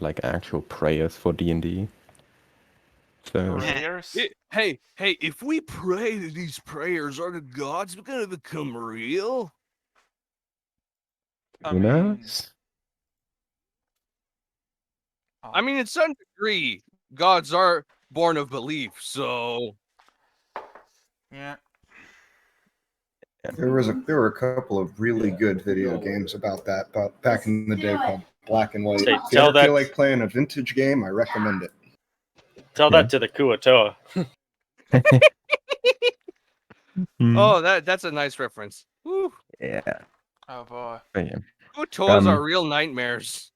like actual prayers for D&D. So Prayers? Hey, if we pray to these prayers, are the gods gonna become real? I who mean, knows? I mean, in some degree, gods are born of belief, so yeah. There were a couple of really good video games about that, but back in the day called Black and White. Say, If you tell ever that- feel like playing a vintage game, I recommend it. Tell that to the Kuatoa. Oh, that's a nice reference. Woo. Yeah. Oh boy. But yeah. Toys are real nightmares.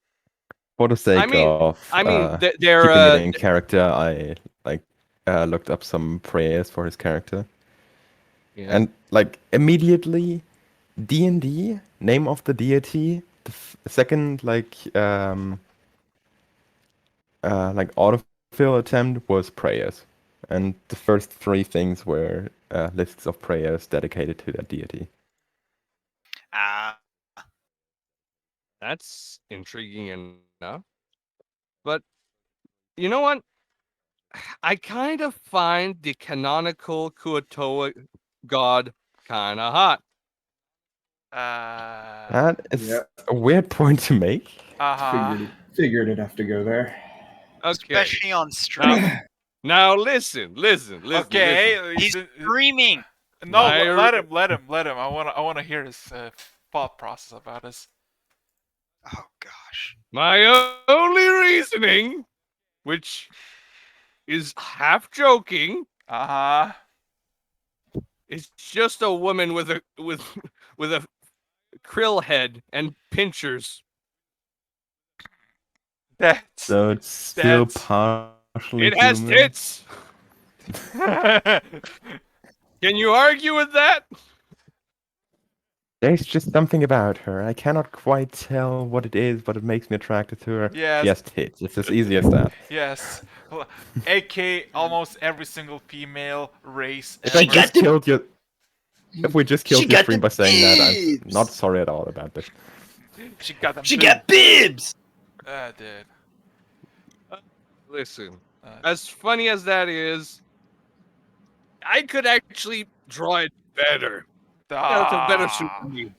For the sake of they're keeping it in character, I looked up some prayers for his character. Yeah. And like immediately, D&D, name of the deity, the second like autofill attempt was prayers, and the first three things were lists of prayers dedicated to that deity. That's intriguing enough. But you know what? I kind of find the canonical Kuatoa god kind of hot. That is a weird point to make. Figured it'd have to go there. Okay. Especially on stream. Now listen. Okay, listen. He's screaming. No, let him. I want to hear his thought process about this. Oh gosh. My only reasoning, which is half joking, it's just a woman with a krill head and pinchers. So it's still partially It has human. tits. Can you argue with that? There's just something about her. I cannot quite tell what it is, but it makes me attracted to her. Yes. She has tits. It's as easy as that. Yes. AK almost every single female race. If we just killed your stream by saying that, I'm not sorry at all about this. She got them. She got bibs. Dude. Listen, as funny as that is, I could actually draw it better. It's a better suit for me.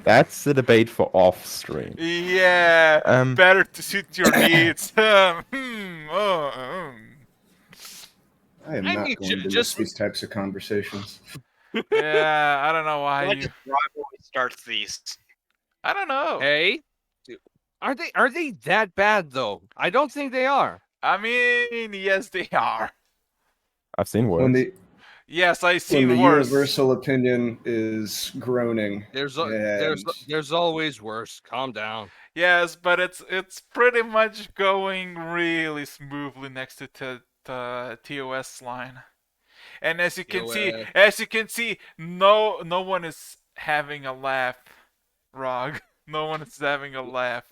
That's the debate for off stream. Yeah, better to suit your needs. I am not going to miss these types of conversations. Yeah, I don't know why Rob always starts these. I don't know. Hey, are they that bad though? I don't think they are. I mean, yes, they are. I've seen worse. Yes, I've seen when the worse. Universal opinion is groaning. There's always worse. Calm down. Yes, but it's pretty much going really smoothly next to the TOS line. And as you can see, no one is having a laugh, Rog. No one is having a laugh.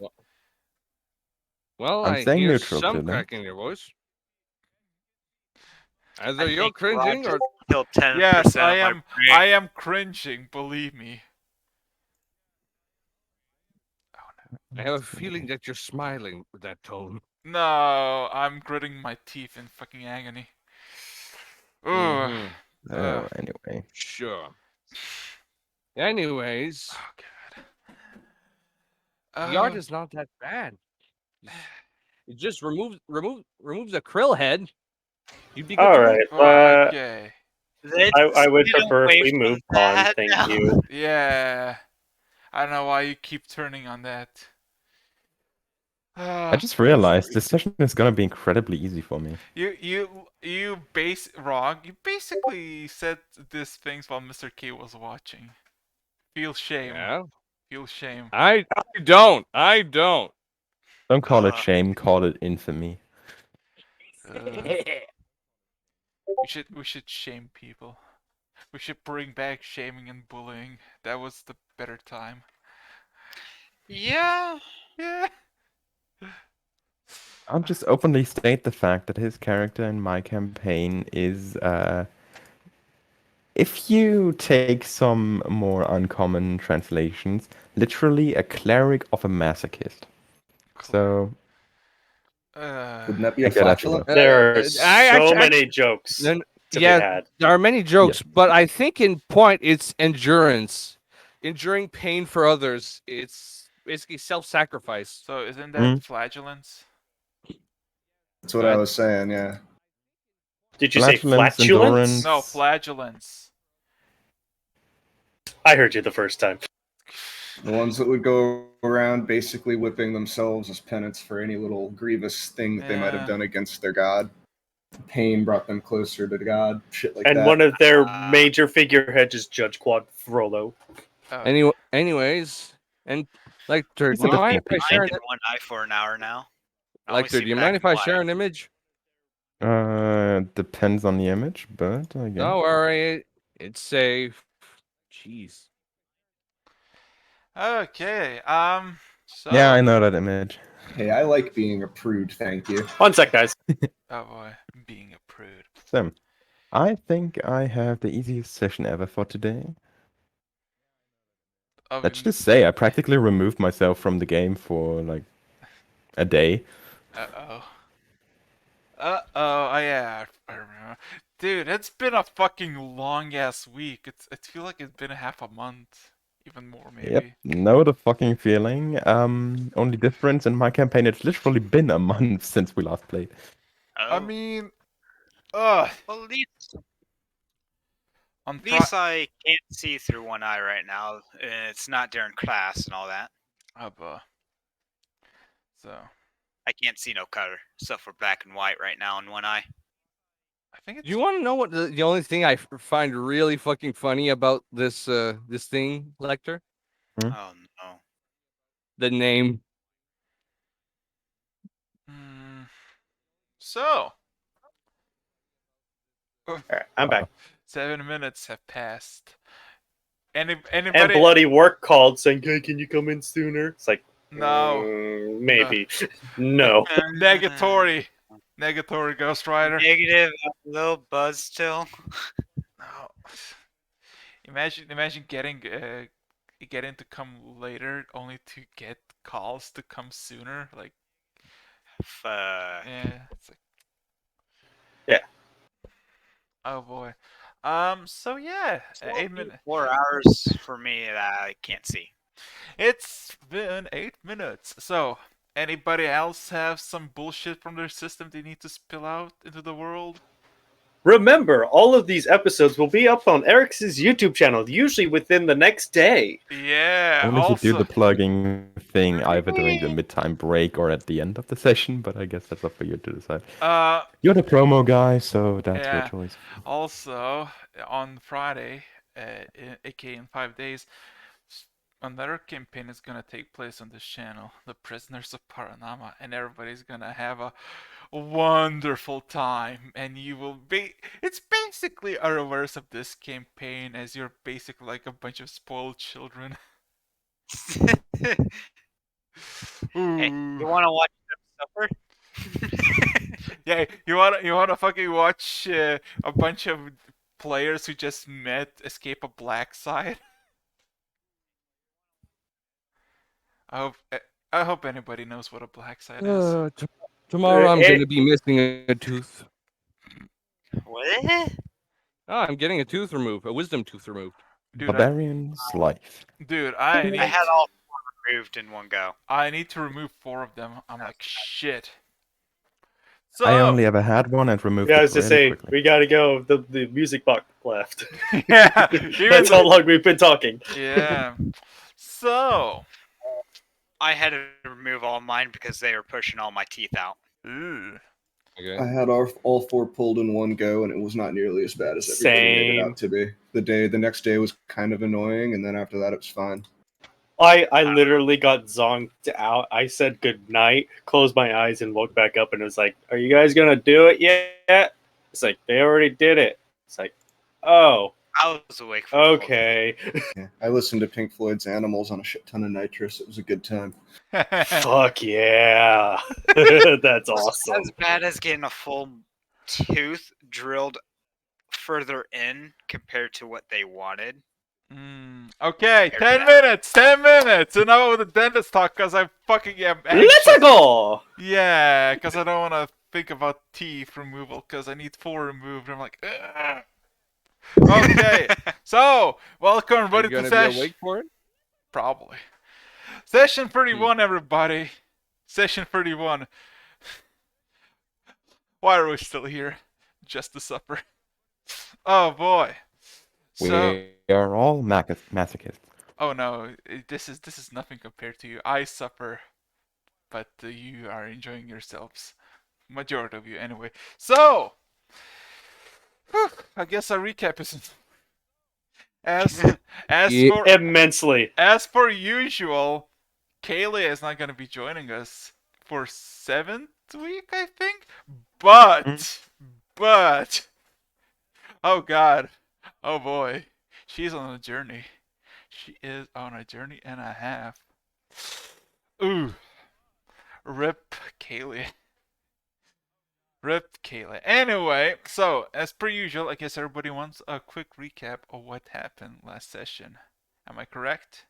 Well, I'm I staying hear neutral some to them. crack in your voice. Either you're cringing or killed 10%. Yes, I am cringing. Believe me. I have a feeling that you're smiling with that tone. No, I'm gritting my teeth in fucking agony. Ooh. Anyway. Sure. Anyways, Oh the art is not that bad. It just removes the krill head. You'd be good. All right. Okay. I would prefer if we moved on. Thank you. Yeah. I don't know why you keep turning on that. I just realized this session is gonna be incredibly easy for me. You basically said these things while Mr. K was watching. Feel shame. Yeah. Feel shame. I don't. Don't call it shame, call it infamy. We should shame people. We should bring back shaming and bullying. That was the better time. Yeah. Yeah. I'll just openly state the fact that his character in my campaign is, if you take some more uncommon translations, literally a cleric of a masochist. So, Wouldn't that be a Okay, that's enough. flatulent? There are I so many jokes Then, to yeah, be had. there are many jokes, but I think in point it's endurance, enduring pain for others. It's basically self-sacrifice. So isn't that Mm. flagellance? That's what I was saying. Yeah. Did you say Flatulence, flatulence? endurance. No, flagellance. I heard you the first time. The ones that would go around basically whipping themselves as penance for any little grievous thing that they might have Yeah. done against their god. Pain brought them closer to God. Shit like And that. one of their major figureheads is Judge Quad Frollo. Oh. Anyways, and Lecter, He's do a you mind if I difficult share Blind an in one eye for an hour now. I only Lecter, see do you black mind if and I white. share an image? Depends on the image, but again. Don't worry, it's safe. Jeez. Okay. So. Yeah, I know that image. Hey, I like being a prude, thank you. One sec, guys. Oh boy, being a prude. So, I think I have the easiest session ever for today. Let's just say I practically removed myself from the game for like a day. Uh-oh. Uh-oh. Oh, yeah. I remember. Dude, it's been a fucking long-ass week. It feels like it's been a half a month. Even more, maybe. Yep, know the fucking feeling. Only difference in my campaign, it's literally been a month since we last played. Oh. I mean... Ugh. Well, at least On I can't see through one eye right now. It's not during class and all that. So... I can't see no color, except for black and white right now in one eye. I think it's... Do you want to know what the only thing I find really fucking funny about this this thing, Lecter? Hmm? Oh no. The name. So... Alright, I'm back. 7 minutes have passed. Anybody... And bloody work called saying, hey, can you come in sooner? It's like, No. maybe. No. Negatory. Negatory, Ghost Rider. Negative, a little buzz still. No. Imagine getting to come later only to get calls to come sooner. Like, yeah, it's like, yeah. Oh boy. So yeah, 8 minutes. 4 hours for me that I can't see. It's been 8 minutes. So, anybody else have some bullshit from their system they need to spill out into the world? Remember, all of these episodes will be up on Eric's YouTube channel, usually within the next day. Yeah. Only also, to do the plugging thing either during the mid-time break or at the end of the session, but I guess that's up for you to decide. You're the promo guy, so that's your choice. Also, on Friday, aka in 5 days, another campaign is gonna take place on this channel, The Prisoners of Paranama, and everybody's gonna have a wonderful time, and you will be... It's basically a reverse of this campaign, as you're basically like a bunch of spoiled children. Hey, you want to watch them suffer? Yeah, you wanna fucking watch a bunch of players who just met escape a black side? I hope anybody knows what a black side is. Tomorrow I'm going to be missing a tooth. What? Oh, I'm getting a tooth removed, a wisdom tooth removed. Dude, Barbarian's life. Dude, I had all 4 removed in one go. I need to remove 4 of them. I'm like, shit. So, I only ever had one and removed Yeah, I it was just really saying, quickly. we gotta go. The music box left. Yeah, That's how long we've been talking. Yeah. So, I had to remove all mine because they were pushing all my teeth out. ooh. Okay. I had all 4 pulled in one go, and it was not nearly as bad as everybody made it out to be. The next day was kind of annoying, and then after that, it was fine. I literally got zonked out. I said good night, closed my eyes, and woke back up, and it was like, "Are you guys gonna do it yet?" It's like they already did it. It's like, oh, I was awake for okay. Yeah, I listened to Pink Floyd's Animals on a shit ton of nitrous. It was a good time. Fuck yeah, that's awesome. As bad as getting a full tooth drilled further in compared to what they wanted. Okay, 10 minutes, 10 minutes. Enough with the dentist talk, cause I fucking am anxious. Let's go. Yeah, cause I don't want to think about teeth removal, cause I need 4 removed. I'm like, ugh. Okay. So, welcome Are everybody you to gonna be session. awake for it? Probably. Session 31, everybody. Session 31. Why are we still here? Just the supper. Oh boy. So, We are all masochists. oh no, this is nothing compared to you. I suffer, but you are enjoying yourselves. Majority of you, anyway. So, I guess our recap is Yeah. Immensely. as per usual. Kaylee is not gonna be joining us for 7th week, I think. But, oh god, oh boy, she's on a journey. She is on a journey and a half. Ooh, rip Kaylee. Rip Kaylee. Anyway, so as per usual, I guess everybody wants a quick recap of what happened last session. Am I correct?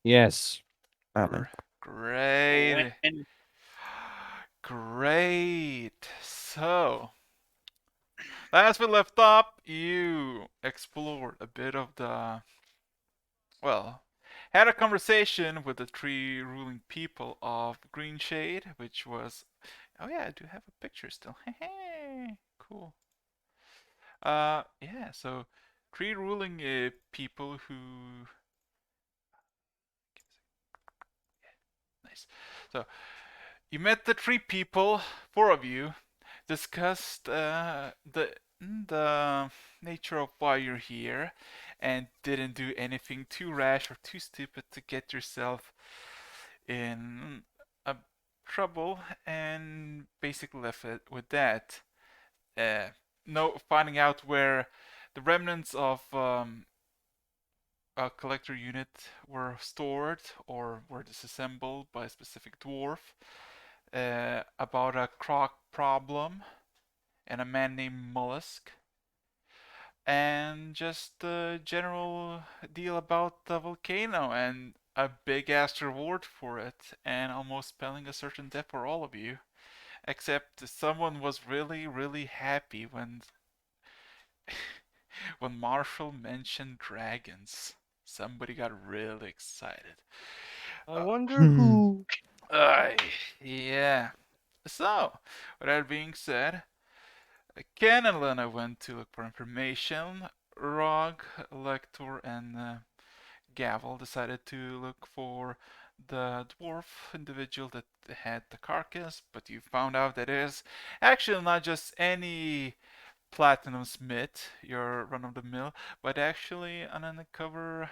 Yes. Great. Great. So, last we left off, you explored a bit of the, well, had a conversation with the 3 ruling people of Green Shade, which was, oh yeah, I do have a picture still. Hey, cool. Yeah, so 3 ruling people who, nice. So, you met the 3 people, 4 of you, discussed the nature of why you're here, and didn't do anything too rash or too stupid to get yourself in trouble, and basically left it with that. No, finding out where the remnants of a collector unit were stored or were disassembled by a specific dwarf. About a croc problem and a man named Mollusk, and just the general deal about the volcano and a big ass reward for it, and almost spelling a certain death for all of you. Except someone was really, really happy when when Marshall mentioned dragons. Somebody got really excited. I wonder who. Yeah. So, with that being said, Ken and Lena went to look for information. Rog, Lector, and Gavel decided to look for the dwarf individual that had the carcass, but you found out that it is actually not just any platinum smith, your run of the mill, but actually an undercover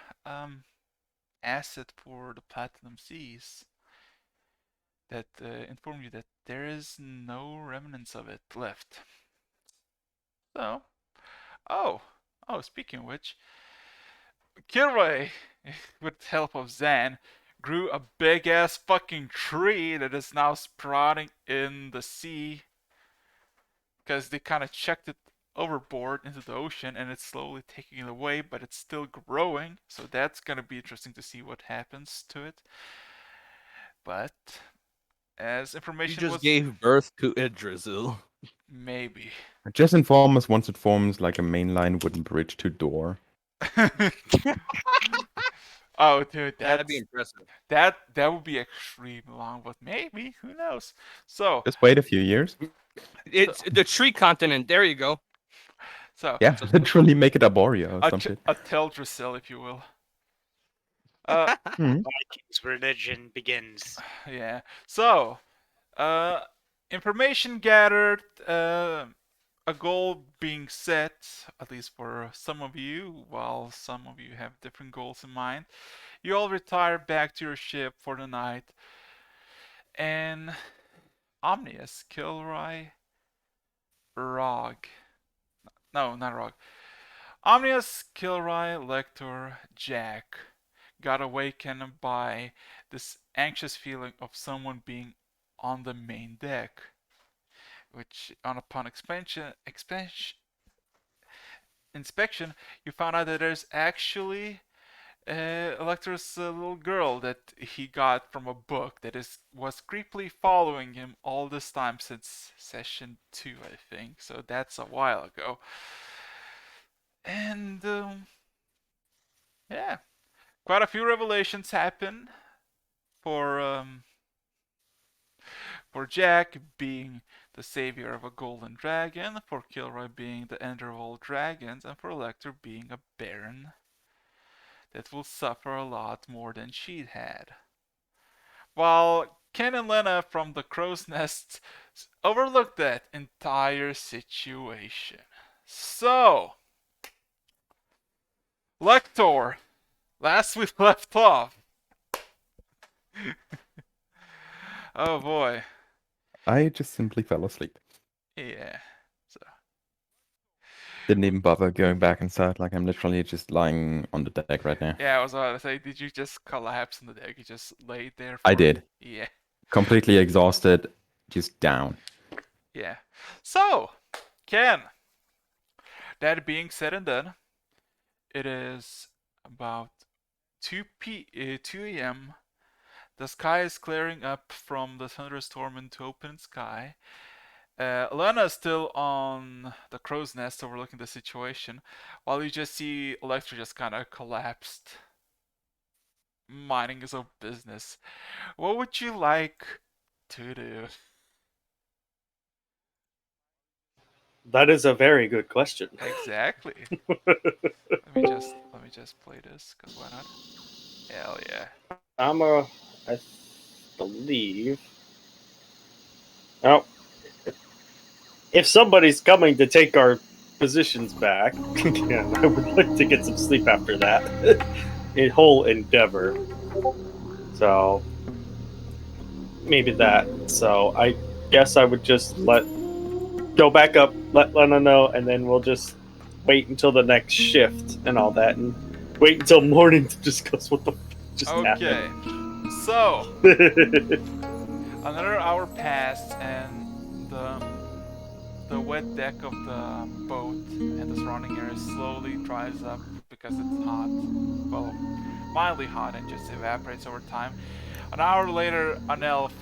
asset for the Platinum Seas that informed you that there is no remnants of it left. So, oh, speaking of which, Kilroy, with the help of Zan, grew a big ass fucking tree that is now sprouting in the sea because they kind of checked it overboard into the ocean and it's slowly taking it away, but it's still growing. So that's gonna be interesting to see what happens to it. But as You information just was gave birth to Idrisil. maybe. Just inform us once it forms like a mainline wooden bridge to door. Oh, dude, That'd be impressive. that would be extremely long, but maybe, who knows? So Just wait a few years. It's the tree continent. There you go. Yeah, literally make it arborea or a something. Teldrassil, if you will. Vikings religion begins. Yeah. So, information gathered, a goal being set, at least for some of you, while some of you have different goals in mind. You all retire back to your ship for the night, and Omnius, Kilroy, Rog. No, not Rog. Omnius, Kilroy, Lector, Jack got awakened by this anxious feeling of someone being on the main deck, which upon inspection, you found out that there's actually Electra's little girl that he got from a book that was creepily following him all this time since session 2, I think. So that's a while ago. And yeah, quite a few revelations happen for Jack being the savior of a golden dragon, for Kilroy being the ender of all dragons, and for Electra being a baron that will suffer a lot more than she had. While Ken and Lena from the Crow's Nest overlooked that entire situation. So, Lector, last we left off. Oh boy. I just simply fell asleep. Yeah. So. Didn't even bother going back inside. Like I'm literally just lying on the deck right now. Yeah, I was about to say, did you just collapse on the deck? You just laid there for... I did. Yeah. Completely exhausted, just down. Yeah. So, Ken, that being said and done, it is about 2 a.m. The sky is clearing up from the thunderstorm into open sky. Lena is still on the crow's nest overlooking the situation, while you just see Electra just kind of collapsed, minding his own business. What would you like to do? That is a very good question. Exactly. let me just play this, cause why not? Hell yeah. I believe. Now, if somebody's coming to take our positions back, yeah, I would like to get some sleep after that. A whole endeavor. So maybe that. So I guess I would just go back up, let Lena know, and then we'll just wait until the next shift and all that, and wait until morning to discuss what the just Okay. happened. So another hour passed, and the wet deck of the boat and the surrounding area slowly dries up because it's hot. Well, mildly hot, and just evaporates over time. An hour later, an elf,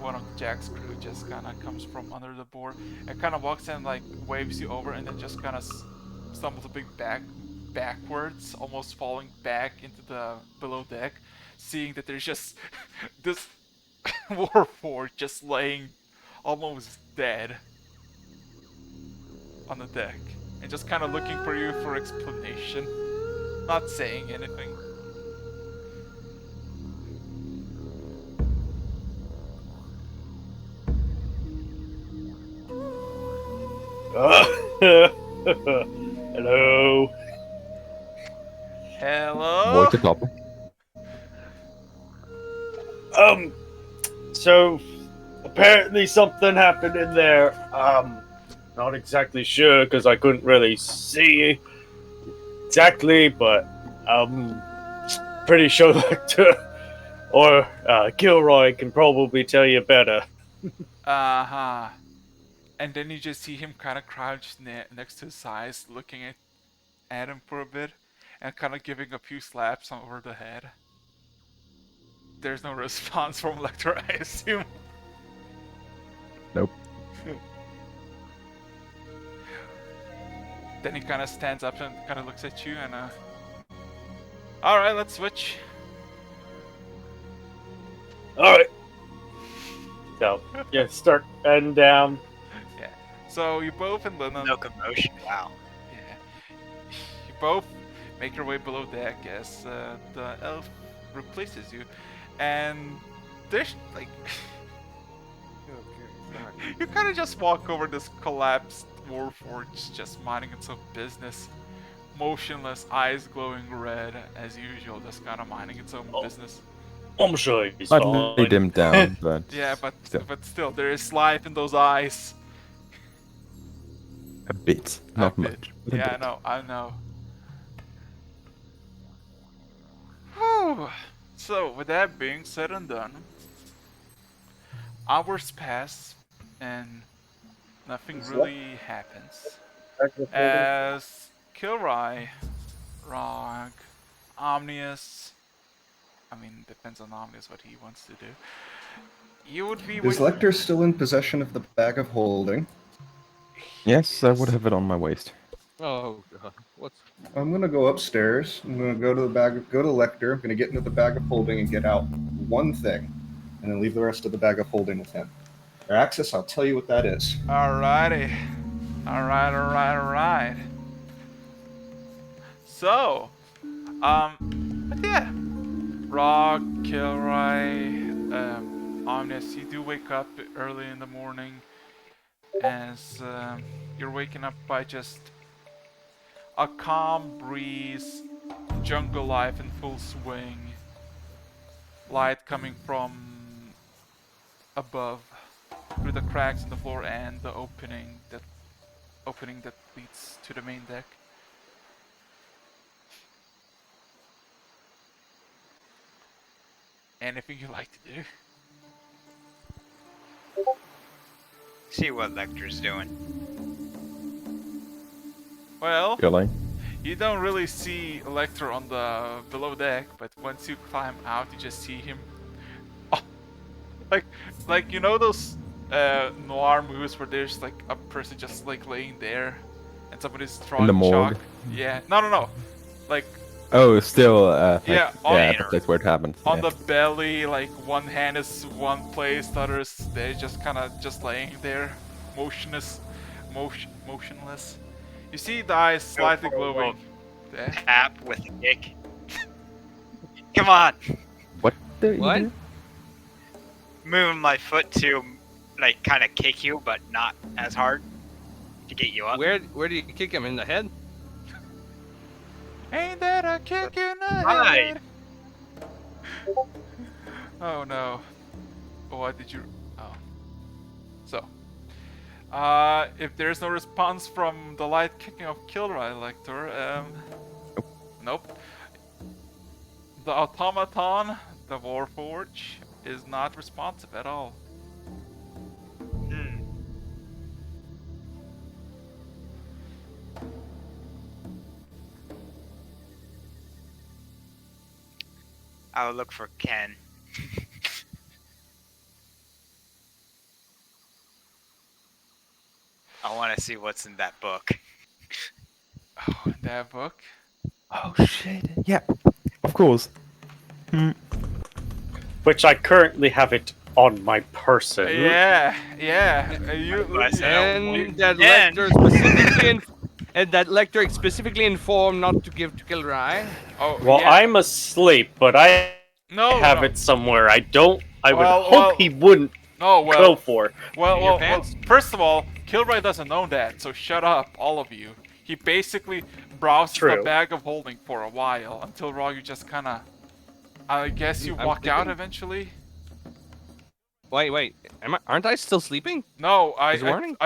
one of Jack's crew, just kind of comes from under the board and kind of walks in, like waves you over, and then just kind of stumbles a bit backwards, almost falling back into the below deck, seeing that there's just this warforged just laying almost dead on the deck, and just kind of looking for you for explanation, not saying anything. Hello. Hello? Voice the top. So apparently something happened in there. Not exactly sure because I couldn't really see exactly, but I'm pretty sure Lecter or Gilroy can probably tell you better. Uh-huh. And then you just see him kind of crouched next to his eyes, looking at him for a bit, and kind of giving a few slaps over the head. There's no response from Lecter, I assume. Nope. Then he kind of stands up and kind of looks at you and alright, let's switch. Alright. So, yeah, start heading down. Yeah. So you both and Lena... No commotion. Wow. Yeah. You both make your way below deck as the elf replaces you. And there's like... you kind of just walk over this collapsed warforged, just minding its own business. Motionless, eyes glowing red as usual, just kind of minding its own business. I'm sure he's Slightly fine. dimmed down, but Yeah, but still. still, there is life in those eyes. A bit, A not bit. much. But a Yeah, bit. I know. Whew. So, with that being said and done, hours pass and nothing really happens. As Kilroy, Rog, Omnius. I mean, depends on Omnius what he wants to do. You would be Is Lecter still in possession of the bag of holding? Yes, I would have it on my waist. Oh god, what's? I'm gonna go upstairs. I'm gonna go to the go to Lecter. I'm gonna get into the bag of holding and get out one thing, and then leave the rest of the bag of holding with him. Axis, I'll tell you what that is. Alrighty. Alright. So, but yeah. Rock, Kilroy, Omnis, you do wake up early in the morning as you're waking up by just a calm breeze, jungle life in full swing, light coming from above through the cracks in the floor and the opening that leads to the main deck. Anything you like to do? See what Lecter's doing. Well, Really? you don't really see Electro on the below deck, but once you climb out, you just see him. Oh, like you know those noir movies where there's like a person just like laying there, and somebody's throwing the morgue? chalk. Yeah, no, like Oh, still, Yeah, on- yeah, the place where it happened. on yeah. the belly, like one hand is one place, the other is they're just kind of just laying there, motionless. You see the eyes slightly glowing. There. Tap with a kick. Come on. What? What? Moving my foot to, like, kind of kick you, but not as hard to get you up. Where do you kick him in the head? Ain't that a kick in the Right. head? Oh no. What did you... Oh. So. If there's no response from the light kicking of Kilroy Lector, nope. The automaton, the Warforge, is not responsive at all. Hmm. I'll look for Ken. I want to see what's in that book. Oh, in that book? Oh shit! Yeah, of course. Which I currently have it on my person. Yeah. Bless him. And that Ken. lector specifically and that lector specifically informed not to give to Kilroy. Oh, Well, yeah. I'm asleep, but I have no. it somewhere. I would Well, hope he wouldn't No, go well, for. well, pants? first of all, Kilroy doesn't know that, so shut up, all of you. He basically browses the True. bag of holding for a while until you just kind of. I guess you I'm walk out thinking- eventually. Wait, aren't I still sleeping? No, This morning?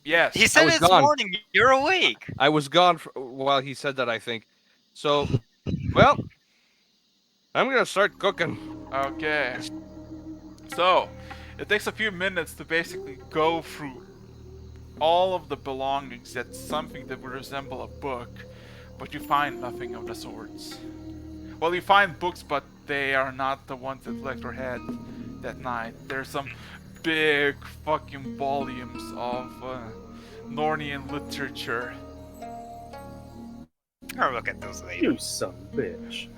yes. He said was it's gone. morning. You're awake. I was gone while he said that, I think. So, well, I'm gonna start cooking. Okay. So, it takes a few minutes to basically go through all of the belongings. That's something that would resemble a book, but you find nothing of the sorts. Well, you find books, but they are not the ones that Lecter had that night. There's some big fucking volumes of Nornian literature. I'll look at those later. You son of a bitch.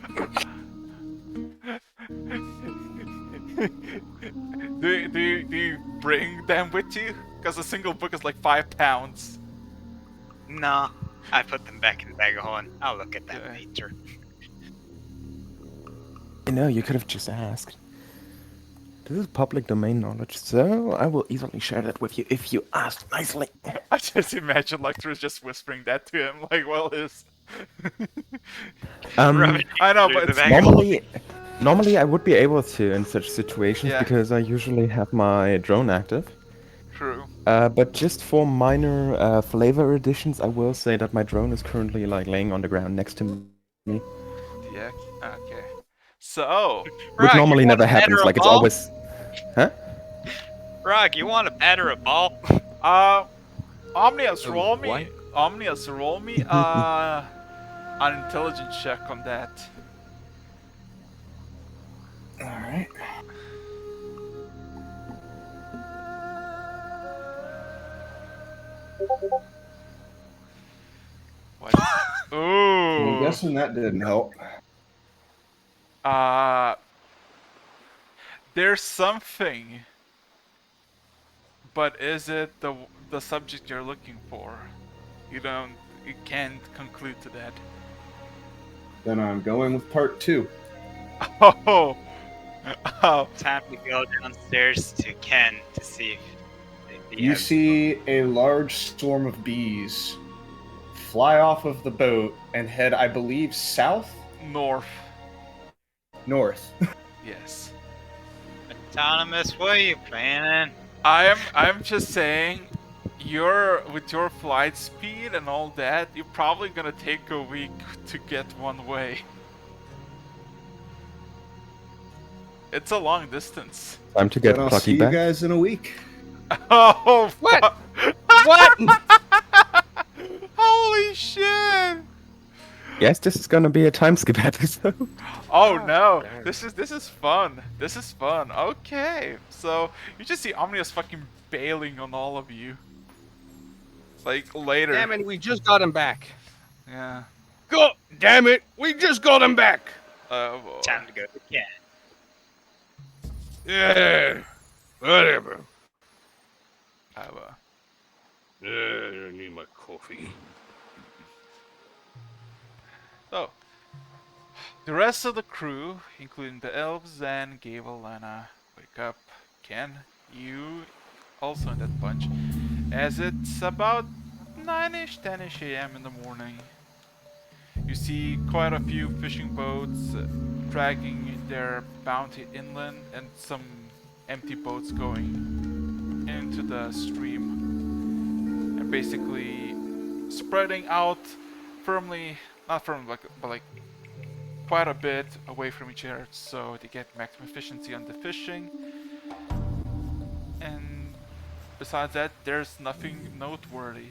do you bring them with you? Because a single book is like £5. No, I put them back in the bag of holding. I'll look at that Okay. later. You know, you could have just asked. This is public domain knowledge, so I will easily share that with you if you ask nicely. I just imagine Lecter is just whispering that to him, like, well, his. Rub it I know, through but the it's bag of holding. Normally I would be able to in such situations Yeah. because I usually have my drone active. True. But just for minor flavor additions, I will say that my drone is currently like laying on the ground next to me, Yeah. Okay. So. which Rock, normally you never wanna batter happens. a Like it's ball? always, huh? Rock, you want to batter a ball? Omnius, roll me. what? Omnius, roll me. an intelligence check on that. All right. What? Ooh. I'm guessing that didn't help. There's something, but is it the subject you're looking for? You can't conclude to that. Then I'm going with part 2. Oh, oh, Time to go downstairs to Ken to see if he You has- see a large swarm of bees fly off of the boat and head, I believe, south? north. North. Yes. Autonomous, what are you planning? I'm just saying, with your flight speed and all that, you're probably gonna take a week to get one way. It's a long distance. Time to get Then I'll Plucky see back. you guys in a week. Oh, What? fu- What? Holy shit! Yes, this is gonna be a time skip episode. Oh God no, damn. this is fun. This is fun. Okay, so you just see Omnius fucking bailing on all of you. Like later. Damn it, we just got him back. Yeah. God damn it, we just got him back. Oh boy. Time to go to Ken. Yeah, whatever. Oh, I need my coffee. So, the rest of the crew, including the elves and Gable, Lana, wake up. Ken, you also in that bunch, as it's about 9ish, 10ish a.m. in the morning. You see quite a few fishing boats dragging their bounty inland and some empty boats going into the stream and basically spreading out firmly, not firmly, but like quite a bit away from each other so they get maximum efficiency on the fishing. And besides that, there's nothing noteworthy.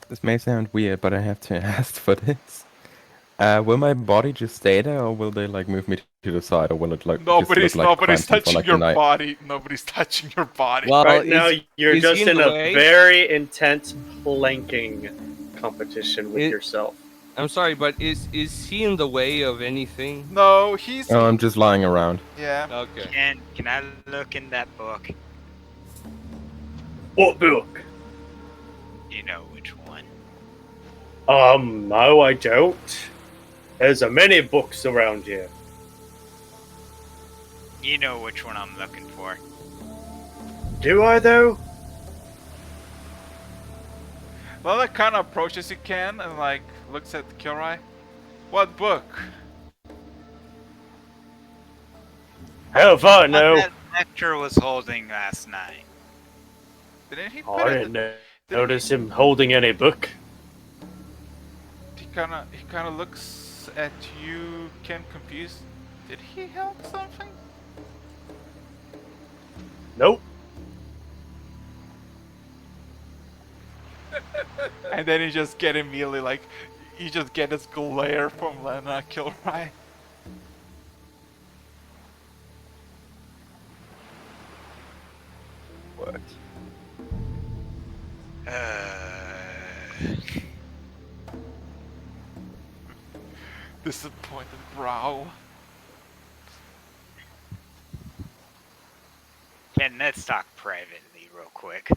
This may sound weird, but I have to ask for this. Will my body just stay there, or will they like move me to the side, or will it like Nobody's just look like nobody's Cranston for, touching like, the your night? body. Nobody's touching your body. Well, Right now, you're is just he in the a way? very intense planking competition with It- yourself. I'm sorry, but is he in the way of anything? No, he's Oh, I'm just lying around. yeah. Okay. Ken, can I look in that book? What book? You know which one. No, I don't. There's a many books around here. You know which one I'm looking for. Do I though? Lala kind of approaches you, Ken, and like looks at Kilroy. What book? Hell if I know. What that lecture was holding last night. Didn't he Oh, put I it? didn't notice him holding any book. He kind of looks at you, Ken, confused. Did he help something? Nope. And then you just get immediately like, you just get this glare from Lena Kilroy. What? Disappointed brow. Ken, let's talk privately real quick.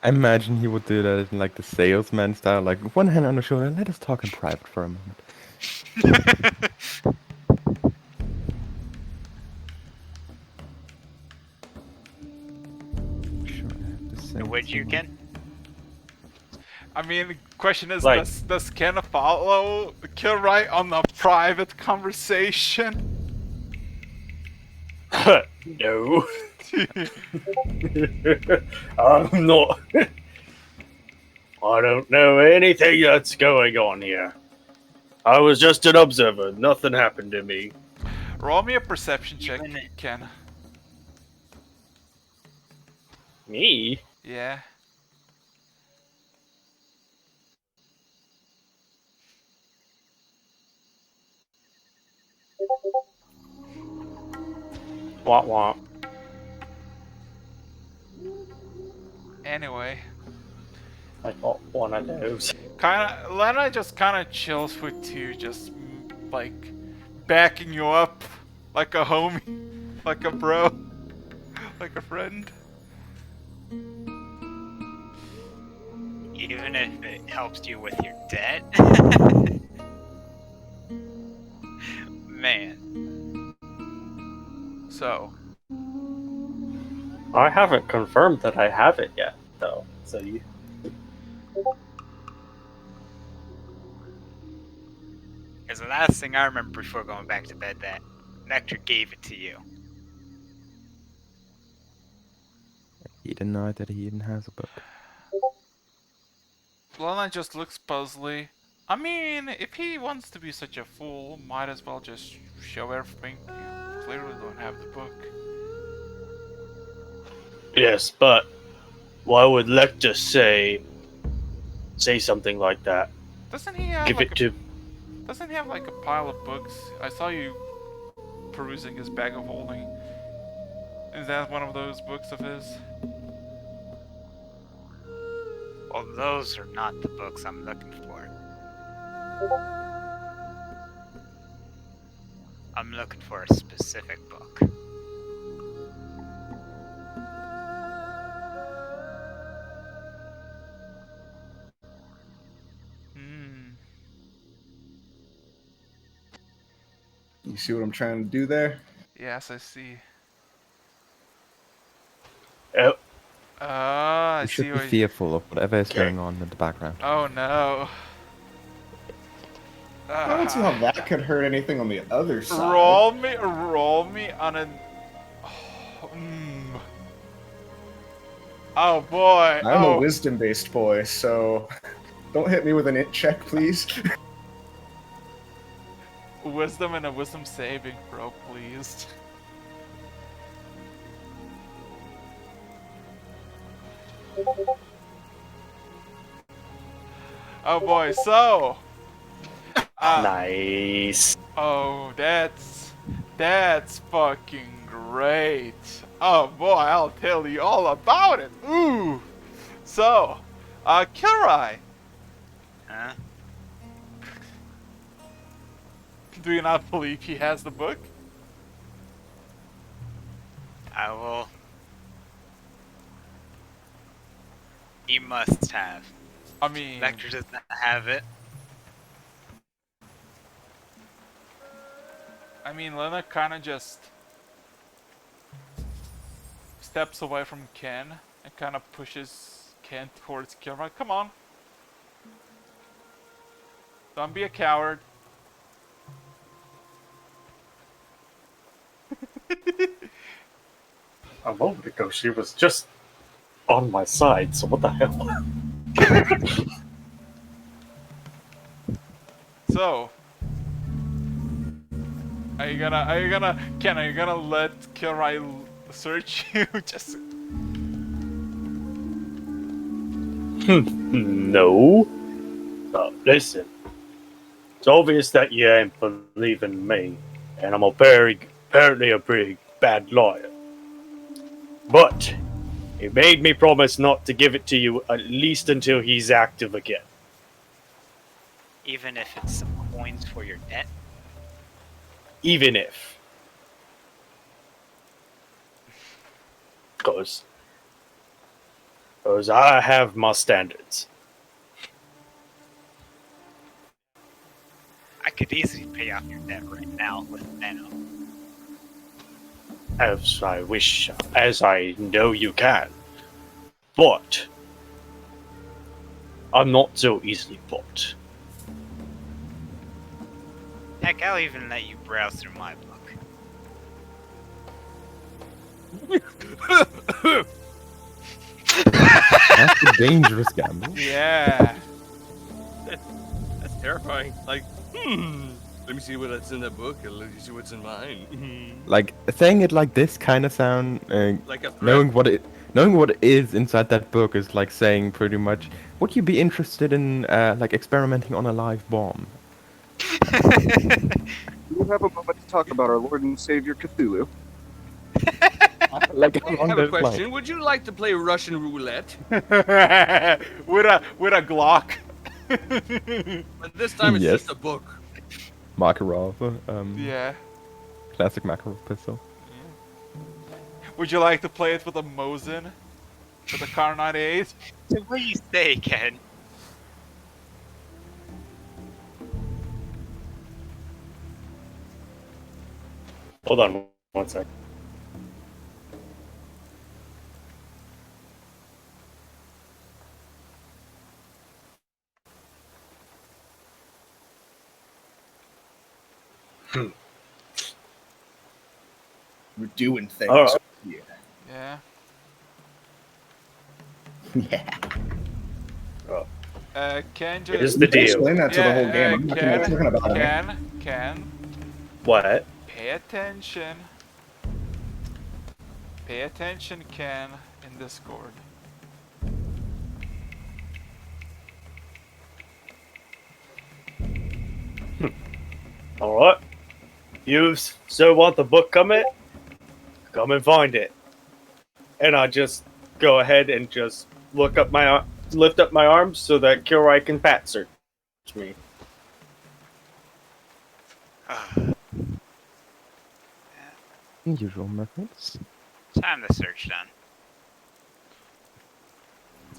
I imagine he would do that in like the salesman style, like one hand on the shoulder. Let us talk in private for a moment. Sure, I have to say Would you, something. Ken? I mean, the question is, Like- does Ken follow Kilroy on a private conversation? No. I'm not. I don't know anything that's going on here. I was just an observer. Nothing happened to me. Roll me a perception check, Even- Ken. Me? Yeah. Wah wah. Anyway, I got one of those. Lena just kind of chills with you, just like backing you up, like a homie, like a bro, like a friend. Even if it helps you with your debt. Man. So, I haven't confirmed that I have it yet, though. So you. Because the last thing I remember before going back to bed, that Nectar gave it to you. He denied that he even has a book. Lena just looks puzzly. I mean, if he wants to be such a fool, might as well just show everything. You clearly don't have the book. Yes, but why would Lecter say something like that? Doesn't he have Give like it to. Doesn't he have like a pile of books? I saw you perusing his bag of holding. Is that one of those books of his? Well, those are not the books I'm looking for. I'm looking for a specific book. Hmm. You see what I'm trying to do there? Yes, I see. Oh, I You see should be what. fearful of whatever is Okay. going on in the background. Oh no. I don't see how that could hurt anything on the other side. Roll me on an. Oh boy. I'm a wisdom-based boy, so don't hit me with an int check, please. Wisdom and a wisdom saving throw, please. Oh boy, so. nice. Oh, that's fucking great. Oh boy, I'll tell you all about it. Ooh. So, Kilrai, Huh? do you not believe he has the book? I will. He must have. I mean, Nectar does not have it. Lena kind of just steps away from Ken and kind of pushes Ken towards Kilrai. Come on. Don't be a coward. A moment ago, she was just on my side, so what the hell? So, are you gonna let Kilrai search you? Just No. Listen. It's obvious that you ain't believing me, and I'm apparently a pretty bad liar. But he made me promise not to give it to you at least until he's active again. Even if it's some coins for your debt. Even if. Because I have my standards. I could easily pay off your debt right now with Nano. As I know you can. But I'm not so easily bought. Heck, I'll even let you browse through my book. That's a dangerous gamble. yeah. That's terrifying. Like, Let me see what's in the book, and let me see what's in mine. Like saying it like this kind of sound, Like a threat. knowing what is inside that book is like saying pretty much, would you be interested in like experimenting on a live bomb? We'll have a moment to talk about our Lord and Savior Cthulhu. Like I along have a those lines. question. Would you like to play Russian roulette? with a Glock. But this time it's Yes. just a book. Makarov, Yeah. classic Makarov pistol. Would you like to play it with a Mosin? With a Car 98? What do you say, Ken? Hold on one sec. We're doing things. All right. Yeah. Yeah. Ken Here's just... the You can deal. explain that to the whole game. I'm not Ken, talking about it. Ken, What? pay attention. Pay attention, Ken, in Discord. All right. You so want the book coming? Come and find it. And I just go ahead and just lift up my arms so that Kilroy can pat search me. Usual methods. Time to search then.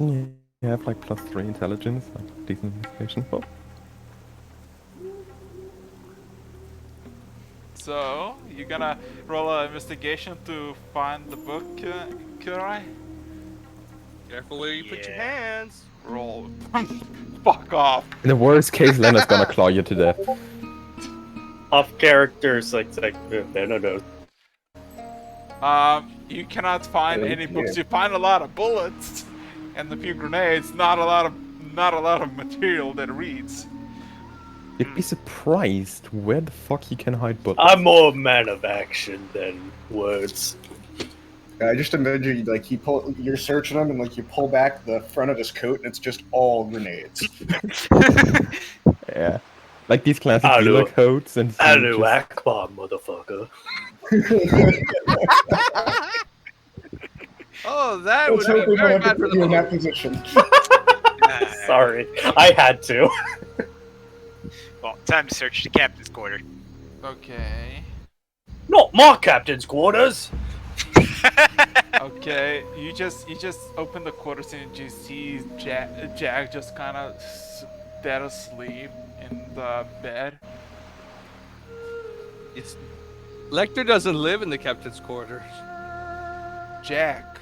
Yeah, you have like +3 intelligence, like decent investigation. Oh. So, you gonna roll an investigation to find the book, Kurai? Careful where you put your Yeah. hands. Roll. Fuck off. In the worst case, Lena's gonna claw you to death. Off characters like no. You cannot find Yeah, any yeah. books. You find a lot of bullets and a few grenades. Not a lot of material that reads. You'd be surprised where the fuck you can hide bullets. I'm more a man of action than words. I just imagine like you're searching him and like you pull back the front of his coat and it's just all grenades. Yeah. Like these classic Hello. dealer coats and Hello, just- Akbar, motherfucker. Oh, that Let's would hope be we don't very have to bad for put the you in book. that position. Sorry, I had to. Well, time to search the captain's quarter. Okay. Not my captain's quarters. Okay. You just open the quarters and you see Jack just kind of dead asleep in the bed. It's Lecter doesn't live in the captain's quarters. Jack.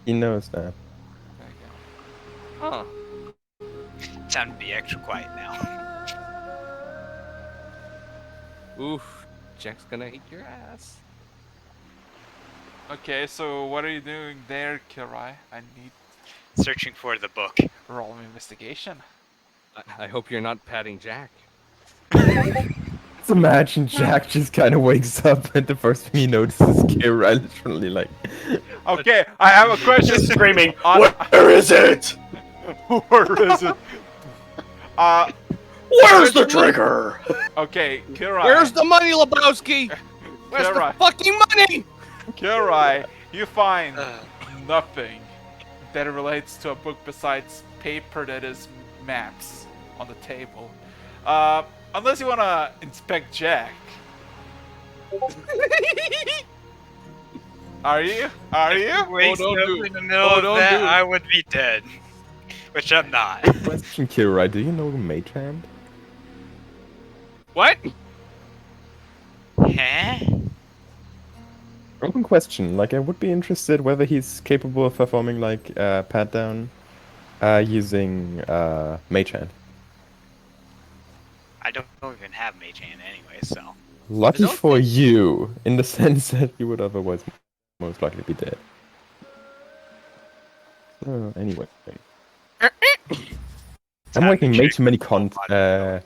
He knows that. Huh. Time to be extra quiet now. Oof. Jack's gonna eat your ass. Okay, so what are you doing there, Kirai? I need Searching for the book. roll an investigation. I hope you're not patting Jack. Just imagine Jack just kind of wakes up and the first thing he notices is Kira literally like... Okay, I have a question. Just screaming, On- where is it? Where is it? Where's the trigger? Okay, Kirai. Where's the money, Lebowski? Where's Kirai. the fucking money? Kirai, you find nothing that relates to a book besides paper that is maps on the table. Unless you wanna inspect Jack. Are you? Are you? Wakes don't up do it. in the middle Oh, of don't that, do it. I would be dead. Which I'm not. Question, Kira, do you know Mage Hand? What? Huh? Open question. Like, I would be interested whether he's capable of performing like pat down using Mage Hand. I don't even have Mage Hand anyway, so. Lucky don't for think- you, in the sense that you would otherwise most likely be dead. So, anyway. I'm Time making to way check too many the full body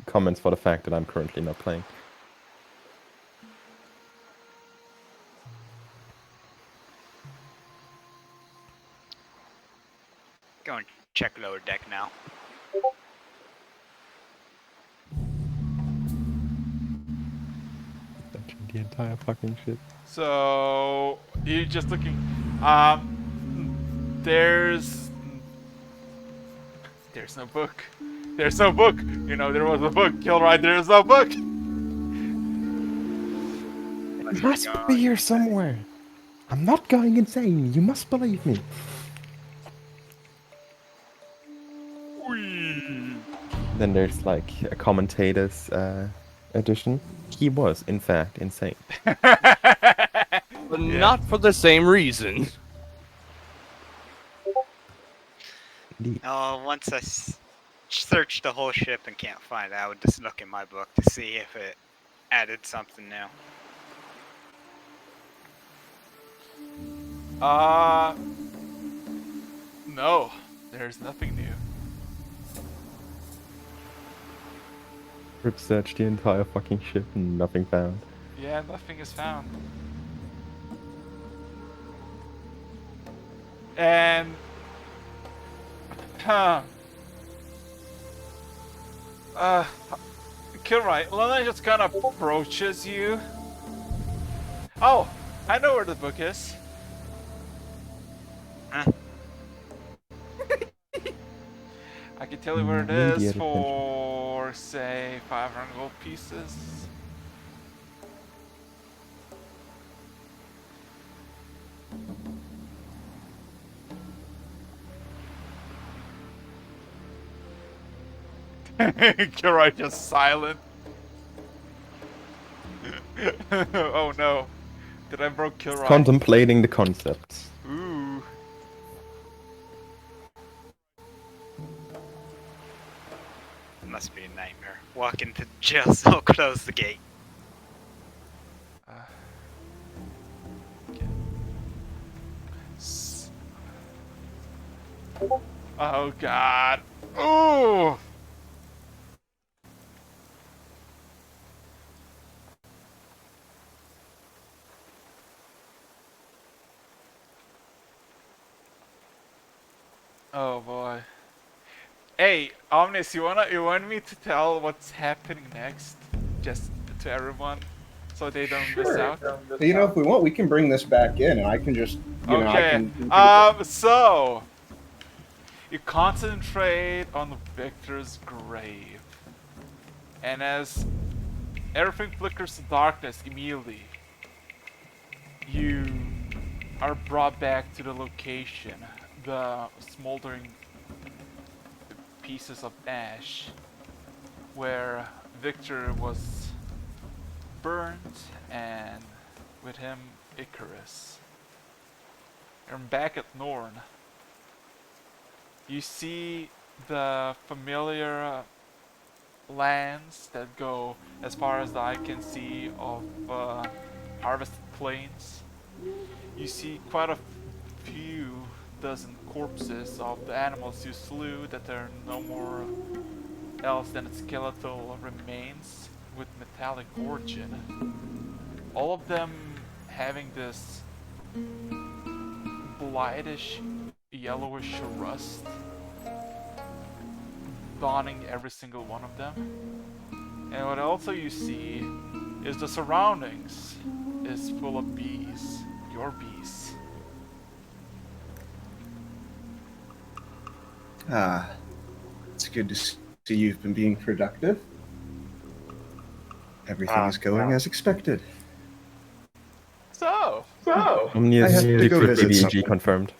comments for the fact that I'm currently not playing. Go and check lower deck now. Searching the entire fucking ship. So you're just looking. There's no book. There's no book. You know, there was a book. Kilroy, there's no book. It must be here somewhere. I'm not going insane. You must believe me. Then there's like a commentator's edition. He was, in fact, insane. But not for the same reason. Indeed. Oh, once I search the whole ship and can't find it, I would just look in my book to see if it added something new. No, there's nothing new. Rip searched the entire fucking ship and nothing found. Yeah, nothing is found. And Kilroy, Lena just kind of approaches you. Oh, I know where the book is. Huh? I can tell you where it is Immediate for, say, 500 gold pieces. Kilroy just silent. Oh no. Did I broke Kilroy? Contemplating the concepts. Ooh. It must be a nightmare. Walk into jail cell, close the gate. Okay. Oh god. Ooh. Oh boy. Hey, Omnis, you want me to tell what's happening next, just to everyone, so they don't miss Sure. out? You know, if we want, we can bring this back in, and I can just, you know, I Okay. can. So you concentrate on Victor's grave, and as everything flickers to darkness immediately, you are brought back to the location, the smoldering pieces of ash where Victor was burnt, and with him Icarus. And back at Norn, you see the familiar lands that go as far as the eye can see of harvested plains. You see quite a few dozen corpses of the animals you slew that are no more else than skeletal remains with metallic origin. All of them having this blightish, yellowish rust dawning every single one of them. And what also you see is the surroundings is full of bees, your bees. Ah, it's good to see you've been being productive. Everything is going as expected. So, Omnius I have to go secret visit BBG someone. confirmed.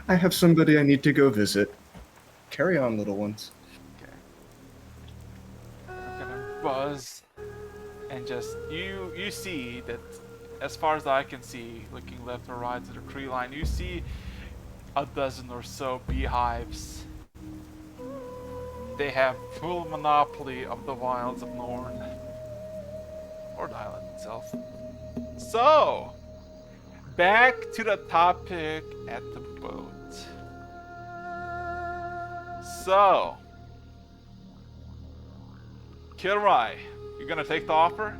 I have somebody I need to go visit. Carry on, little ones. you're gonna buzz, and just you see that as far as the eye can see, looking left or right to the tree line, you see a dozen or so beehives. They have full monopoly of the wilds of Norn, or the island itself. So, back to the topic at the boat. So, Kilroy, you gonna take the offer?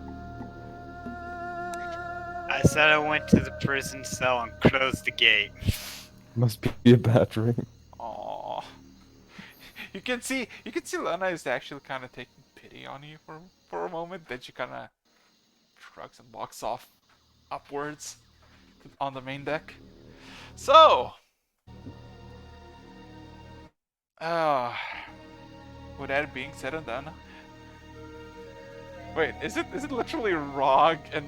I said I went to the prison cell and closed the gate. Must be a bad dream. Aww. You can see Lena is actually kind of taking pity on you for a moment. Then she kind of shrugs and walks off upwards on the main deck. So, with that being said and done, wait, is it literally Rog and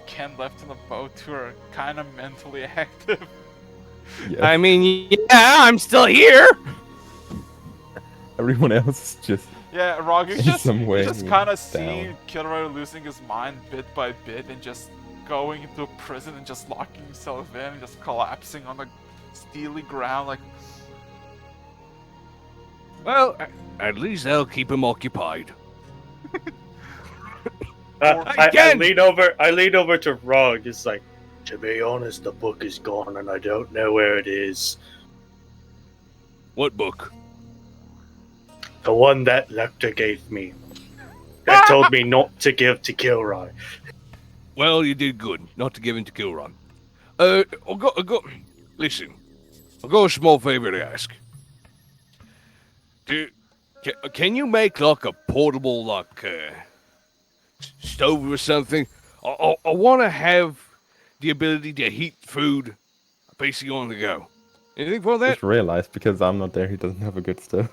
Ken left in the boat who are kind of mentally active? Yes. I mean, yeah, I'm still here. Everyone else is just Yeah, Rog, you in just some way kind of see down. Kilroy losing his mind bit by bit and just going into a prison and just locking himself in and just collapsing on the steely ground like. Well, at least that'll keep him occupied. I Again! lean over to Rog. It's like, to be honest, the book is gone and I don't know where it is. What book? The one that Lecter gave me. That told me not to give to Kilroy. Well, you did good not to give in to Kilron. Listen, I've got a small favor to ask. Can you make like a portable stove or something? I want to have the ability to heat food basically on the go. Anything for that? Just realized because I'm not there, he doesn't have a good stove.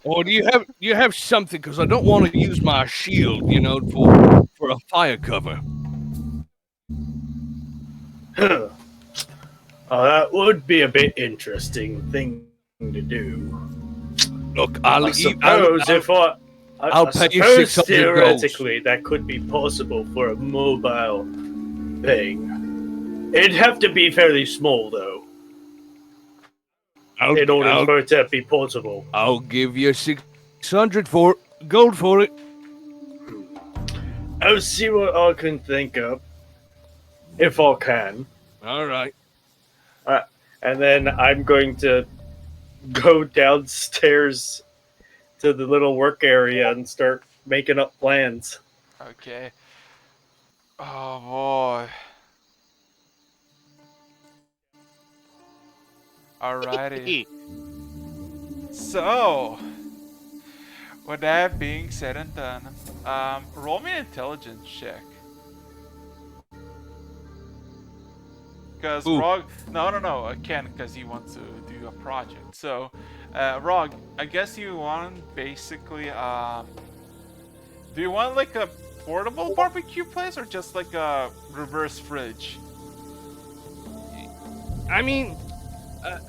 Or do you have something? Because I don't want to use my shield, for a fire cover. That would be a bit interesting thing to do. Look, I'll pay you $600 theoretically that could be possible for a mobile thing. It'd have to be fairly small though. In order for it to be portable. I'll give you 600 gold for it. I'll see what I can think of. If I can. All right. And then I'm going to go downstairs to the little work area and start making up plans. Okay. Oh boy. Alrighty. So, with that being said and done, roll me an intelligence check. Because Rog, no, Ken, because he wants to do a project. So, Rog, I guess you want basically, do you want like a portable barbecue place or just like a reverse fridge? I mean,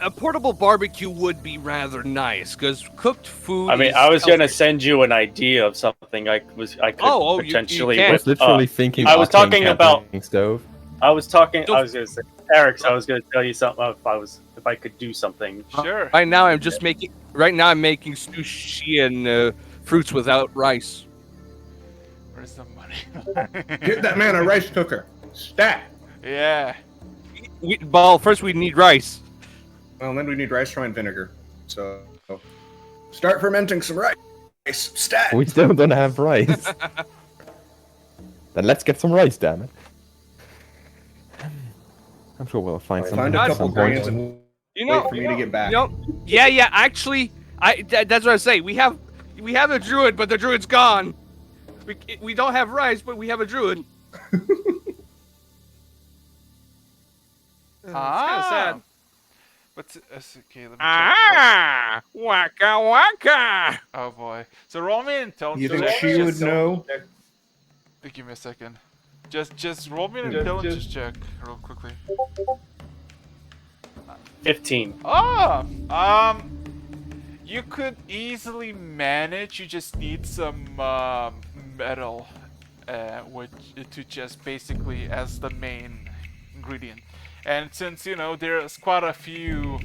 a portable barbecue would be rather nice because cooked food. I mean, I was gonna send you an idea of something I could potentially. You I was literally thinking. I was talking about stove. I was gonna say, Eric. I was gonna tell you something if I could do something. Sure. Right now, I'm making sushi and fruits without rice. Where's the money? Get that man a rice cooker. Stat. Yeah. First we need rice. Well, then we need rice wine vinegar. So, start fermenting some rice. Stat. We still don't have rice. Then let's get some rice, damn it. I'm sure we'll find something. Find a at couple some point. grains and You know, wait for me to get back. Yeah. Actually, that's what I say. We have a druid, but the druid's gone. We don't have rice, but we have a druid. It's kind of sad. What's okay? Let me check. Waka waka. Oh boy. So roll me an intelligence. You think roll she me a- would know? Give me a second. Just roll me an intelligence check real quickly. 15. You could easily manage. You just need some metal, to just basically as the main ingredient. And since there's quite a few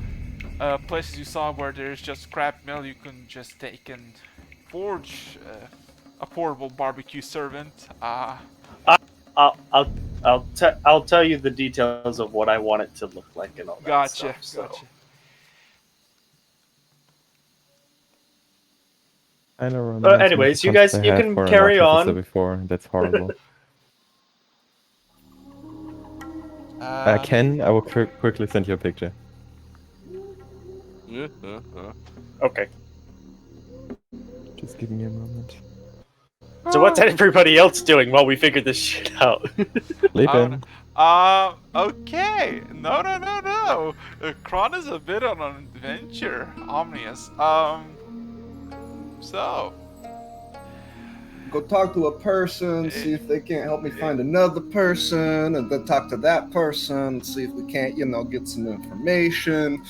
places you saw where there's just scrap metal, you can just take and forge a portable barbecue servant. I'll tell you the details of what I want it to look like and all that Gotcha. stuff. So. I know romance. Anyways, you guys, you can carry on. Before. That's horrible. Ken, I will quickly send you a picture. Okay. Just give me a moment. So what's everybody else doing while we figure this shit out? Sleeping. Okay. No. Kron is a bit on an adventure. Omnius. So. Go talk to a person, see if they can't help me find another person, and then talk to that person, see if we can't, get some information.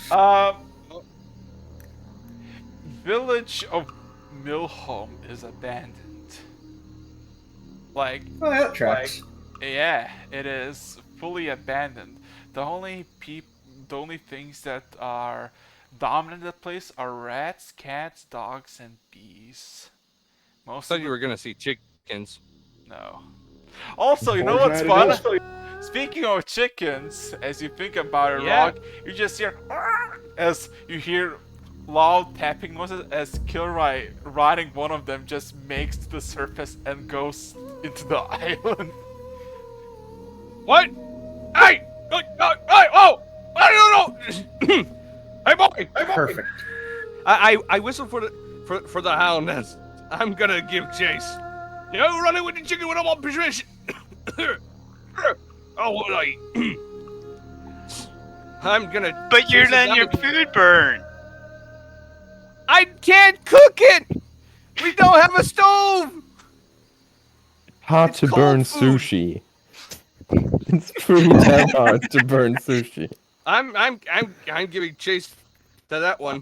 Village of Milholm is abandoned. Like, Oh, that tracks. yeah, it is fully abandoned. The only things that are dominant in the place are rats, cats, dogs, and bees. I thought you were gonna see chickens. No. Also, you know what's fun? Speaking of chickens, as you think about it, Rock, you just hear as you hear loud tapping noises as Kilroy riding one of them just makes to the surface and goes into the island. What? Hey! Oh! I don't know! Hey boy! Perfect. I whistle for the hound as I'm gonna give chase. You know, running with the chicken when I'm on position. Oh, what I? I'm gonna. But you're letting your food burn. I can't cook it. We don't have a stove. Hard It's to cold burn food. sushi. It's pretty damn hard to burn sushi. I'm giving chase to that one.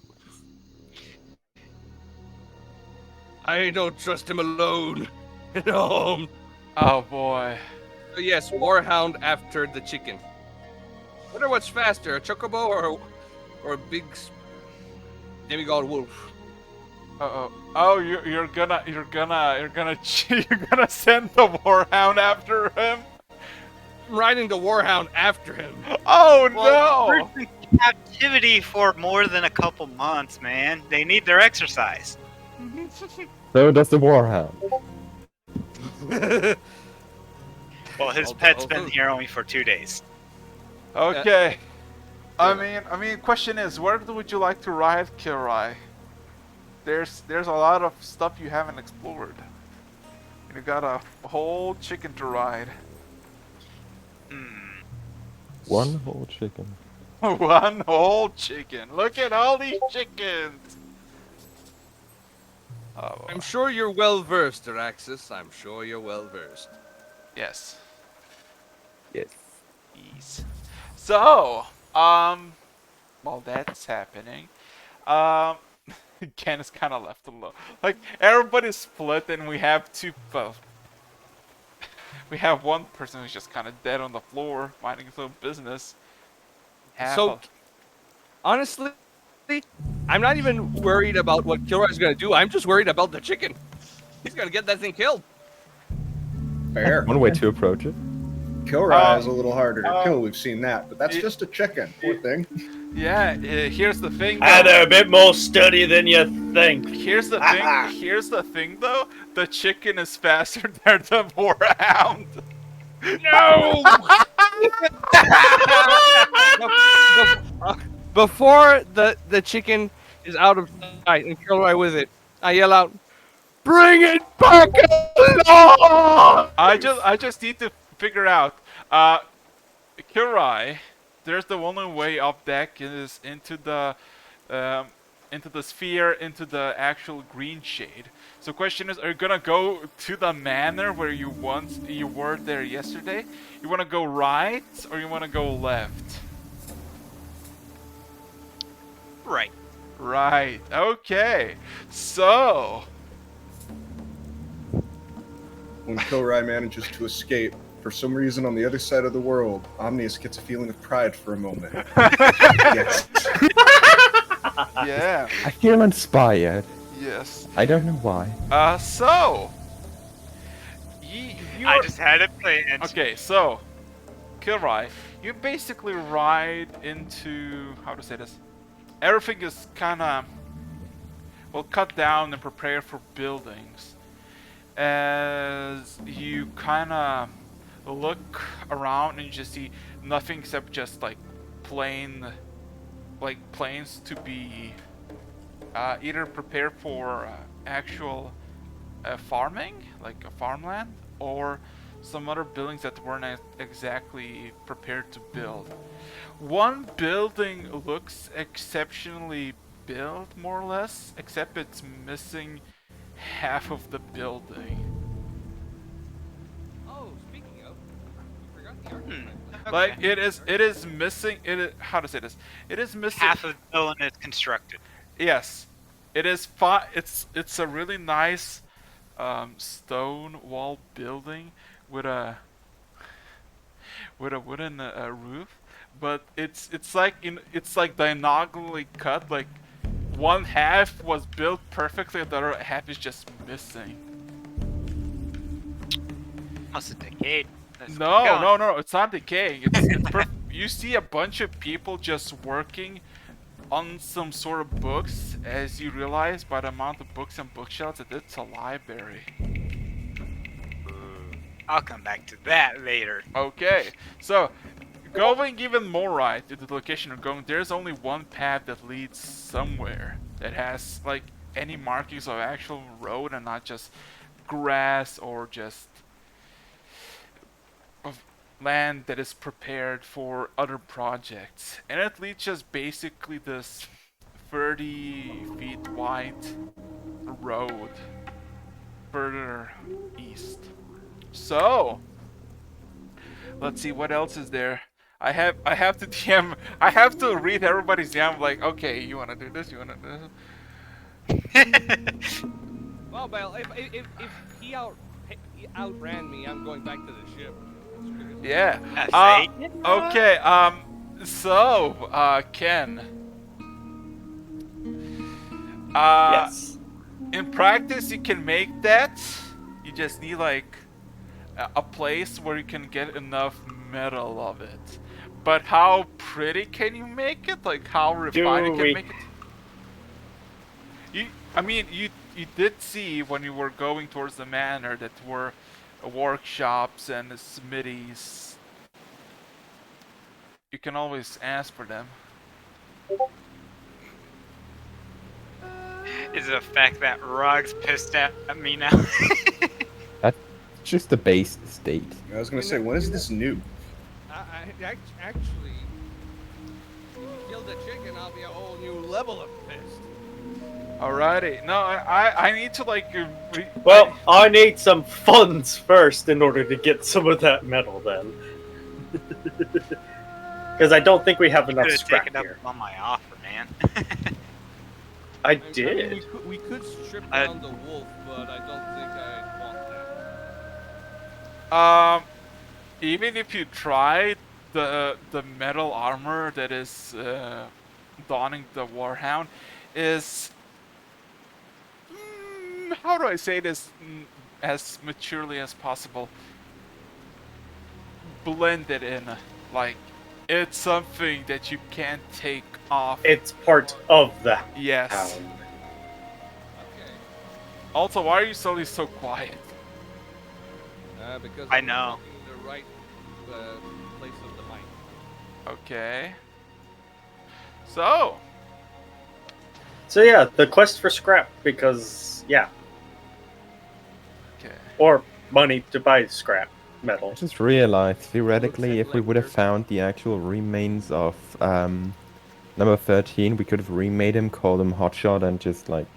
I don't trust him alone. No. Oh boy. So yes, Warhound after the chicken. Wonder what's faster, a chocobo or a big demigod wolf? Oh, you're gonna send the Warhound after him? I'm riding the Warhound after him. Oh Well, no! they're in captivity for more than a couple months, man. They need their exercise. So does the Warhound. Well, his pet's been here only for 2 days. Okay. I mean, question is, where would you like to ride, Kilroy? There's a lot of stuff you haven't explored. You got a whole chicken to ride. One whole chicken. One whole chicken. Look at all these chickens. Oh, I'm sure you're well versed, Araxis. I'm sure you're well versed. yes. Yes. Ease. So, while that's happening, Ken is kind of left alone. Like, everybody's split and we have we have one person who's just kind of dead on the floor, minding his own business. Honestly, I'm not even worried about what Kilroy's gonna do. I'm just worried about the chicken. He's gonna get that thing killed. Fair. One way to approach it. Kilroy is a little harder to kill. We've seen that, but that's just a chicken. Poor thing. Yeah, here's the thing. They're a bit more sturdy than you think. Here's the thing. Here's the thing, though. The chicken is faster than the Warhound. No! Before the chicken is out of sight and Kilroy with it, I yell out, "Bring it back along!" I just need to figure out. Kilroy, there's the only way up deck is into the sphere, into the actual green shade. So question is, are you gonna go to the manor where you were there yesterday? You wanna go right or you wanna go left? Right. Right. Okay. So When Kilroy manages to escape, for some reason on the other side of the world, Omnius gets a feeling of pride for a moment. Yes. yeah. I feel inspired. Yes. I don't know why. So I just had it planned. Okay, so Kilroy, you basically ride into, how to say this? Everything is kind of will cut down and prepare for buildings. As you kind of look around and you just see nothing except just like plains to be either prepared for actual farming, like a farmland, or some other buildings that weren't exactly prepared to build. One building looks exceptionally built, more or less, except it's missing half of the building. Oh, speaking of, we forgot the architect. Like it is missing. How to say this? It is missing Half of the building is constructed. Yes, it is. It's a really nice stone wall building with a wooden roof, but it's like diagonally cut. Like one half was built perfectly, the other half is just missing. Must have decayed. No, it's not decaying. It's you see a bunch of people just working on some sort of books, as you realize by the amount of books and bookshelves that it's a library. I'll come back to that later. Okay, so going even more right to the location you're going, there's only one path that leads somewhere that has like any markings of actual road and not just grass or just of land that is prepared for other projects. And it leads just basically this 30 feet wide road further east. So let's see what else is there. I have to DM. I have to read everybody's DM. Like, okay, you wanna do this? You wanna do this? Well, Bale, if he outran me, I'm going back to the ship. Yeah. Say Okay. So, Ken. Yes. In practice, you can make that. You just need like a place where you can get enough metal of it. But how pretty can you make it? Like how refined you can make it? You did see when you were going towards the manor that were workshops and smithies. You can always ask for them. Is it the fact that Rug's pissed at me now? That's just the base state. I was gonna say, when is this new? Actually, if you kill the chicken, I'll be a whole new level of pissed. Alrighty. No, I need to like. Well, I need some funds first in order to get some of that metal then. Because I don't think we have enough Could have scrap taken up here. on my offer, man. I I mean, did. we could strip down the wolf, but I don't think I want that. Even if you tried the metal armor that is donning the Warhound is how do I say this as maturely as possible? Blended in, like it's something that you can't take off. It's part of the Yes. hound. Okay. Also, why are you suddenly so quiet? Because I I'm know. in the right place of the mind. Okay. So, So yeah, the quest for scrap, because yeah, okay. or money to buy scrap metal. I just realized, theoretically, if we would have Lectures. found the actual remains of number 13, we could have remade him, called him Hotshot, and just like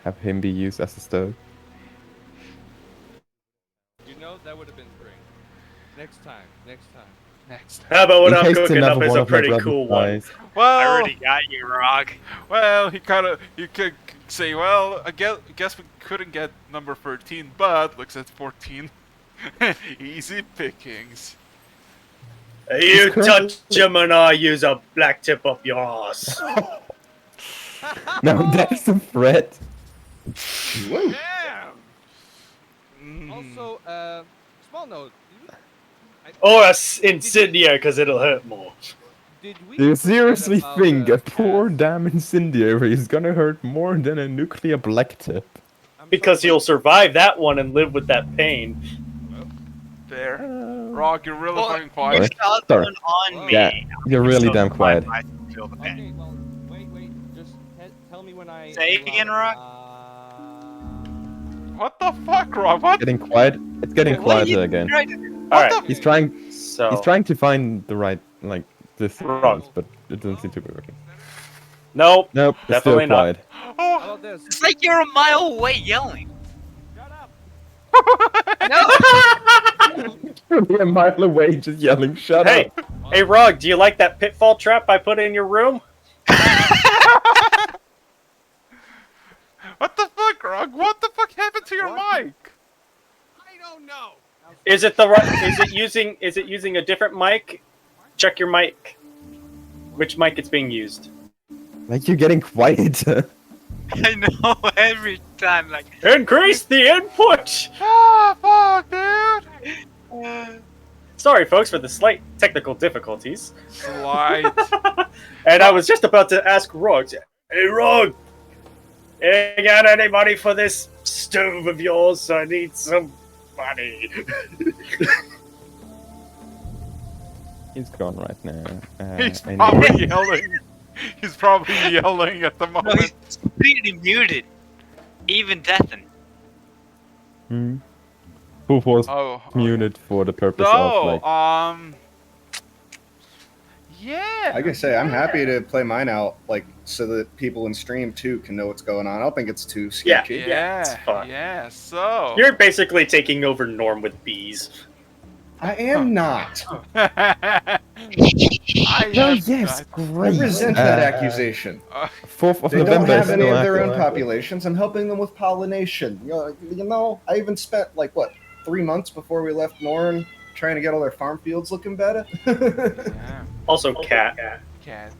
have him be used as a stove. You know, that would have been great. Next time. Next. How about what In I'm case cooking another up is one a of my pretty brothers cool one. dies. I Well, already got you, Rog. well, you could say, well, I guess we couldn't get number 13, but looks at 14. Easy pickings. You He's touch him and I use a black tip up your ass. No, that's a threat. Whoa. Damn! Mm. Also, small note. Or a insignia, because it'll hurt more. did we Do you forget seriously about, think a poor Cass? damn incendiary is gonna hurt more than a nuclear black tip? I'm Because sorry, you'll survive that one and live with that pain. There. Uh, Rock, you're really Well, fucking you quiet. saw the Sorry. one on me. Yeah, you're really Still damn quiet. I feel the pain. Okay, well, wait. Just tell me when I. Say it again, Rock. What the fuck, Rock? What? Getting quiet. It's getting What are you quieter again. trying to do? What Alright, the? He's trying. so He's trying to find the right like the Wrong. things, but it doesn't seem to be working. nope. Nope, it's still Definitely not. quiet. How Oh. about this? It's like you're a mile away yelling. Shut up. No. You're a mile away, just yelling, "Shut Hey, up!" hey, Rog, do you like that pitfall trap I put in your room? What the fuck, Rock? What the fuck happened to your mic? I don't know. Is it the right? Is it using a different mic? Check your mic. Which mic it's being used? Like you're getting quieter. I know every time, like. Increase the input. Ah, fuck, dude. Sorry, folks, for the slight technical difficulties. Slide. And I was just about to ask Rog. Hey, Rog, you got any money for this stove of yours? I need some money. He's gone right now. He's I know. probably yelling. He's probably yelling at the No, moment. he's completely muted. Even deafened. Hmm. Who was Oh. muted for the purpose of So, like? yeah. Like I say, I'm happy to play mine out, like so that people in stream too can know what's going on. I don't think it's too Yeah. sketchy. Yeah, it's fine. yeah, so. You're basically taking over Norm with bees. I am not. I Oh am yes, not- great. I resent that accusation. 4th of They don't November is have any still of their active. own populations. I'm helping them with pollination. You know, I even spent like what 3 months before we left Norn trying to get all their farm fields looking better. Yeah, Also, cat. cat.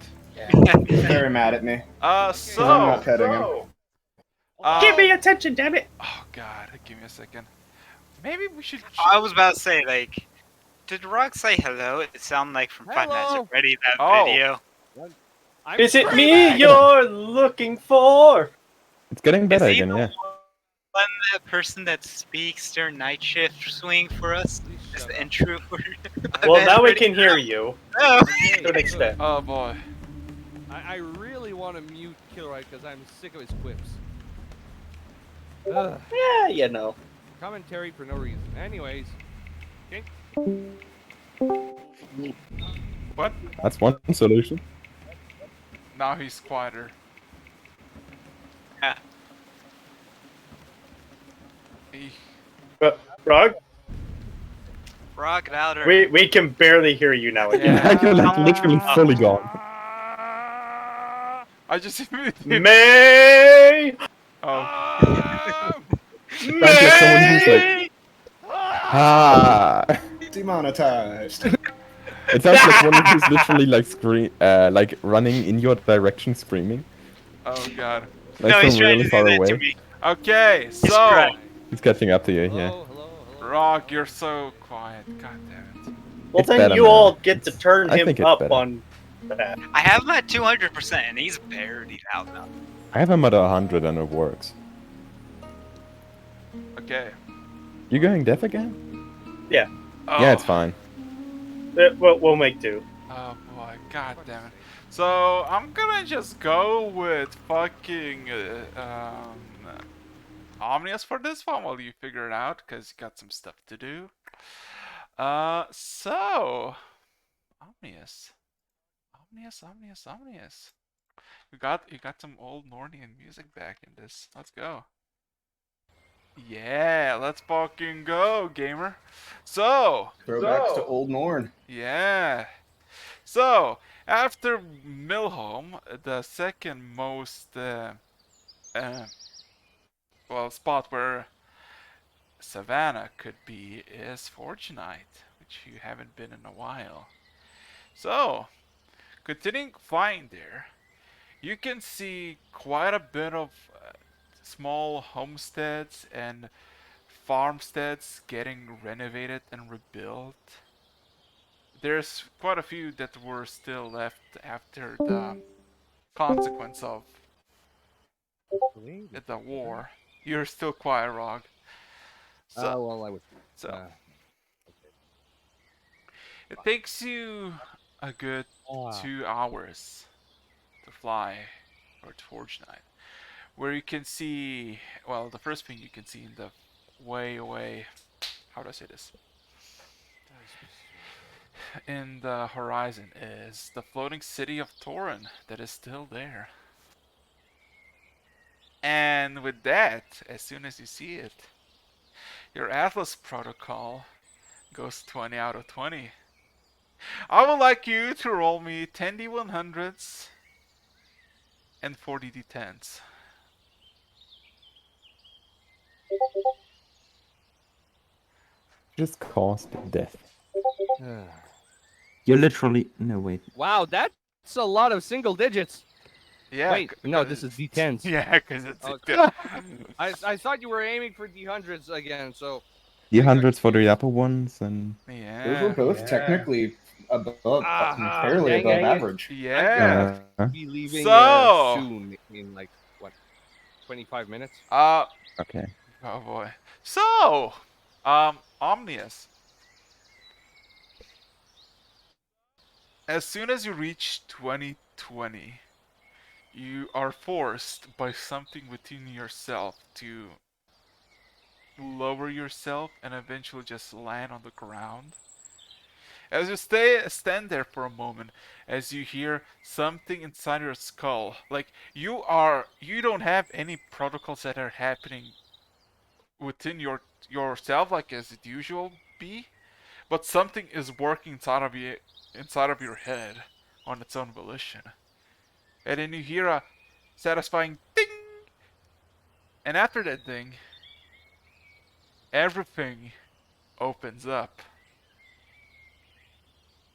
He's very mad at me. So. I'm not petting him. Give me attention, damn it! Oh god, give me a second. Maybe we should. I was about to say, like, did Rock say hello? It sounded like from Five Nights Hello. at Freddy, that Oh. video. Is it me you're looking for? It's getting better Is he again, the yeah. one, that person that speaks during night shift swing for us? Is the intro for Well, now we can hear you Oh. to an extent. Oh boy. I really want to mute Kilroy because I'm sick of his quips. Ugh, Yeah, you know. commentary for no reason. Anyways, What? That's one solution. Now he's quieter. Yeah. He- Rog, Rock louder. we can barely hear you now. Yeah. You're like literally fully gone. I just immediately. May! Oh. Sounds like someone who's like, ah. Demonetized. It sounds like someone who's literally like like running in your direction, screaming, Oh god. like no, he's from trying really to far do that away. to me. Okay, He's so crying. He's catching up to you, hello, yeah. hello. Rock, you're so quiet. God damn it. Well, It's then better you now. all get to turn I him think it's up better. on that. I have him at 200%, and he's barely loud now. I have him at 100 and it works. Okay. You going deaf again? Oh. Yeah, it's fine. We'll make do. Oh boy, god damn it. So I'm gonna just go with fucking Omnius for this one while you figure it out, cause you got some stuff to do. So Omnius. You got some old Nornian music back in this. Let's go. Yeah, let's fucking go, gamer. So Throwbacks to Old Norn. yeah. So, after Milholm, the second most, spot where Savannah could be is Fortunite, which you haven't been in a while. So, continuing flying there, you can see quite a bit of small homesteads and farmsteads getting renovated and rebuilt. there's quite a few that were still left after the consequence of the war. You're still quiet, Rog. So, Well, I was. so Okay. it takes you a good Ah. 2 hours to fly or to Forge Night, where you can see. Well, the first thing you can see in the way away. How do I say this? In the horizon is the floating city of Torin that is still there. And with that, as soon as you see it, your Atlas protocol goes 20 out of 20. I would like you to roll me 10d100s and 40d10s. Just caused death. You're literally no wait. Wow, that's a lot of single digits. Yeah. Wait, no, this is D10s. Yeah, because it's. Okay. I thought you were aiming for D100s again, so. The hundreds for the upper ones, and Yeah. Those were both technically above, fairly dang above it. average. Yeah. Be leaving So- soon in like what, 25 minutes? okay. Oh boy. So, Omnius. As soon as you reach 2020, you are forced by something within yourself to lower yourself and eventually just land on the ground. As you stand there for a moment, as you hear something inside your skull, like you don't have any protocols that are happening within yourself like as it usual be, but something is working inside of your head on its own volition. And then you hear a satisfying ding, and after that ding, everything opens up.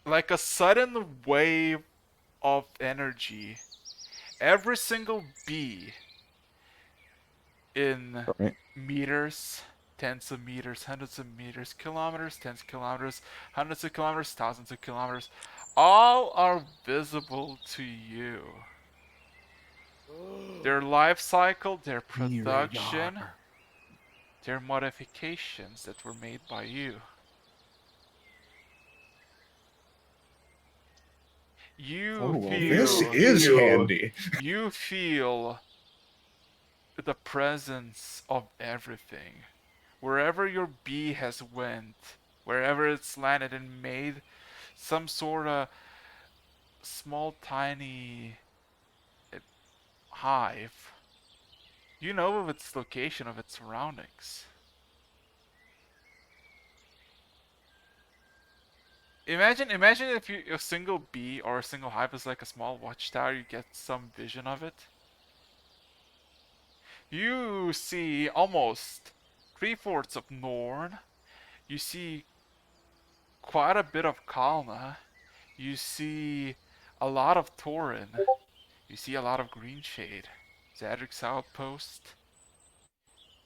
Like a sudden wave of energy, every single bee in Sorry. meters, tens of meters, hundreds of meters, kilometers, tens of kilometers, hundreds of kilometers, thousands of kilometers, all are visible to you. Their life cycle, their production, their modifications that were made by you. You feel This is handy. You feel the presence of everything. Wherever your bee has went, wherever it's landed and made some sort of small tiny hive, you know of its location, of its surroundings. Imagine if a single bee or a single hive is like a small watchtower, you get some vision of it. You see almost 3/4 of Norn. You see quite a bit of Kalna. You see a lot of Torin. You see a lot of Greenshade, Zadric's Outpost,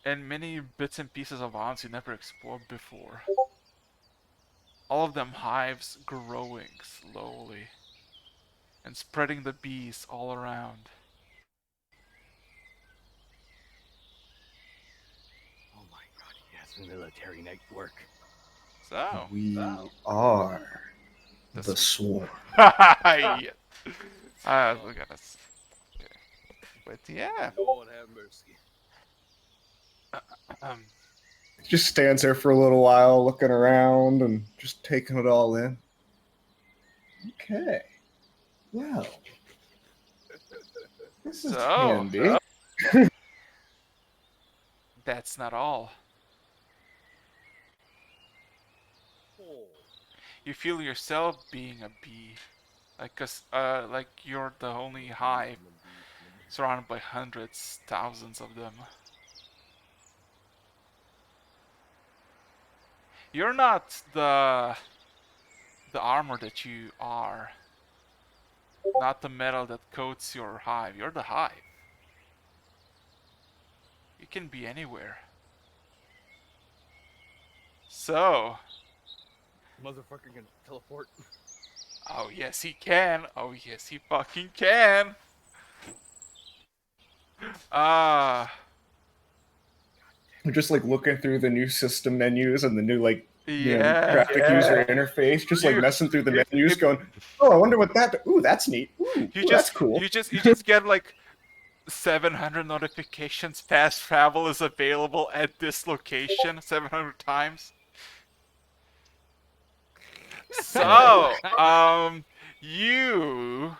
and many bits and pieces of islands you never explored before. All of them hives growing slowly and spreading the bees all around. Oh my god, yes, military network. So, We are the the swarm. yeah. Look at us. Okay. But yeah. Lord have mercy. Just stands there for a little while, looking around and just taking it all in. Okay. Well, this is handy. That's not all. You feel yourself being a bee, like you're the only hive, surrounded by hundreds, thousands of them. You're not the armor that you are, not the metal that coats your hive. You're the hive. You can be anywhere. So, Motherfucker can teleport. Oh yes, he can. Oh yes, he fucking can. Ah, We're just like looking through the new system menus and the new yeah. graphic user interface, just like You, messing through the menus, it, going, "Oh, I wonder what that. Ooh, that's neat. Ooh, you that's just, cool." you just get like 700 notifications. Fast travel is available at this location 700 times. So, you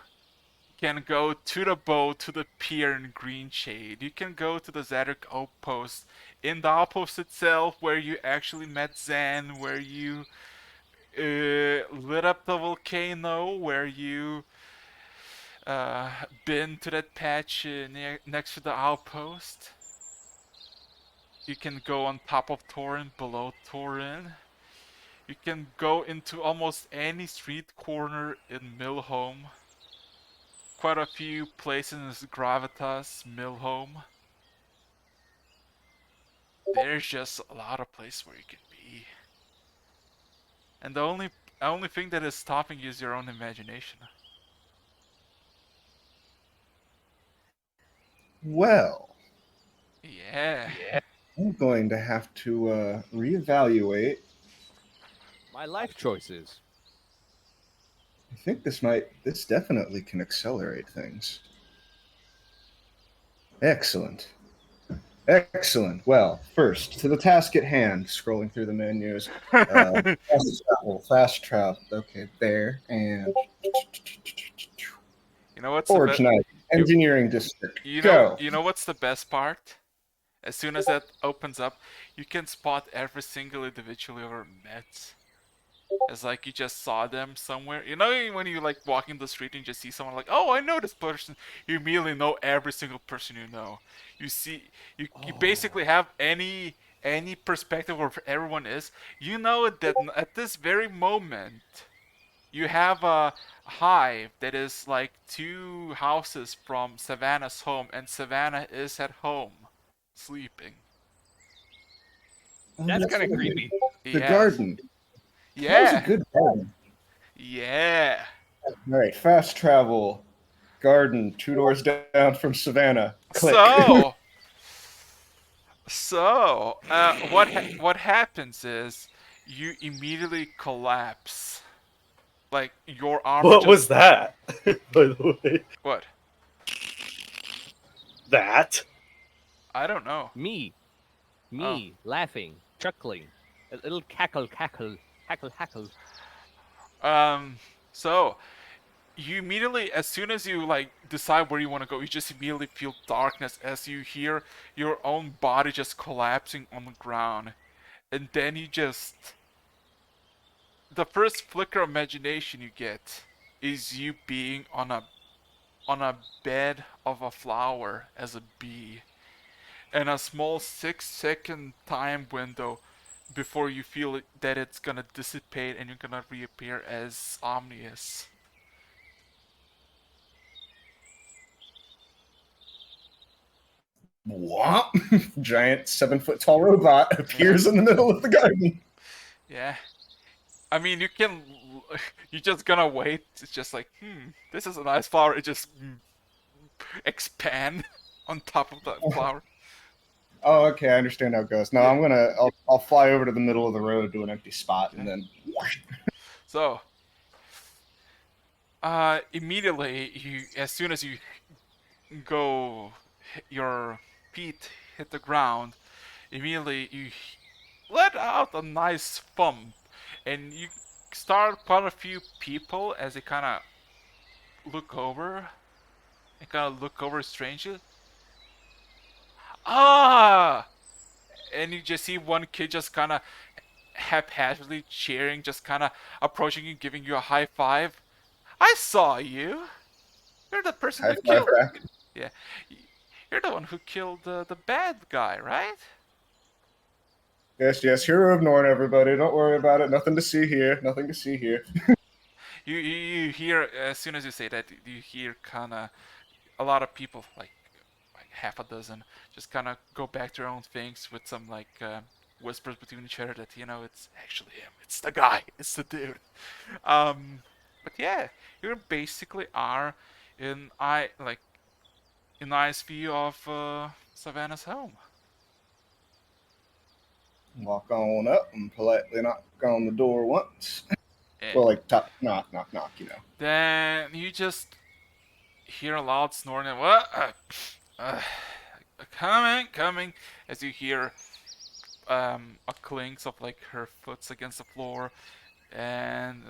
can go to the boat, to the pier in Green Shade. You can go to the Zadok outpost. In the outpost itself, where you actually met Zan, where you lit up the volcano, where you been to that patch next to the outpost. You can go on top of Torin, below Torin. You can go into almost any street corner in Millhome. Quite a few places, Gravitas, Millhome. There's just a lot of places where you can be. And the only thing that is stopping you is your own imagination. Well, Yeah. I'm going to have to reevaluate. My life choices. I think this definitely can accelerate things. Excellent. Excellent. Well, first, to the task at hand, scrolling through the menus. Fast travel. Okay, there. And You know what's the Forge best? Knight, Engineering District. You Go. know what's the best part? As soon as that opens up, you can spot every single individual you ever met. It's like you just saw them somewhere. You know when you like walking the street and you just see someone like, oh, I know this person. You immediately know every single person you know. You see, you basically have any perspective of where everyone is. You know that at this very moment, you have a hive that is like 2 houses from Savannah's home, and Savannah is at home, sleeping. Oh, That's kind of right. creepy. The Yes. garden. That was a Yeah. good garden. Yeah. All right, fast travel. Garden, 2 doors down from Savannah. Click. What happens is you immediately collapse. Like your armor What just was that? By the way, what? that. I don't know. Me, Oh. laughing, chuckling, a little cackle, hackle. So you immediately, as soon as you like decide where you want to go, you just immediately feel darkness as you hear your own body just collapsing on the ground, and then you just the first flicker of imagination you get is you being on a bed of a flower as a bee, and a small 6 second time window before you feel that it's gonna dissipate and you're gonna reappear as Omnius. Whomp. Giant 7 foot tall robot appears Yeah. in the middle of the garden. Yeah. I mean, you can. You're just gonna wait. It's just like, this is a nice flower. It just expand on top of that flower. Oh, okay, I understand how it goes. No, Yeah. I'll fly over to the middle of the road to an empty spot and then. So, immediately, as soon as you go, your feet hit the ground. Immediately, you let out a nice thump, and you start quite a few people as they kind of look over strangely. Ah! And you just see one kid just kind of haphazardly cheering, just kind of approaching you, giving you a high five. I saw you. You're the person High who five killed. back. Yeah, you're the one who killed the bad guy, right? Yes, yes, hero of Norn, everybody. Don't worry about it. Nothing to see here. Nothing to see here. You hear as soon as you say that, you hear kind of a lot of people like half a dozen just kind of go back to their own things with some like whispers between each other that it's actually him. It's the guy. It's the dude. But yeah, you basically are in in nice view of Savannah's home. Walk on up and politely knock on the door once. And Well, like top knock, knock, knock. then you just hear a loud snoring. What? Coming. As you hear a clinks of like her foot's against the floor, and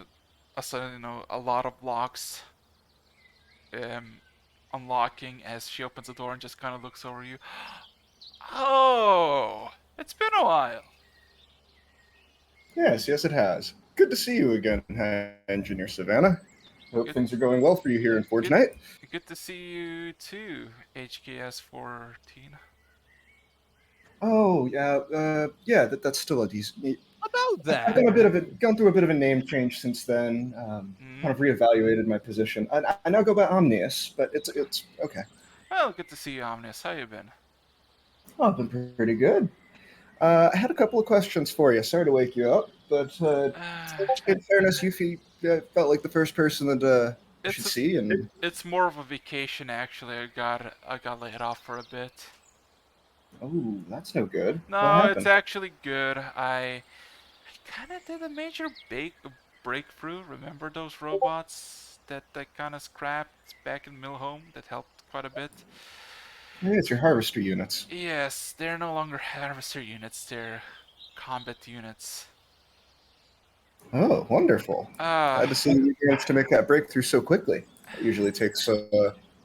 a sudden a lot of locks um unlocking as she opens the door and just kind of looks over you. Oh, it's been a while. Yes, yes, it has. Good to see you again, Engineer Savannah. Hope Good, things are going well for you here in Forge good, Night. good to see you too, HKS 14. Oh, yeah, yeah, that's still a decent. About I've that. gone through a bit of a name change since then. Kind of reevaluated my position. I now go by Omnius, but it's okay. Well, good to see you, Omnis. How you been? Oh, I've been pretty good. I had a couple of questions for you. Sorry to wake you up, but in fairness, you felt like the first person that I should It's see, and it's more of a vacation actually. I got laid off for a bit. oh, that's no good. What No, it's happened? actually good. I kind of did a major breakthrough. Remember those robots that I kind of scrapped back in Milhome that helped quite a bit? Hey, it's your harvester units. Yes, they're no longer harvester units. They're combat units. Oh, wonderful. Uh, Glad to see you managed to make that breakthrough so quickly. It usually takes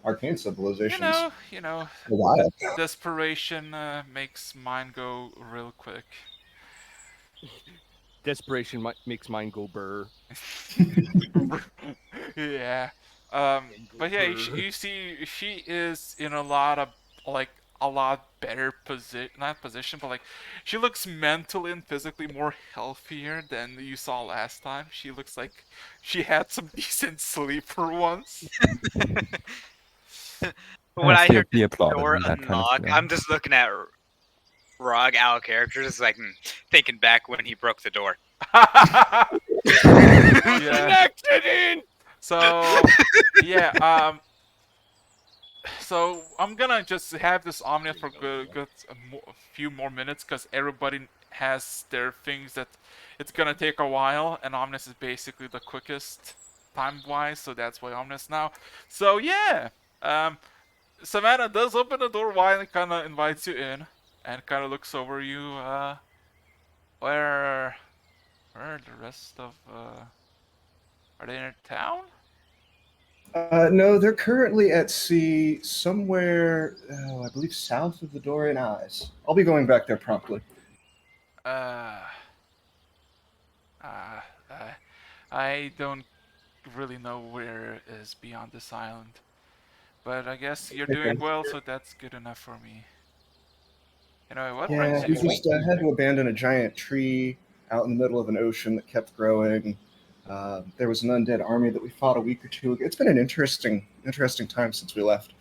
arcane civilizations you know, a while. desperation makes mine go real quick. Desperation makes mine go burr. Yeah. But yeah, you see, she is in a lot of like a lot better position, not position, but like she looks mentally and physically more healthier than you saw last time. She looks like she had some decent sleep for once. When I Still heard be the applauded door in that kind of unlock, I'm scenario. just looking at Rog out of character, just like thinking back when he broke the door. Yeah. Accident! So yeah, so I'm gonna just have this Omnia for a few more minutes because everybody has their things that it's gonna take a while, and Omnis is basically the quickest time-wise, so that's why Omnis now. So yeah, Savannah does open the door wide and kind of invites you in, and kind of looks over you. Where are the rest of are they in town? No, they're currently at sea somewhere, I believe, south of the Dorian Eyes. I'll be going back there promptly. Uh, uh, uh I don't really know where is beyond this island. But I guess you're doing Okay. well, so that's good enough for me. Anyway, what Yeah, brings you we here? just had to abandon a giant tree out in the middle of an ocean that kept growing. There was an undead army that we fought a week or two ago. It's been an interesting time since we left.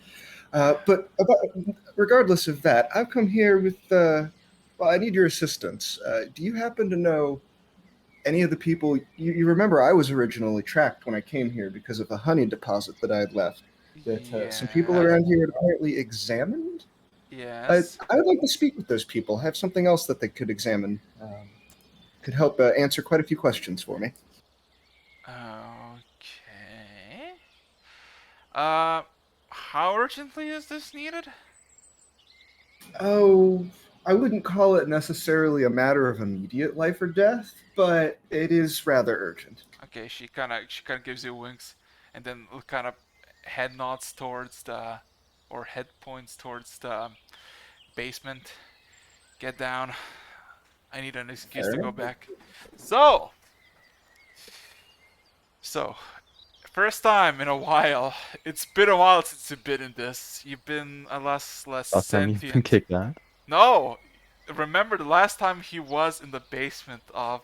Regardless of that, I've come here with. Well, I need your assistance. Do you happen to know any of the people? You remember I was originally tracked when I came here because of the honey deposit that I had left. That some people Yeah. around here had apparently examined. Yes. I would like to speak with those people. Have something else that they could examine. Could help answer quite a few questions for me. Okay. Uh, how urgently is this needed? Oh, I wouldn't call it necessarily a matter of immediate life or death, but it is rather urgent. Okay, she kind of gives you winks, and then kind of head nods towards the, or head points towards the basement. Get down. I need an excuse Fair to enough. go back. So, first time in a while. It's been a while since you've been in this. You've been a less Last time you've been sentient. kicked out. No, remember the last time he was in the basement of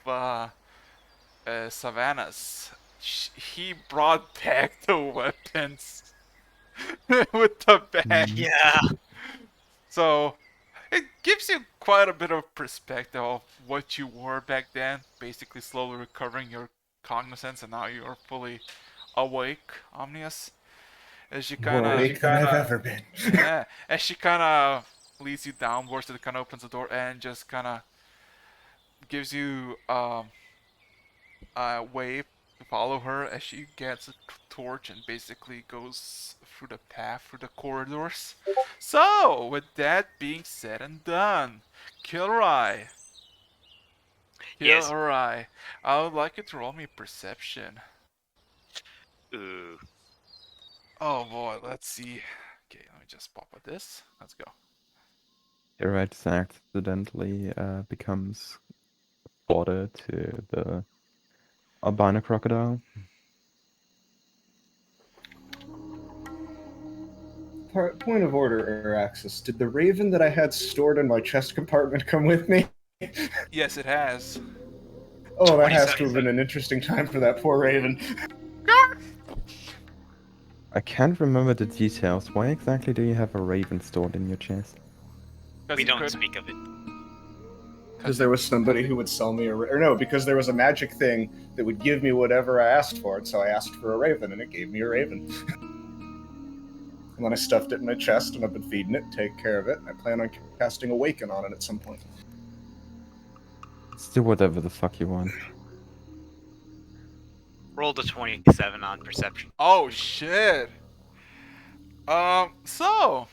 Savannah's. He brought back the weapons with the bag. Mm. Yeah. So It gives you quite a bit of perspective of what you were back then, basically slowly recovering your cognizance, and now you're fully awake, Omnius. As she More kind of, awake than I've ever been. yeah, as she kind of leads you downwards, it kind of opens the door and just kind of gives you a wave to follow her as she gets a torch and basically goes through the path, through the corridors. So, with that being said and done, Kilroy. Yes. Kilroy, I would like you to roll me perception. Ooh. Oh boy, let's see. Okay, let me just pop with this. Let's go. Hero just accidentally becomes fodder to the albino crocodile. Point of order, Araxis. Did the raven that I had stored in my chest compartment come with me? Yes, it has. Oh, that has to 27. have been an interesting time for that poor raven. I can't remember the details. Why exactly do you have a raven stored in your chest? We don't speak of it. Because there was somebody who would sell me because there was a magic thing that would give me whatever I asked for, and so I asked for a raven, and it gave me a raven. And then I stuffed it in my chest, and I've been feeding it, take care of it. I plan on casting Awaken on it at some point. Let's do whatever the fuck you want. Rolled a 27 on perception. Oh shit. So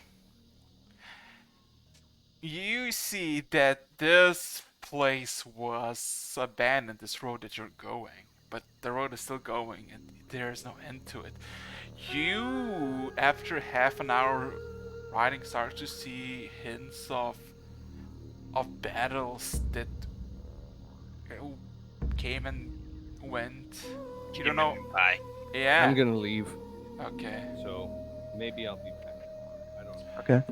you see that this place was abandoned, this road that you're going, but the road is still going and there's no end to it. You, after half an hour riding, start to see hints of battles that came and went. You don't know. Bye. Yeah. I'm gonna leave, Okay. so maybe I'll be back. I don't know. Okay.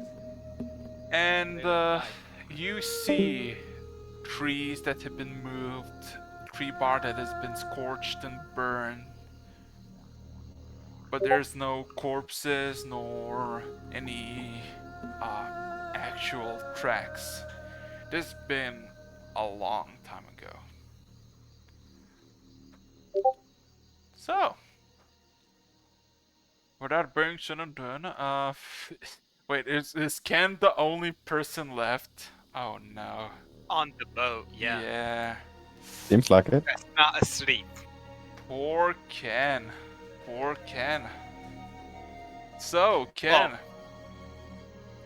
And you see trees that have been moved, tree bark that has been scorched and burned, but there's no corpses nor any actual tracks. This has been a long time ago. So, with that being said and done, wait, is Ken the only person left? Oh no. On the boat, yeah. Yeah. Seems like it. That's not asleep. Poor Ken. Poor Ken. So, Ken. Well,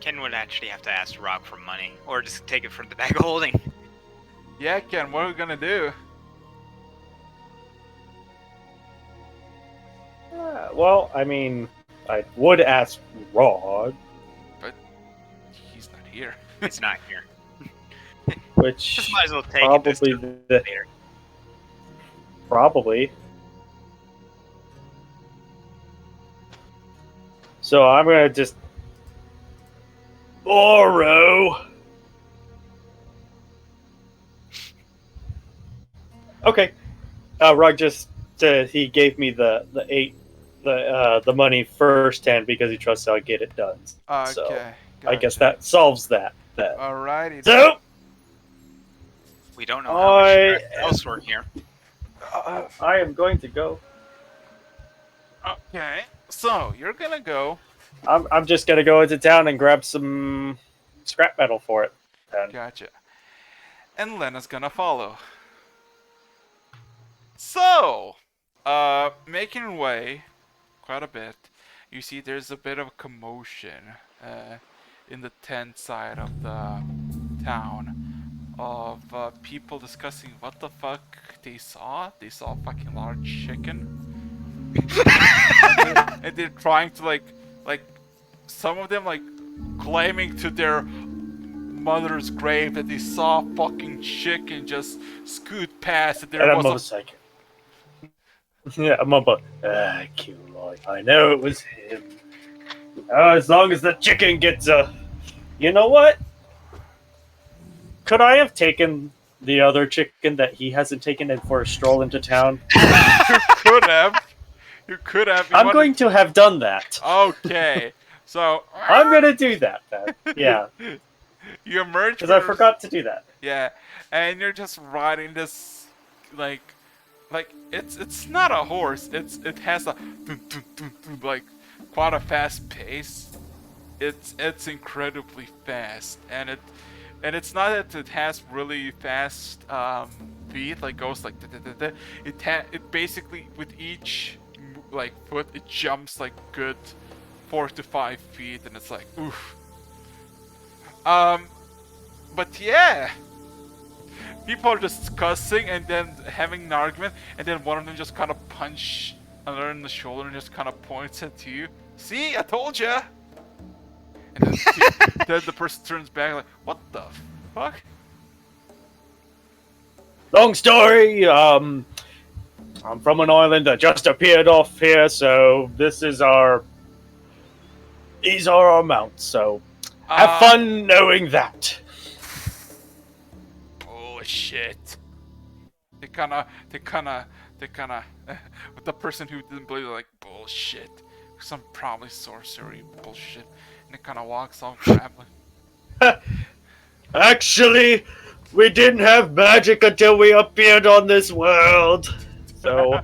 Ken would actually have to ask Rock for money, or just take it from the bag of holding. Yeah, Ken, what are we gonna do? Well, I mean, I would ask Rod, But he's not here. It's not here. which Just might as well take it this probably time the later. probably. So I'm gonna just borrow. Okay. Rod just he gave me the money firsthand because he trusts I'll get it done. Okay. So I guess gotcha. that solves that. Alrighty. So We don't know how much I else we're here. I am going to go. Okay. So you're gonna go. I'm just gonna go into town and grab some scrap metal for it. Then. Gotcha. And Lena's gonna follow. So, making your way quite a bit, you see there's a bit of a commotion in the tent side of the town of people discussing what the fuck they saw. They saw a fucking large chicken. And they're trying to like some of them like claiming to their mother's grave that they saw a fucking chicken just scoot past and there And I'm was like, yeah, I'm about Kilroy. I know it was him. As long as the chicken gets you know what? Could I have taken the other chicken that he hasn't taken in for a stroll into town? You could have. You could have. I'm going to have done that. Okay. So I'm gonna do that then. Yeah. You emerge Because I from forgot to do that. yeah, and you're just riding this like it's not a horse. It has a dun, dun, dun, dun, like quite a fast pace. It's incredibly fast, and it's not that it has really fast feet like goes like da, da, da, da. It basically with each like foot it jumps like good 4 to 5 feet, and it's like oof. Um, but yeah, people are just cussing and then having an argument, and then one of them just kind of punch another in the shoulder and just kind of points at you. See, I told ya. And then the person turns back like, what the fuck? Long story. I'm from an island that just appeared off here, so these are our mounts. So have fun knowing that. Bullshit. They kinda, with the person who didn't believe, they're like, bullshit. Some probably sorcery bullshit. And it kinda walks off grappling. Actually, we didn't have magic until we appeared on this world. So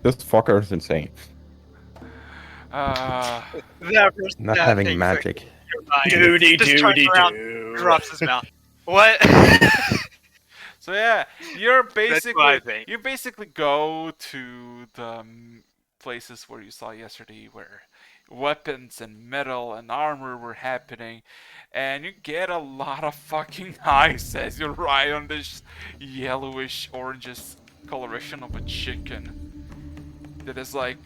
This fucker is insane. Not having magic. doody Just turns doody around, doo. drops his mouth. What? So yeah, you're what I basically think. you basically go to the places where you saw yesterday, where weapons and metal and armor were happening, and you get a lot of fucking eyes as you ride on this yellowish orangish coloration of a chicken that is like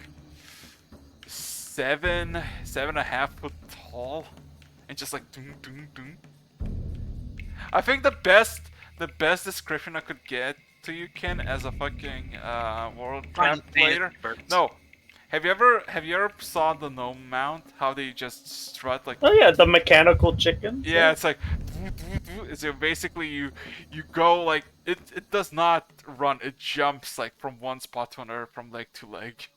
7.5 foot tall, and just like doom doom doom. I think the best description I could get to you, Ken, as a fucking world trap player. No, have you ever saw the gnome mount? How they just strut like? Oh yeah, the mechanical chicken. Yeah, it's like so basically you go like it does not run, it jumps like from one spot to another, from leg to leg.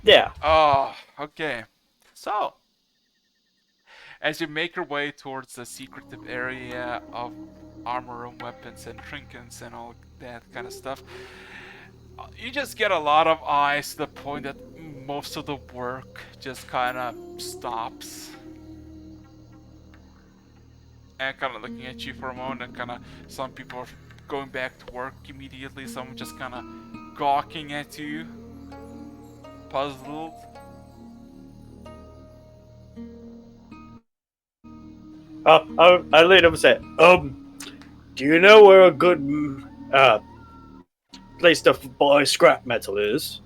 Yeah. Oh, okay. So, as you make your way towards the secretive area of armor and weapons and trinkets and all that kind of stuff, you just get a lot of eyes to the point that most of the work just kind of stops. And kind of looking at you for a moment, and kind of some people are going back to work immediately, some just kind of gawking at you, puzzled. I later said, do you know where a good place to buy scrap metal is?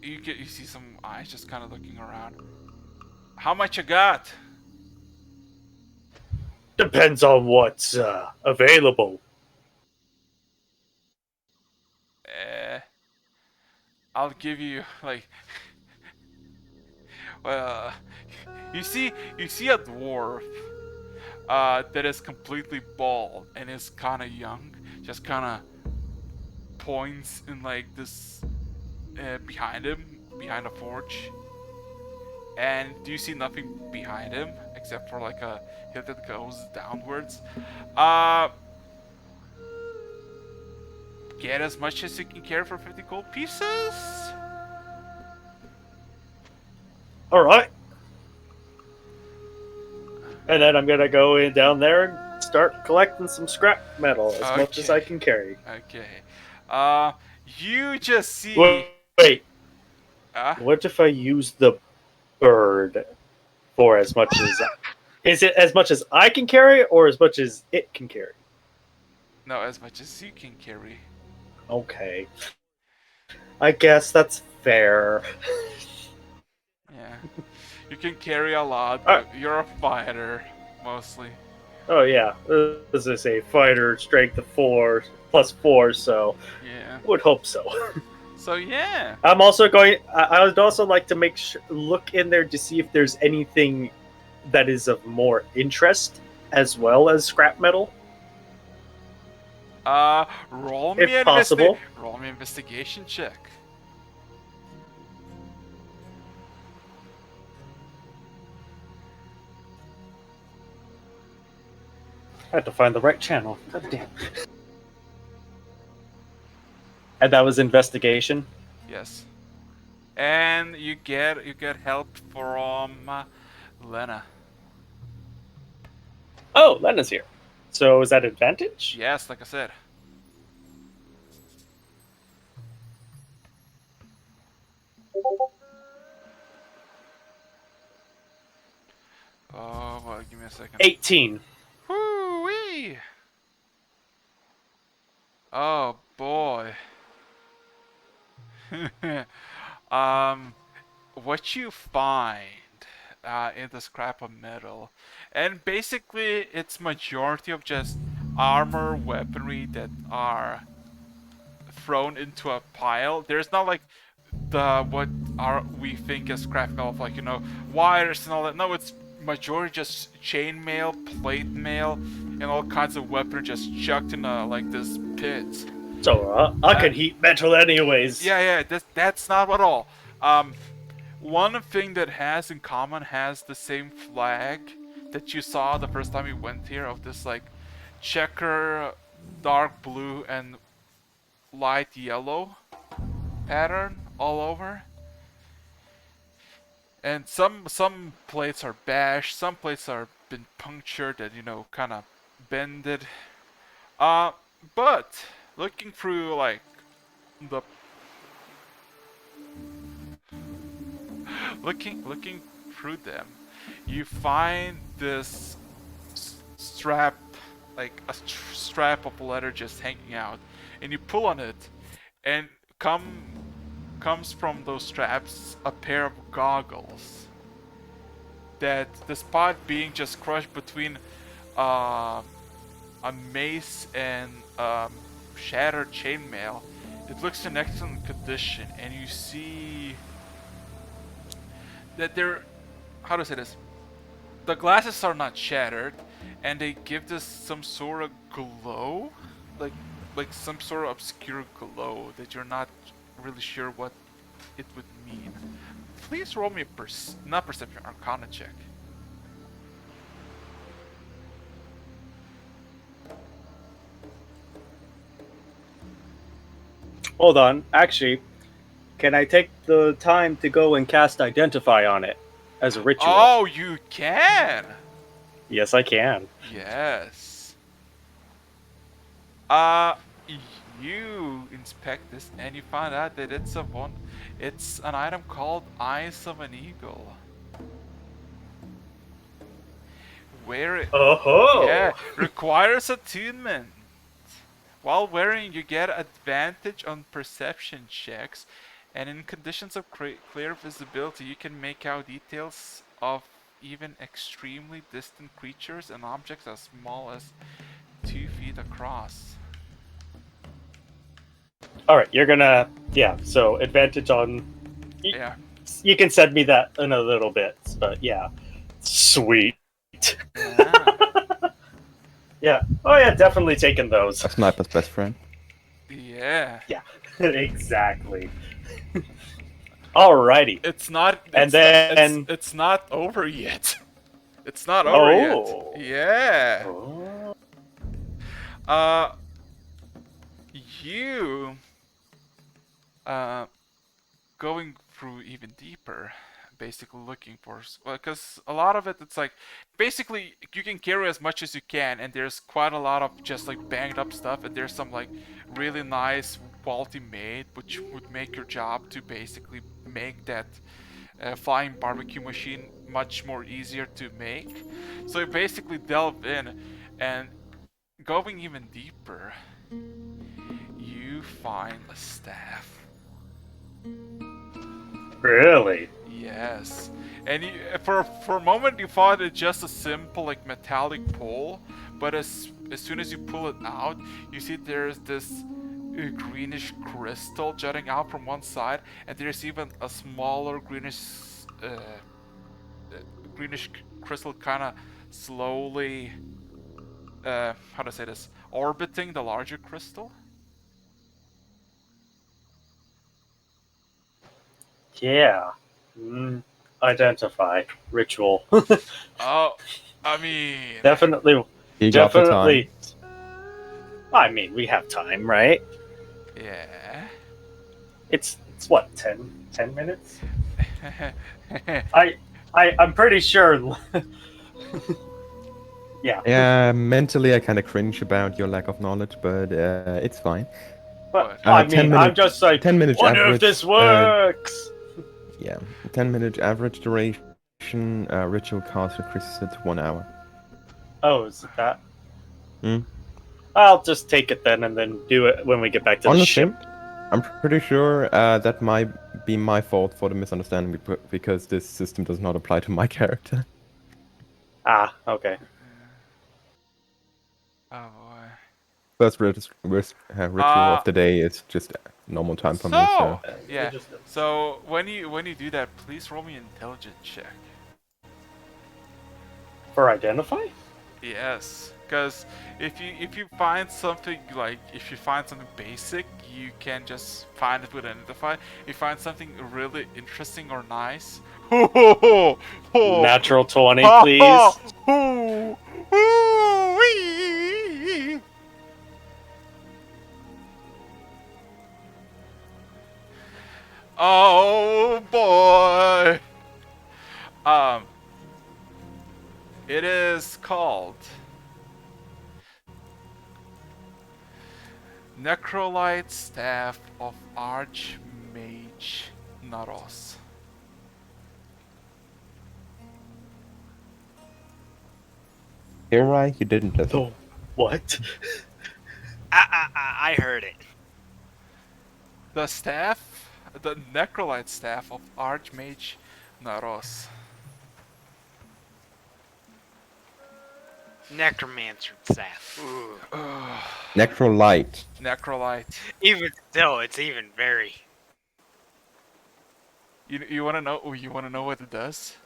You see some eyes just kind of looking around. How much you got? Depends on what's available. I'll give you like well, you see a dwarf that is completely bald and is kind of young, just kind of points in like this behind him, behind a forge. And do you see nothing behind him except for like a hip that goes downwards? Get as much as you can carry for 50 gold pieces. All right. And then I'm gonna go in down there and start collecting some scrap metal as much as I can carry. Okay. You just see. Wait. What if I use the bird for as much as? Is it as much as I can carry, or as much as it can carry? No, as much as you can carry. Okay. I guess that's fair. Yeah. You can carry a lot, but you're a fighter, mostly. Oh yeah, as I say, fighter, strength of 4 plus 4, so yeah, would hope so. So yeah, I'm also going. I would also like to look in there to see if there's anything that is of more interest, as well as scrap metal. Roll me if possible. Roll me an investigation check. had to find the right channel. God damn. And that was investigation. Yes. And you get help from Lena. Oh, Lena's here. So is that advantage? Yes, like I said. Oh, well, give me a second. 18. Whoo-wee! Oh, boy. What you find in the scrap of metal, and basically it's majority of just armor weaponry that are thrown into a pile. There's not like the what are we think is scrap metal of, like, wires and all that. No, it's majority just chainmail, plate mail, and all kinds of weaponry just chucked in like this pit. So I can heat metal anyways. Yeah, that's not at all. One thing that has in common has the same flag that you saw the first time you went here, of this like checker, dark blue and light yellow pattern all over. And some plates are bashed, some plates are been punctured and kind of bended. But looking through like the looking through them, you find this strap, like a strap of leather just hanging out, and you pull on it, and comes from those straps a pair of goggles that, despite being just crushed between a mace and shattered chainmail, it looks in excellent condition, and you see that they're, how to say this, the glasses are not shattered, and they give this some sort of glow, like some sort of obscure glow that you're not really sure what it would mean. Please roll me a not perception, arcana check. Hold on. Actually, can I take the time to go and cast Identify on it as a ritual? Oh, you can! Yes, I can. Yes. You inspect this and you find out that it's an item called Eyes of an Eagle. Where it, Oh-ho! yeah, requires attunement. While wearing, you get advantage on perception checks, and in conditions of clear visibility, you can make out details of even extremely distant creatures and objects as small as 2 feet across. Alright, you're gonna... Yeah, so advantage on... Yeah. You can send me that in a little bit, but yeah. Sweet. Yeah. Yeah. Oh yeah, definitely taking those. A sniper's best friend. Yeah. Yeah, exactly. Alrighty. It's not. And then... It's not over yet. It's not over yet. Yeah. Oh. You going through even deeper, basically looking for, well, because a lot of it's like, basically you can carry as much as you can, and there's quite a lot of just like banged up stuff, and there's some like really nice quality made, which would make your job to basically make that flying barbecue machine much more easier to make. So you basically delve in, and going even deeper, you find a staff. Really? Yes. And for a moment you thought it's just a simple like metallic pole, but as soon as you pull it out, you see there's this greenish crystal jutting out from one side, and there's even a smaller greenish crystal kind of slowly, how to say this, orbiting the larger crystal. Yeah. Identify. Ritual. Oh, I mean, Definitely You got the time. Definitely. I mean, we have time, right? Yeah. It's what 10 minutes. I'm pretty sure. Yeah. Yeah, mentally I kind of cringe about your lack of knowledge, but it's fine. But What? I 10 mean, I'm minutes, just like, 10 minutes wonder if average. this works. Yeah, 10-minute average duration. Ritual cast increases it to 1 hour. Oh, is it that? Hmm. I'll just take it then, and then do it when we get back to the Honestly, ship. I'm pretty sure that might be my fault for the misunderstanding because this system does not apply to my character. Ah, okay. Oh boy. First ritual of the day is just normal time for me, so. Yeah. So when you do that, please roll me an intelligence check. For identify? Yes, because if you find something like if you find something basic, you can just find it with identify. If you find something really interesting or nice, Natural 20, please. Oh boy. It is called Necrolite Staff of Archmage Naros. Here, you didn't listen. The what? I heard it. The staff, the Necrolite Staff of Archmage Naros. Necromancer staff. Ooh. Necrolite. Necrolite. Even still, it's even very. You wanna know? You wanna know what it does?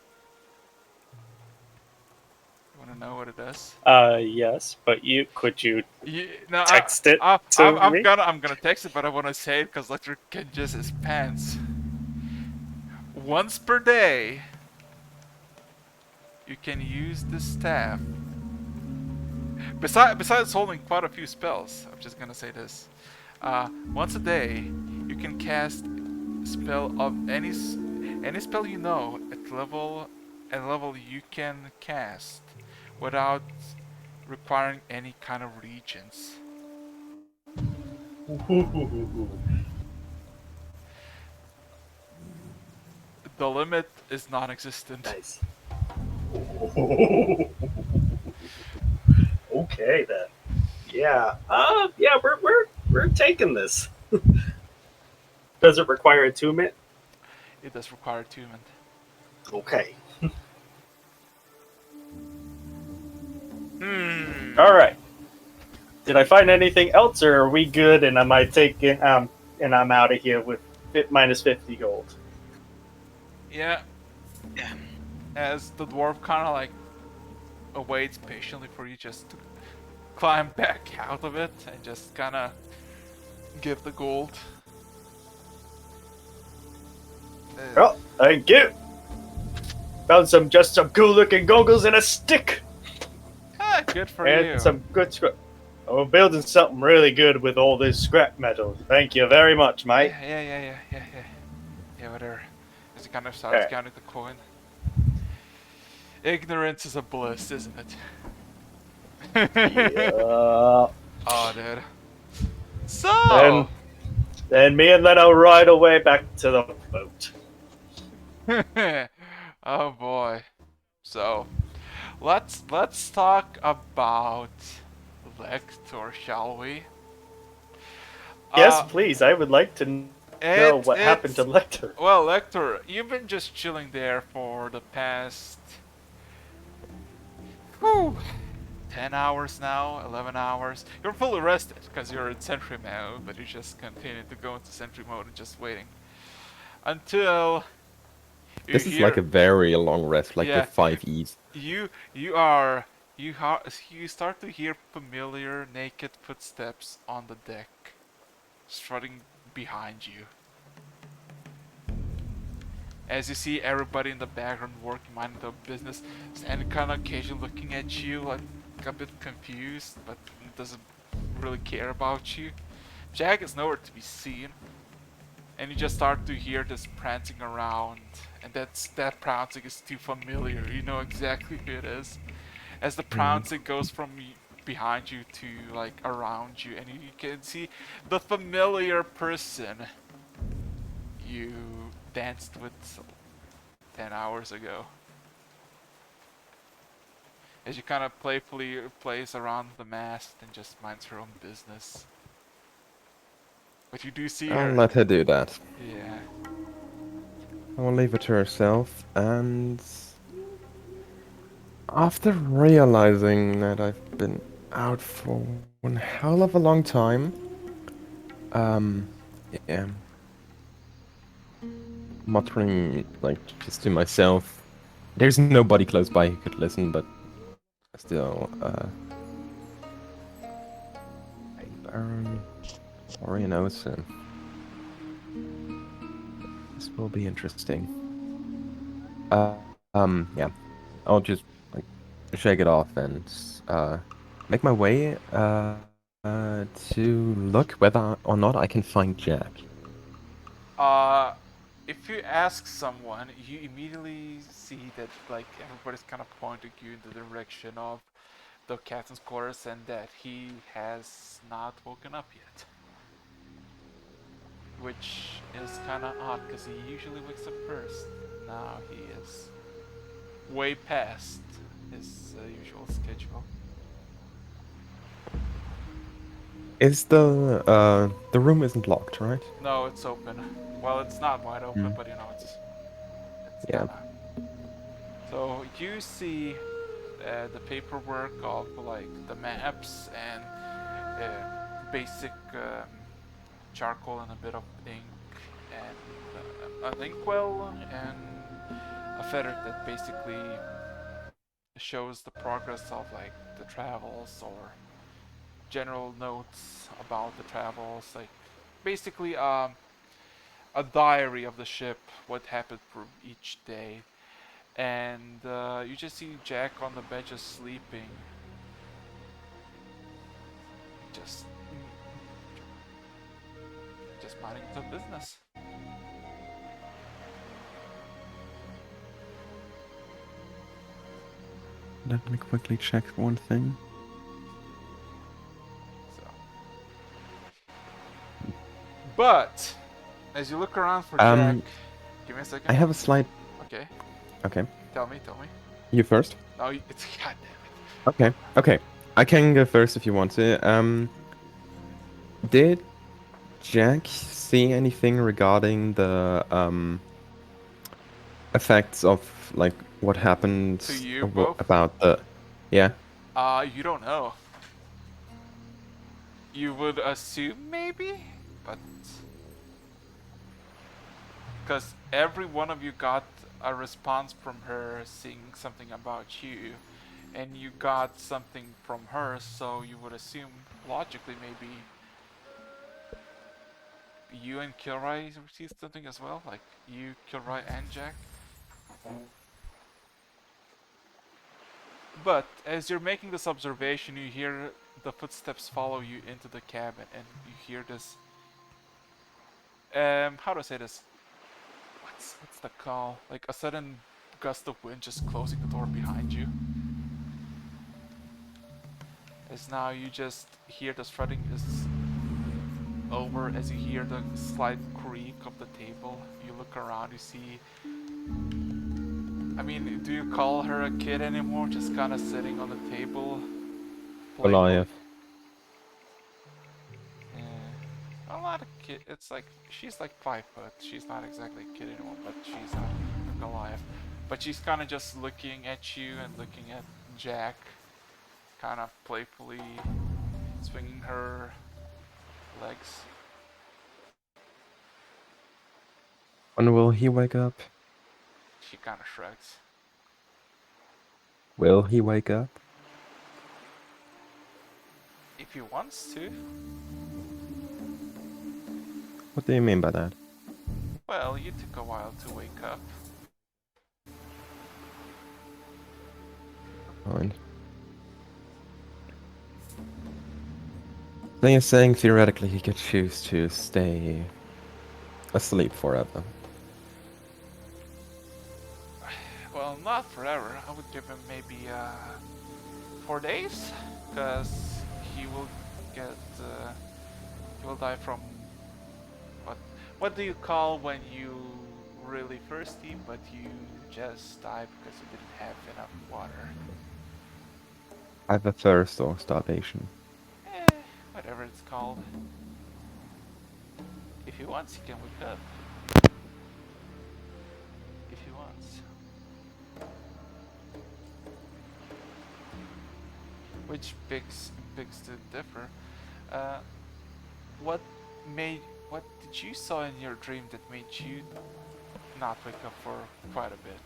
You wanna know what it does? Yes, but could you No, text it I'm to me? gonna text it, but I wanna say it because Lecter can just his pants. Once per day, you can use the staff. Besides holding quite a few spells, I'm just gonna say this. Once a day, you can cast spell of any spell you know at level you can cast without requiring any kind of regents. The limit is non-existent. Nice. Okay then. Yeah. Yeah. We're taking this. Does it require attunement? It does require attunement. Okay. All All right. Did I find anything else, or are we good? And am I taking and I'm out of here with minus 50 gold. Yeah. Yeah. As the dwarf kind of like awaits patiently for you just to climb back out of it and just kind of give the gold. Oh, thank you. Found some cool looking goggles and a stick. Good for And you. some good scrap. Oh, we're building something really good with all this scrap metal. Thank you very much, mate. Yeah, whatever. As he kind of starts counting the coin. Ignorance is a bliss, isn't it? Yeah. Oh, dude. So. Then me and Leno ride away back to the boat. Oh boy. So, let's talk about Lector, shall we? Yes, please. I would like to know what happened to Lecter. Well, Lector, you've been just chilling there for the past 10 hours now, 11 hours. You're fully rested because you're in sentry mode, but you just continue to go into sentry mode and just waiting until This is like a very long rest, like the 5 E's. You start to hear familiar naked footsteps on the deck, strutting behind you. As you see everybody in the background working, minding their business, and kind of occasionally looking at you, like a bit confused, but doesn't really care about you. Jack is nowhere to be seen, and you just start to hear this prancing around, and that prancing is too familiar. You know exactly who it is. As the prancing goes from behind you to like around you, and you can see the familiar person you danced with 10 hours ago. As she kind of playfully plays around the mast and just minds her own business. But you do see I'll her. let her do that. Yeah. I will leave her to herself, and after realizing that I've been out for one hell of a long time, yeah, muttering like just to myself. There's nobody close by who could listen, but still, Orianosa. This will be interesting. Yeah, I'll just like shake it off and make my way to look whether or not I can find Jack. Uh, if you ask someone, you immediately see that like everybody's kind of pointing you in the direction of the captain's quarters, and that he has not woken up yet. Which is kind of odd because he usually wakes up first. Now he is way past his usual schedule. Is the room isn't locked, right? No, it's open. Well, it's not wide open, Hmm. but you know it's Yeah. kind of. So you see the paperwork of like the maps and basic charcoal and a bit of ink and an inkwell and a feather that basically shows the progress of like the travels or general notes about the travels, like basically a diary of the ship, what happened for each day. And you just see Jack on the bed just sleeping, just just minding his own business. Let me quickly check one thing. So, but as you look around for Jack, give me a second. I have a slight. Okay, Okay, tell me, tell me. you first. No, it's goddamn it. Okay, okay. I can go first if you want to. Did Jack see anything regarding the effects of like what happened To you both? about the yeah? You don't know. You would assume maybe, but because every one of you got a response from her saying something about you, and you got something from her, so you would assume logically maybe you and Kilroy received something as well, like you, Kilroy, and Jack. But as you're making this observation, you hear the footsteps follow you into the cabin, and you hear this. How do I say this? What's the call? Like a sudden gust of wind just closing the door behind you. As now you just hear the strutting is over, as you hear the slight creak of the table. You look around, you see. I mean, do you call her a kid anymore? Just kind of sitting on the table, playfully. Goliath. Yeah, a lot of kid. It's like she's like 5 foot. She's not exactly a kid anymore, but she's a Goliath. But she's kind of just looking at you and looking at Jack, kind of playfully swinging her legs. When will he wake up? She kind of shrugs. Will he wake up? If he wants to. What do you mean by that? Well, you took a while to wake up. Fine. Then you're saying theoretically he could choose to stay asleep forever. Well, not forever. I would give him maybe 4 days, because he will get he will die from what what do you call when you really thirsty but you just die because you didn't have enough water? Either thirst or starvation. Whatever it's called. If he wants, he can wake up. If he wants. Which begs to differ. Uh, what made what did you saw in your dream that made you not wake up for quite a bit?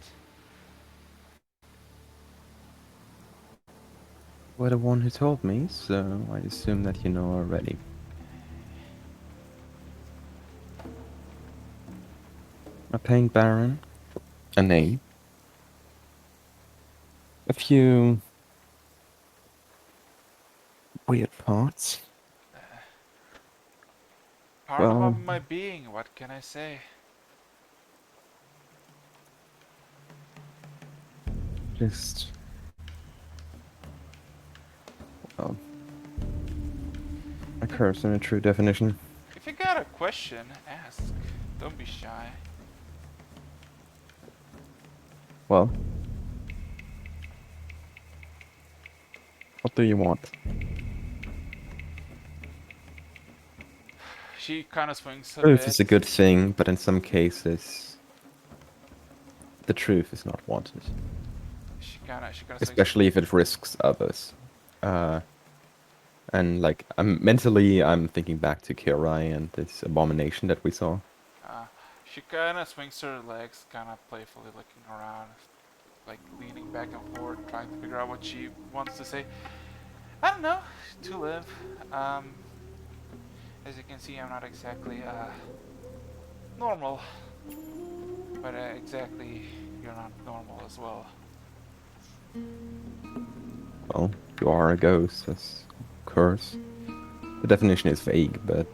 We're the one who told me, so I assume that you know already. A paint baron, a name, a few weird parts. Part Well, of my being, what can I say? just well, a curse in a true definition. If you got a question, ask. Don't be shy. Well, what do you want? She kind of swings a Truth bit. is a good thing, but in some cases, the truth is not wanted. She kind of swings. Especially if it risks others. And like, I'm thinking back to Kirai and this abomination that we saw. She kind of swings her legs, kind of playfully looking around, like leaning back and forth, trying to figure out what she wants to say. I don't know. To live. As you can see, I'm not exactly normal, but exactly you're not normal as well. Well, you are a ghost, that's a curse. The definition is vague, but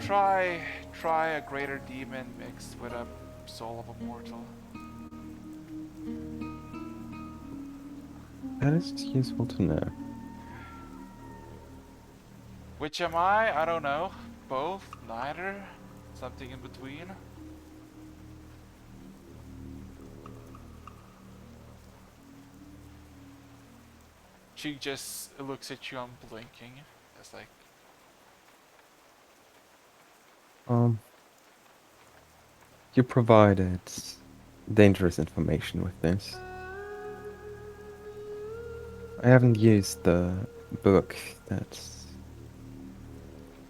Try a greater demon mixed with a soul of a mortal. that is useful to know. Which am I? I don't know. Both? Neither? Something in between? She just looks at you unblinking. It's like, You provided dangerous information with this. I haven't used the book that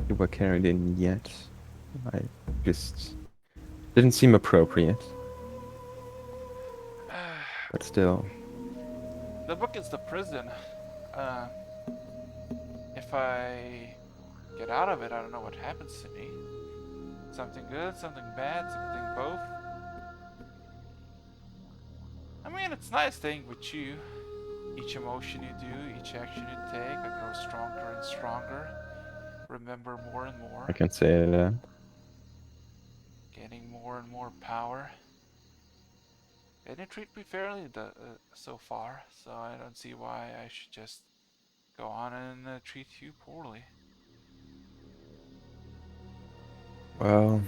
you were carried in yet. I just didn't seem appropriate. But still. the book is the prison. If I get out of it, I don't know what happens to me. Something good, something bad, something both. I mean, it's nice staying with you. Each emotion you do, each action you take, I grow stronger and stronger. Remember more and more. I can say that. Gaining more and more power. And you treat me fairly so far, so I don't see why I should just go on and treat you poorly. Well,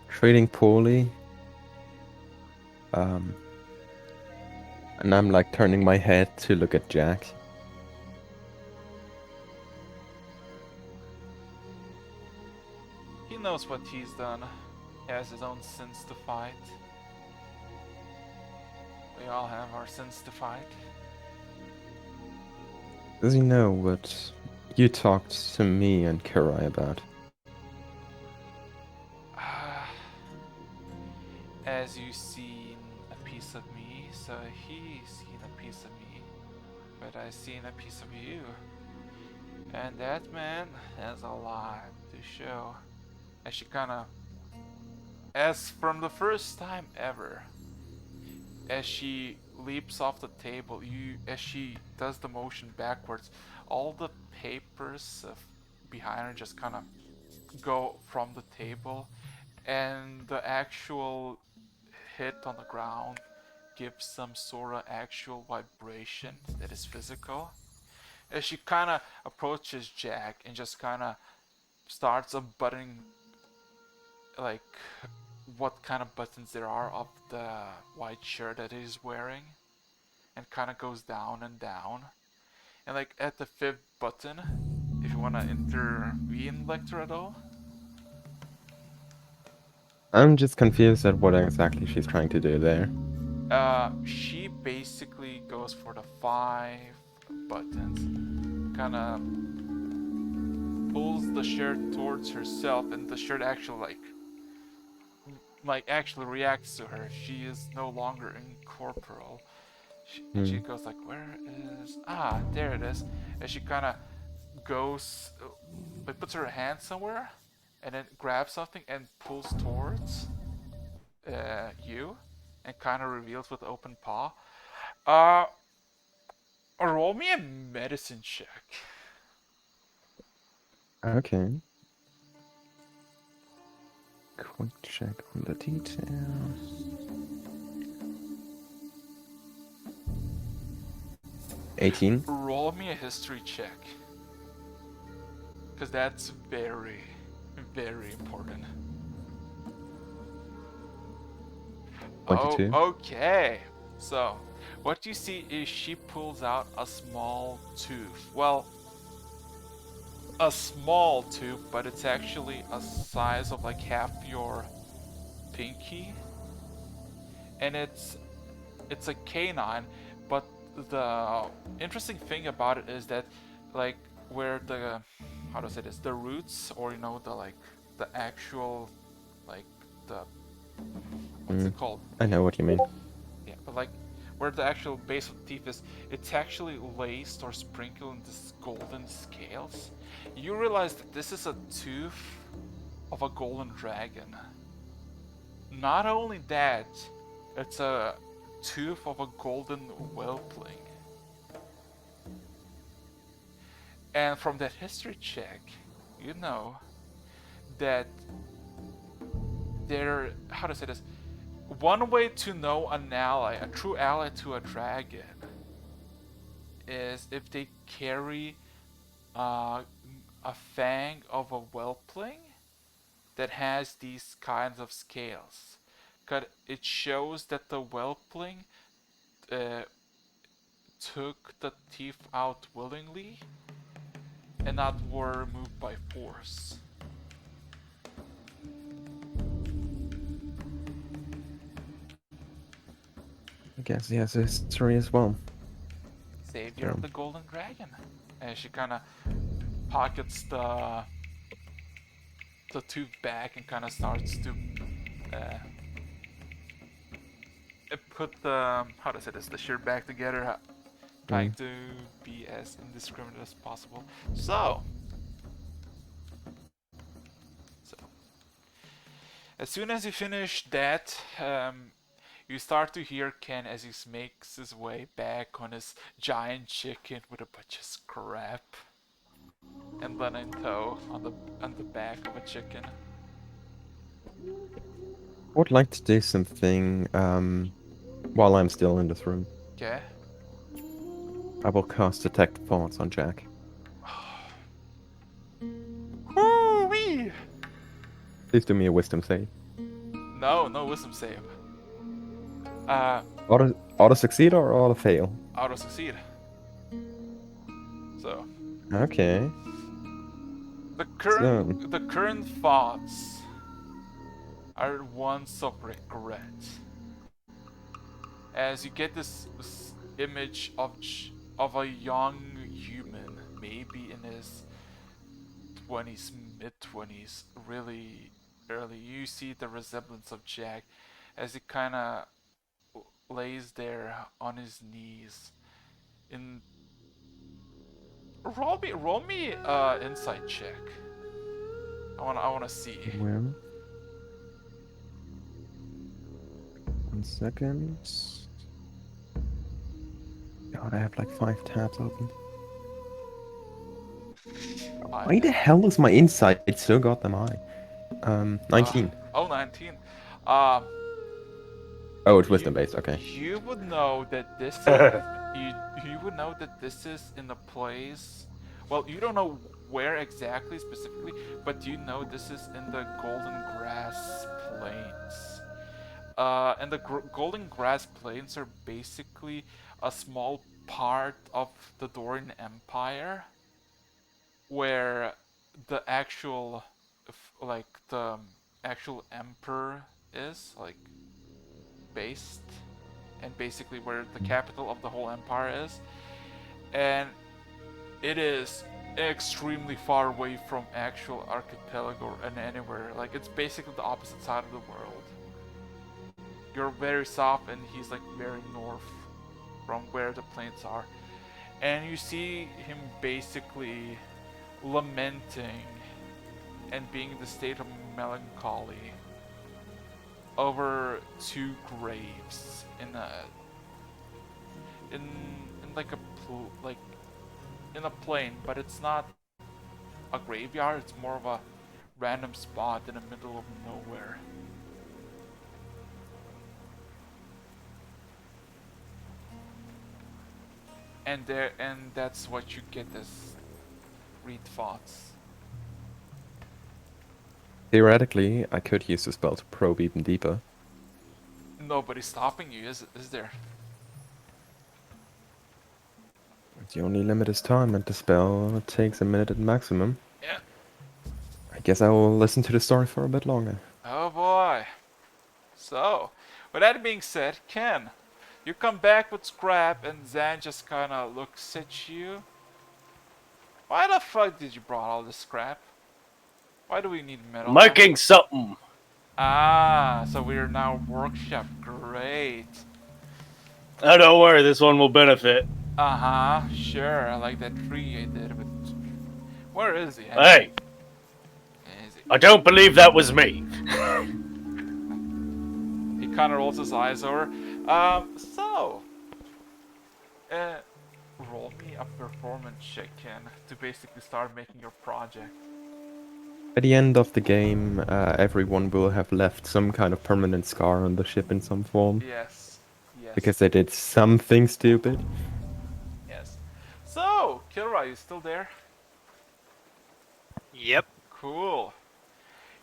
treating poorly. And I'm like turning my head to look at Jack. He knows what he's done. He has his own sins to fight. We all have our sins to fight. Does he know what you talked to me and Kirai about? As you seen a piece of me, so he's seen a piece of me. But I seen a piece of you. And that man has a lot to show. As she kinda, as from the first time ever, as she leaps off the table, as she does the motion backwards, all the papers behind her just kind of go from the table, and the actual hit on the ground gives some sort of actual vibration that is physical. As she kind of approaches Jack and just kind of starts unbuttoning like what kind of buttons there are of the white shirt that he's wearing, and kind of goes down and down. And like at the fifth button, if you want to intervene, Lecter, at all. I'm just confused at what exactly she's trying to do there. She basically goes for the 5 buttons, kind of pulls the shirt towards herself, and the shirt actually actually reacts to her. She is no longer incorporeal. And she goes like, where is... Ah, there it is. And she kind of goes... puts her hand somewhere, and then grabs something and pulls towards you, and kind of reveals with open paw. Roll me a medicine check. Okay. Quick check on the details. 18. Roll me a history check. Because that's very, very important. 22. Oh, okay. So, what you see is she pulls out a small tooth. Well, a small tooth, but it's actually a size of like half your pinky. And it's a canine, but the interesting thing about it is that like where the how to say this, the roots, or you know, the like the actual like the what's it called? I know what you mean. Yeah, but like where the actual base of the teeth is, it's actually laced or sprinkled in this golden scales. You realize that this is a tooth of a golden dragon. Not only that, it's a tooth of a golden whelpling. And from that history check, you know that there, how to say this, one way to know an ally, a true ally to a dragon, is if they carry a fang of a whelpling that has these kinds of scales. Because it shows that the whelpling took the teeth out willingly and not were removed by force. I guess he has a history as well. Savior of the Golden Dragon. And she kind of pockets the tooth back and kind of starts to put the, how to say this, the shirt back together, trying to be as indiscriminate as possible. So, as soon as you finish that, you start to hear Ken as he makes his way back on his giant chicken with a bunch of scrap and then in tow on the back of a chicken. I would like to do something while I'm still in this room. Okay. I will cast Detect Thoughts on Jack. Woo-wee! Please do me a wisdom save. No wisdom save. Auto succeed or auto fail? Auto succeed. So. Okay. The current thoughts are ones of regret. As you get this image of a young human, maybe in his 20s, mid-20s, really early. You see the resemblance of Jack as he kind of lays there on his knees. In roll me insight check. I wanna see. Well, 1 second. God, I have like 5 tabs open. Why the hell is my insight so goddamn high? 19. Oh, 19. Um, Oh, it's wisdom based. Okay. You would know that this is you would know that this is in a place. Well, you don't know where exactly specifically, but you know this is in the Golden Grass Plains. And the Golden Grass Plains are basically a small part of the Dorian Empire, where the actual, like the actual emperor is like based, and basically where the capital of the whole empire is, and it is extremely far away from actual archipelago and anywhere. Like it's basically the opposite side of the world. You're very south and he's like very north from where the plains are, and you see him basically lamenting and being in the state of melancholy over two graves in a in like a like in a plain, but it's not a graveyard. It's more of a random spot in the middle of nowhere. And that's what you get as read thoughts. Theoretically, I could use the spell to probe even deeper. Nobody's stopping you, is there? The only limit is time, and the spell takes a minute at maximum. Yeah. I guess I will listen to the story for a bit longer. Oh boy. So, with that being said, Ken, you come back with scrap, and Zan just kind of looks at you. Why the fuck did you brought all this scrap? Why do we need metal? Making something. Ah, so we're now workshop. Great. Oh, don't worry, this one will benefit. Uh-huh, sure. I like that tree I did with... Where is he? Hey! Is he? I don't believe that was me. He kind of rolls his eyes over. Roll me a performance check, Ken, to basically start making your project. At the end of the game, everyone will have left some kind of permanent scar on the ship in some form. Yes. Yes. Because they did something stupid. Yes. So, Kilroy, you still there? Yep. Cool.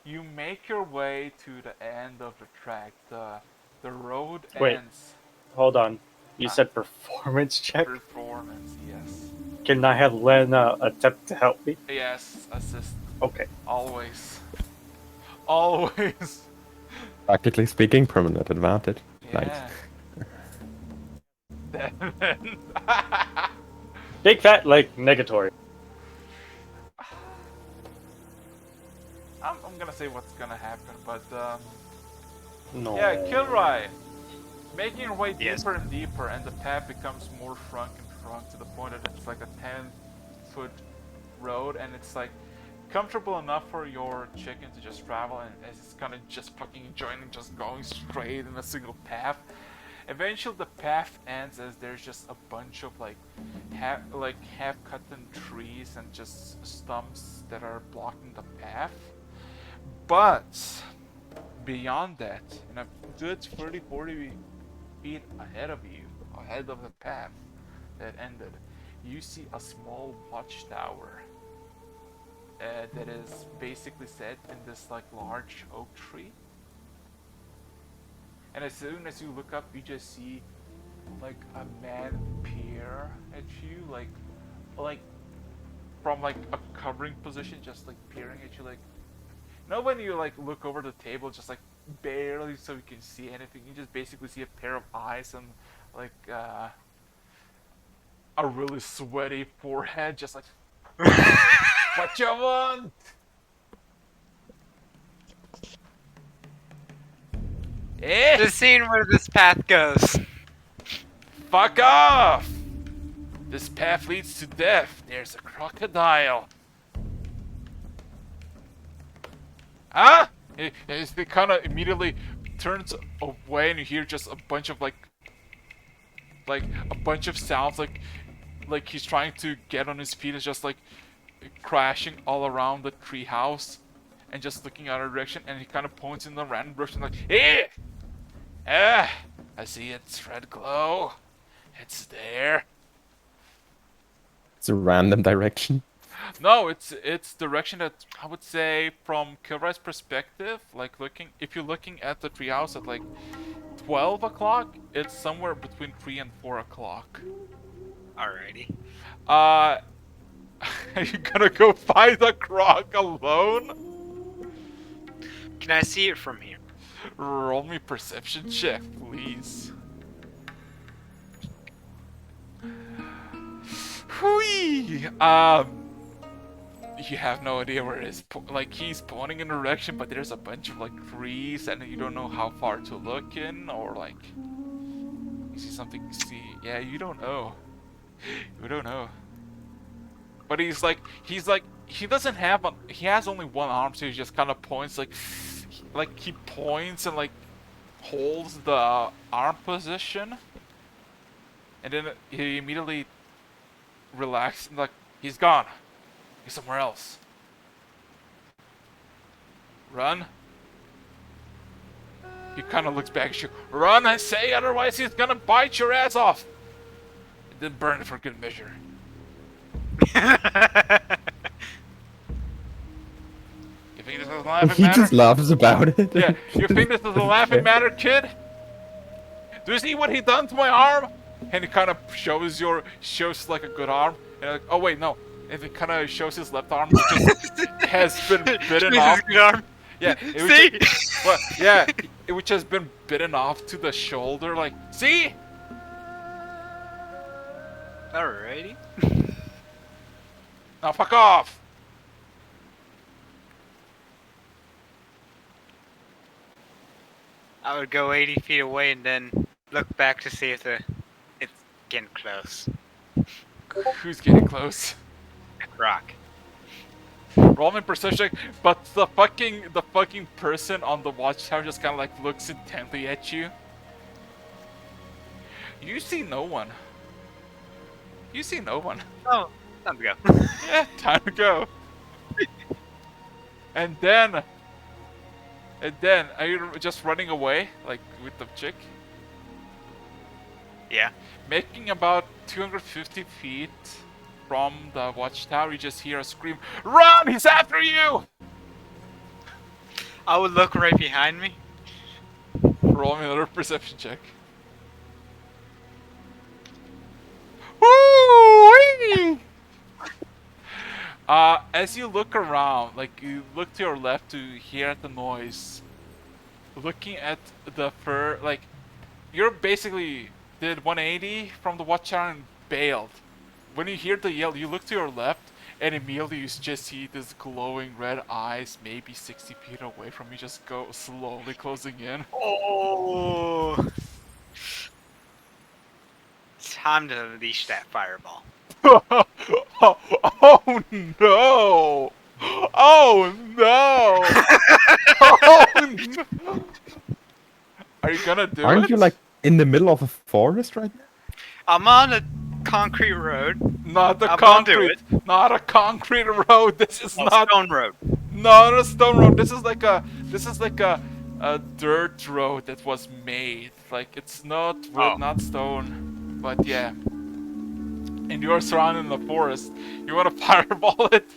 You make your way to the end of the track. The road Wait. ends. Hold on. You said performance check? Performance, yes. Can I have Lena attempt to help me? Yes, assist. Okay. Always. Always. Practically speaking, permanent advantage. Yeah. Nice. Big fat, like, negatory. I'm gonna say what's gonna happen, but No. yeah, Kilroy, making your way Yes. deeper and deeper, and the path becomes more shrunk and shrunk to the point that it's like a 10-foot road, and it's like comfortable enough for your chicken to just travel, and it's kind of just fucking enjoying just going straight in a single path. Eventually, the path ends as there's just a bunch of like half-cut-in trees and just stumps that are blocking the path. But beyond that, in a good 30-40 feet ahead of you, ahead of the path that ended, you see a small watchtower that is basically set in this like large oak tree. And as soon as you look up, you just see like a man peer at you, like from like a covering position, just like peering at you, like. You know when you like look over the table, just like barely so you can see anything, you just basically see a pair of eyes and like a really sweaty forehead, just like what you want? Eh? Just seeing where this path goes. Fuck off! This path leads to death. There's a crocodile. Huh? He kind of immediately turns away, and you hear just a bunch of like a bunch of sounds, like he's trying to get on his feet. It's just like crashing all around the treehouse and just looking at our direction, and he kind of points in the random direction like, hey! I see its red glow. It's there. It's a random direction. No, it's direction that I would say from Kilroy's perspective, like if you're looking at the treehouse at like 12 o'clock, it's somewhere between 3 and 4 o'clock. Alrighty. Are you gonna go find the Croc alone? Can I see it from here? Roll me perception check, please. Hui! You have no idea where it is. Like, he's pointing in a direction, but there's a bunch of like trees, and you don't know how far to look in, or like you see something. You see, yeah, you don't know. You don't know. But he doesn't have he has only one arm, so he just kind of points like he points and like holds the arm position, and then he immediately relaxes and like he's gone. He's somewhere else. Run. He kind of looks back at you. Run, I say, otherwise he's gonna bite your ass off. And then burn it for good measure. You think this is a laughing He matter? just laughs about it. Yeah, you think this is a laughing matter, kid? Do you see what he done to my arm? And he kind of shows like a good arm. And like, oh wait, no. And it kind of shows his left arm, which has been bitten off. His good arm. Yeah, which has been bitten off to the shoulder. Like, see? Alrighty. Now fuck off. I would go 80 feet away and then look back to see if it's getting close. Who's getting close? A Croc. Roll me perception check, but the fucking person on the watchtower just kind of like looks intently at you. You see no one. You see no one. Oh, time to go. Yeah, time to go. And then, are you just running away, like with the chick? Yeah. Making about 250 feet from the watchtower, you just hear a scream, "Run! He's after you!" I would look right behind me. Roll me another perception check. Woo! As you look around, like you look to your left to hear the noise, looking at the fur, like you're basically did 180 from the watchtower and bailed. When you hear the yell, you look to your left, and immediately you just see this glowing red eyes, maybe 60 feet away from you, just go slowly closing in. Oh. Time to unleash that fireball. Oh no! Oh no! Oh no! Are you gonna do it? Aren't you like in the middle of a forest right now? I'm on a concrete road. Not a I'm gonna do concrete, not a concrete road. This is not stone road. not a stone road. This is like a dirt road that was made. Like it's not wood, not stone, but yeah. And you are surrounded in the forest. You want to fireball it?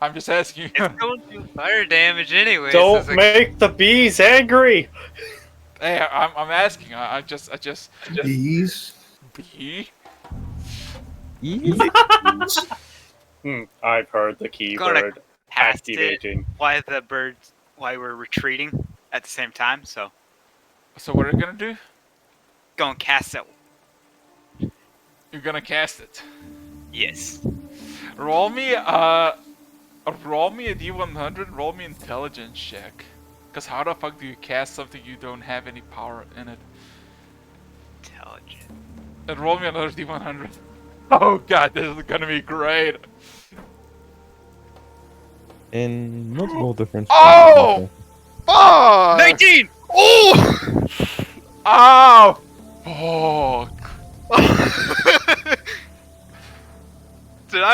I'm just asking you. It's going to do fire damage anyway. Don't make the bees angry. Hey, I'm asking. I just. Bees. Bee? I've heard the keyword activating. Why we're retreating at the same time, so So what are you gonna do? go and cast it. You're gonna cast it. Yes. Roll me a D100. Roll me intelligence check. Cause how the fuck do you cast something you don't have any power in it? Intelligent. And roll me another D100. Oh god, this is gonna be great. In multiple different. Oh! Fuck! 19! Oh! Ow! Fuck!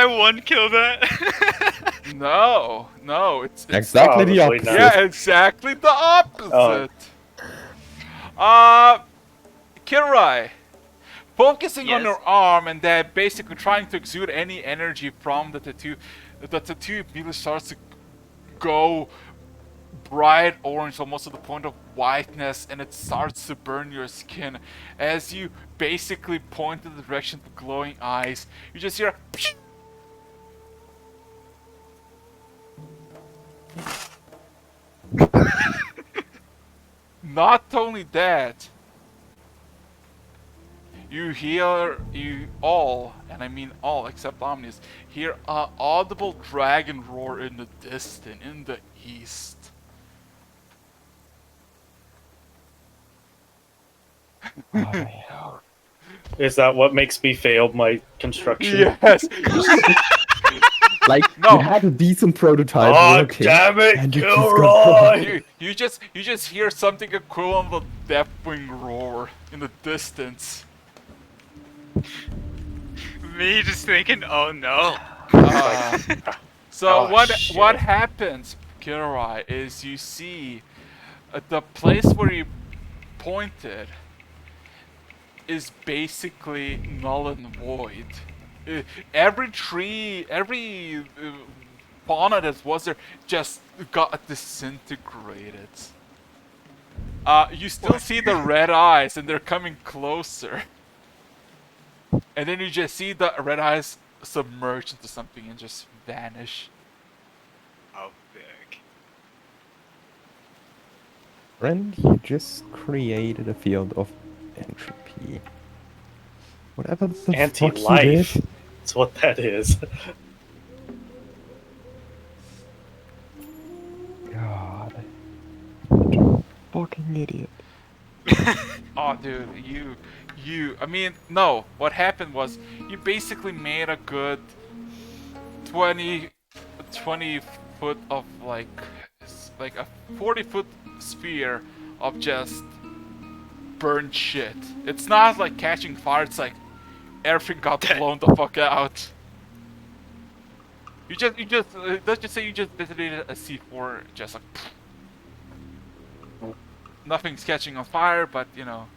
I one kill that? No, it's Exactly the Probably opposite. not. yeah, exactly the opposite. Kirai, focusing on Yes. your arm and then basically trying to exude any energy from the tattoo immediately starts to go bright orange, almost to the point of whiteness, and it starts to burn your skin as you basically point in the direction of the glowing eyes. You just hear psh! Not only that, you all, and I mean all except Omnius, hear a audible dragon roar in the distance, in the east. Is that what makes me fail my construction? Yes. Like, No. you had a decent prototype. Oh, okay, damn it, and you just Kilroy! you just hear something equivalent of a deathwing roar in the distance. Me just thinking, oh no. So Oh, what shit. happens, Kirai, is you see the place where you pointed is basically null and void. Every tree, every fauna that was there just got disintegrated. You still see the red eyes, and they're coming closer. And then you just see the red eyes submerge into something and just vanish. Oh, big. Friend, you just created a field of entropy. Whatever the fuck you Anti-life. did. That's what that is. God. What a fucking idiot. Oh, dude, I mean, no. What happened was you basically made a good 20 foot of like a 40-foot sphere of just burned shit. It's not like catching fire. It's like everything got blown the fuck out. Let's just say you just visited a C4, just like nothing's catching on fire, but you know.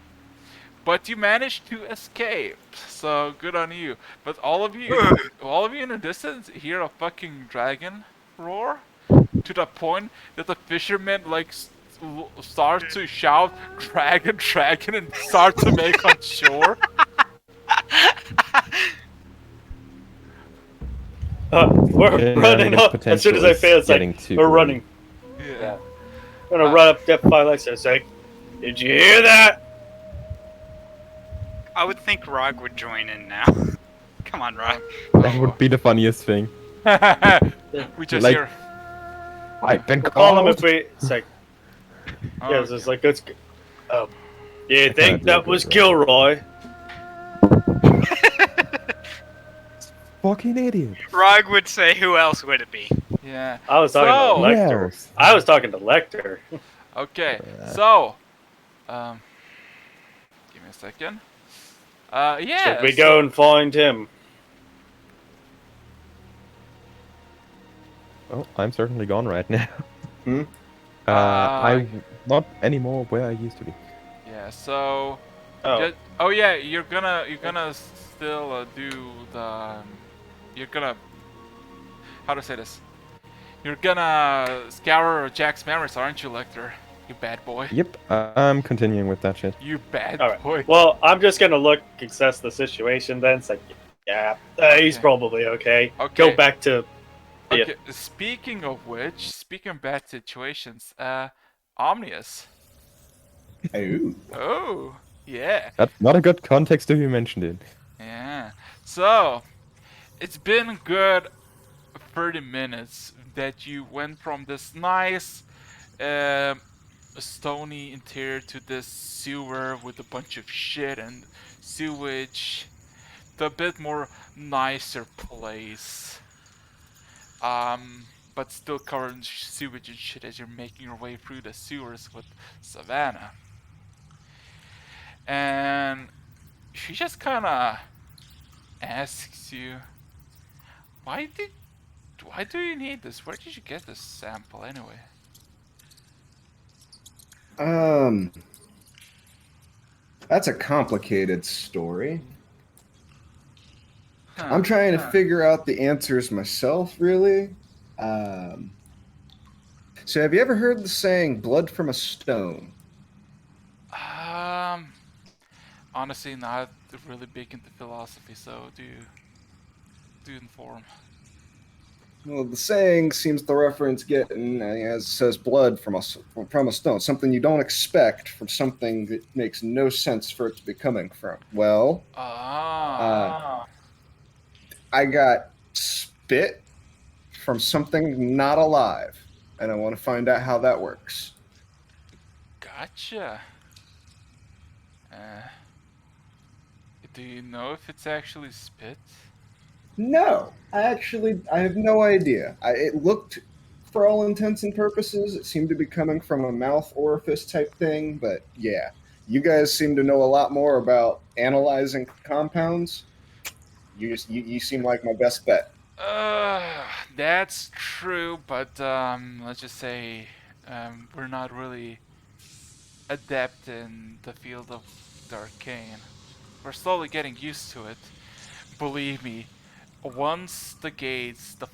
But you managed to escape, so good on you. But all of you in the distance hear a fucking dragon roar, to the point that the fishermen like start to shout dragon, dragon, and start to make on shore. We're Yeah, running negative up. As soon as potential I is fail, it's like, getting too we're early. running. Yeah. I'm gonna run up Depth 5 like It's like, did you hear that? I would think Rog would join in now. Come on, Rog. That would be the funniest thing. We just Like- hear. I've been Call him if called. we. It's like, Oh, yeah, it's like, let's go. You think can't that do was it, Kilroy? Fucking idiot. Rog would say, who else would it be? Yeah. I was talking So- to Lecter. Yes. I was talking to Lecter. Okay. So, give me a second. Yeah. Should we go and find him? Well, I'm certainly gone right now. Hmm? I'm not anymore where I used to be. Yeah. So. Oh, Oh yeah, you're gonna still do the. You're gonna. How to say this? You're gonna scour Jack's memories, aren't you, Lecter? You bad boy. Yep, I'm continuing with that shit. You bad all right. boy. Well, I'm just gonna look, assess the situation. Then it's like, yeah, he's Okay. probably okay. Okay. Go back to. Yeah. Okay. Speaking of which, speaking of bad situations, Omnius. Oh. Oh, yeah. That's not a good context to be mentioned in. Yeah. So, it's been a good 30 minutes that you went from this nice stony interior to this sewer with a bunch of shit and sewage to a bit more nicer place. But still covered in sewage and shit as you're making your way through the sewers with Savannah. And she just kinda asks you, Why do you need this? Where did you get this sample anyway? That's a complicated story. Huh. I'm trying to figure out the answers myself, really. Um, so, have you ever heard the saying "blood from a stone"? Honestly, not really big into philosophy, so do inform. Well, the saying seems to reference getting, as it says, blood from a stone, something you don't expect from something that makes no sense for it to be coming from. Well, I got spit from something not alive, and I want to find out how that works. Gotcha. Uh, do you know if it's actually spit? No, I have no idea. It looked, for all intents and purposes, it seemed to be coming from a mouth orifice type thing, but yeah, you guys seem to know a lot more about analyzing compounds. You seem like my best bet. That's true, but let's just say we're not really adept in the field of the arcane. We're slowly getting used to it. Believe me, once the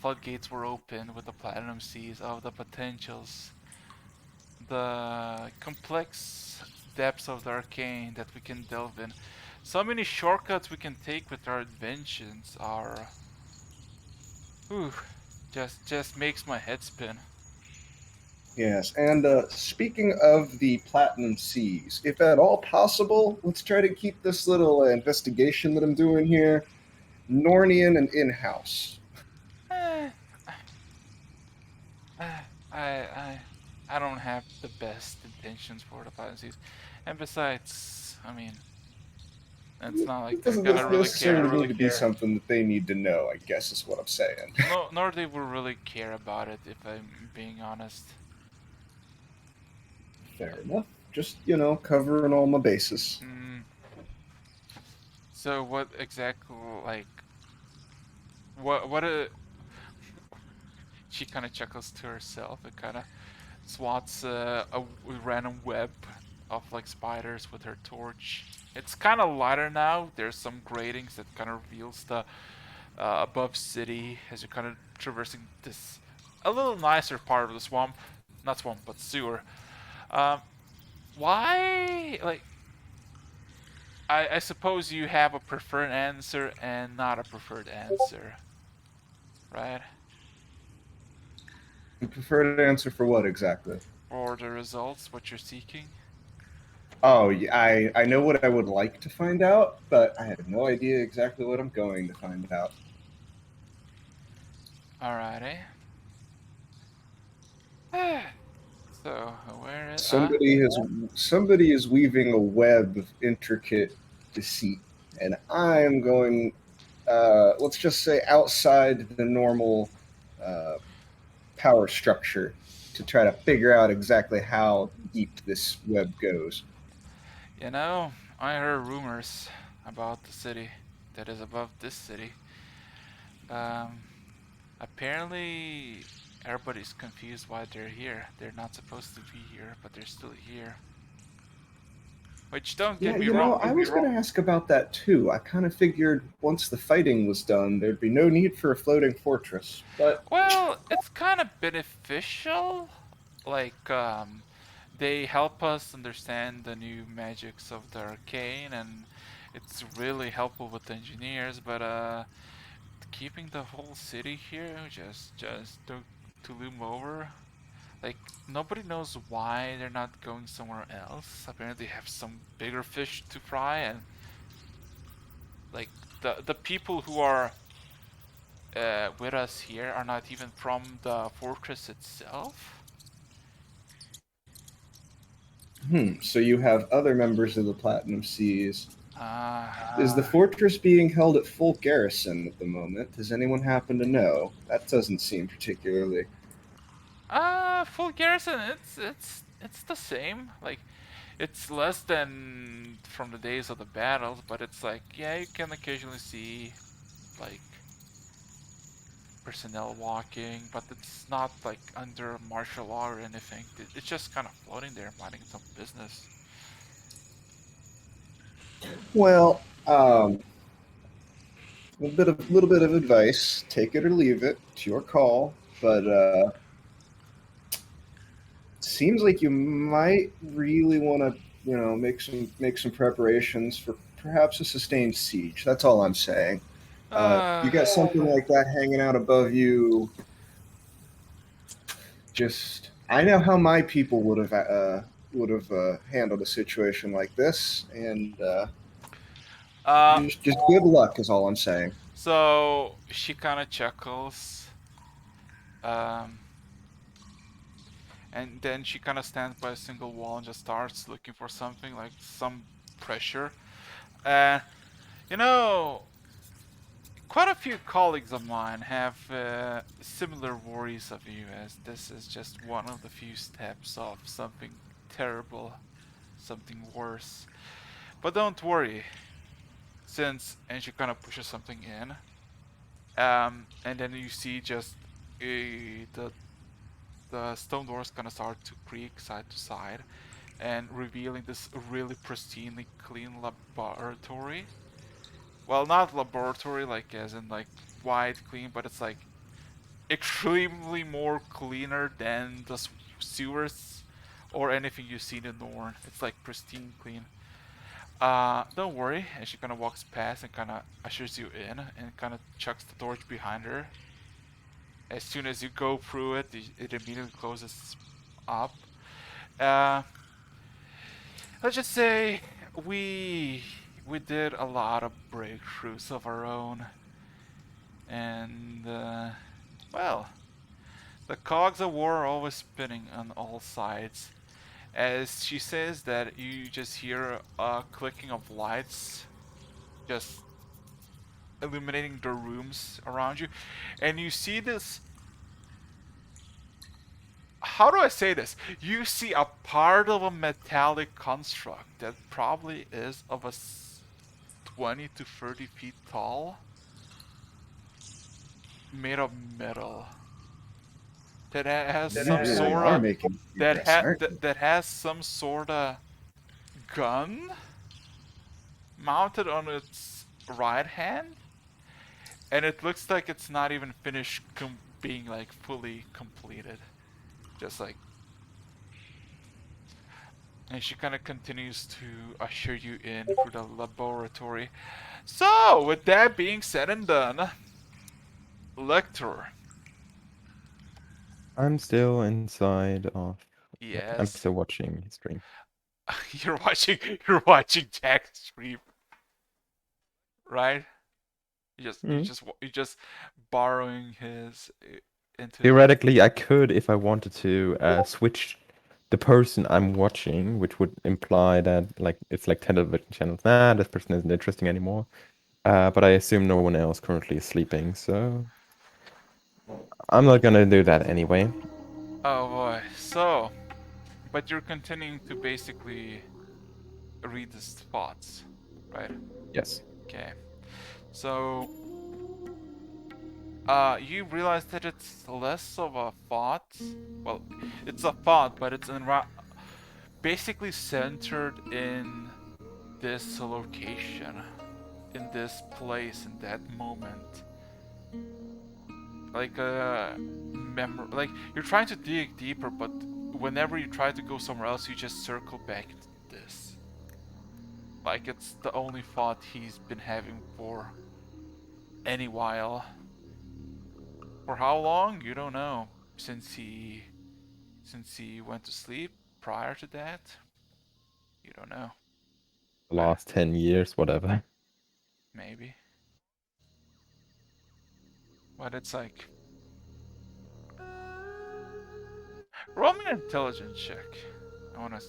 floodgates were open with the platinum seas of the potentials, the complex depths of the arcane that we can delve in, so many shortcuts we can take with our inventions are, whew, just makes my head spin. Yes, and speaking of the Platinum Seas, if at all possible, let's try to keep this little investigation that I'm doing here Nornian and in-house. Eh, I, I don't have the best intentions for the Fancies, and besides, I mean, it's not like It they're doesn't gonna really necessarily care. need to be something that they need to know, I guess is what I'm saying. No, nor they will really care about it, if I'm being honest. Fair enough. Just, covering all my bases. Mm. So what exactly, like, what a... She kind of chuckles to herself and kind of swats a random web of like spiders with her torch. It's kind of lighter now. There's some gratings that kind of reveals the above city as you're kind of traversing this a little nicer part of the swamp. Not swamp, but sewer. Um, why? Like, I suppose you have a preferred answer and not a preferred answer, right? You prefer to answer for what exactly? For the results, what you're seeking. Oh, yeah, I know what I would like to find out, but I have no idea exactly what I'm going to find out. Alrighty. So where is Somebody is weaving a web of intricate deceit, and I am going. Let's just say outside the normal uh, power structure to try to figure out exactly how deep this web goes. You know, I heard rumors about the city that is above this city. Um, Apparently everybody's confused why they're here. They're not supposed to be here, but they're still here. Which, don't Yeah, get me wrong. I was going to ask about that too. I kind of figured once the fighting was done, there'd be no need for a floating fortress. But Well, it's kind of beneficial. Like, they help us understand the new magics of the arcane, and it's really helpful with the engineers. But keeping the whole city here, just to loom over. Like, nobody knows why they're not going somewhere else. Apparently, they have some bigger fish to fry, and like the people who are with us here are not even from the fortress itself. so you have other members of the Platinum Seas. Is the Uh, fortress being held at full garrison at the moment? Does anyone happen to know? That doesn't seem particularly. Full garrison. It's the same. Like, it's less than from the days of the battles, but it's like, yeah, you can occasionally see like personnel walking, but it's not like under martial law or anything. It's just kind of floating there, minding its own business. Well, a little bit of advice. Take it or leave it. It's your call. But seems like you might really want to, make some preparations for perhaps a sustained siege. That's all I'm saying. You got something like that hanging out above you. Just, I know how my people would have handled a situation like this, and just good luck is all I'm saying. So she kind of chuckles, um, and then she kind of stands by a single wall and just starts looking for something like some pressure. And you know, quite a few colleagues of mine have similar worries of you, as this is just one of the few steps of something terrible, something worse. But don't worry, and she kind of pushes something in, and then you see just the stone doors kind of start to creak side to side, and revealing this really pristinely clean laboratory. Well, not laboratory like as in like white clean, but it's like extremely more cleaner than the sewers or anything you've seen in Norn. It's like pristine clean. Don't worry. And she kind of walks past and kind of ushers you in and kind of chucks the torch behind her. As soon as you go through it, it immediately closes up. Uh, let's just say we we did a lot of breakthroughs of our own, and well, the cogs of war are always spinning on all sides. As she says that, you just hear a clicking of lights, just illuminating the rooms around you, and you see this. How do I say this? You see a part of a metallic construct that probably is of a 20 to 30 feet tall, made of metal. That has You some really sort are of making progress, aren't you? that has some sort of gun mounted on its right hand, and it looks like it's not even finished being like fully completed. Just like, and she kind of continues to usher you in through the laboratory. So, with that being said and done, Lector. I'm still inside of. I'm Yes, still watching his stream. you're watching Jack stream, right? Mm. You just borrowing his into the. Theoretically, I could, if I wanted to, switch the person I'm watching, which would imply that like it's like television channels. Nah, this person isn't interesting anymore. But I assume no one else currently is sleeping, so I'm not gonna do that anyway. Oh boy. So, but you're continuing to basically read his thoughts, right? Yes. Okay. So, you realize that it's less of a thought. Well, it's a thought, but it's basically centered in this location, in this place, in that moment. Like a like you're trying to dig deeper, but whenever you try to go somewhere else, you just circle back to this. Like it's the only thought he's been having for any while. For how long? You don't know. Since he went to sleep prior to that, you don't know. The last 10 years, whatever. Maybe. But it's like, roll me an intelligence check. I wanna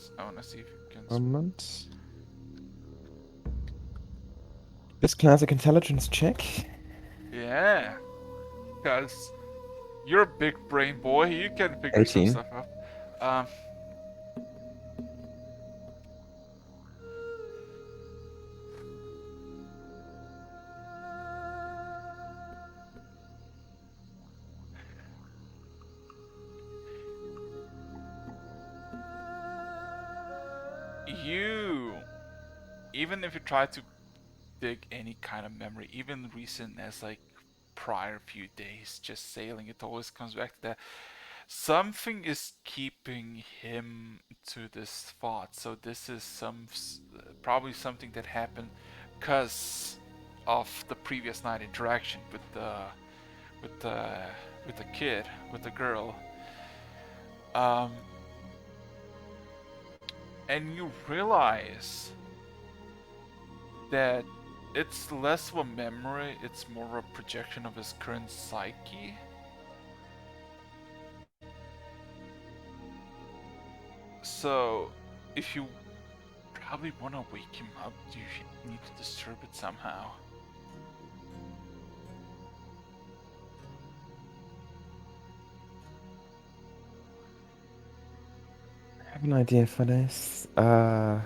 see if you can. Moment. This classic intelligence check. Yeah, because you're a big brain boy. You can figure some 18. stuff out. Um, even if you try to dig any kind of memory, even recent as like prior few days just sailing, it always comes back to that something is keeping him to this thought. So this is probably something that happened because of the previous night interaction with the kid, with the girl. And you realize that it's less of a memory, it's more a projection of his current psyche. So, if you probably want to wake him up, you need to disturb it somehow. I have an idea for this. But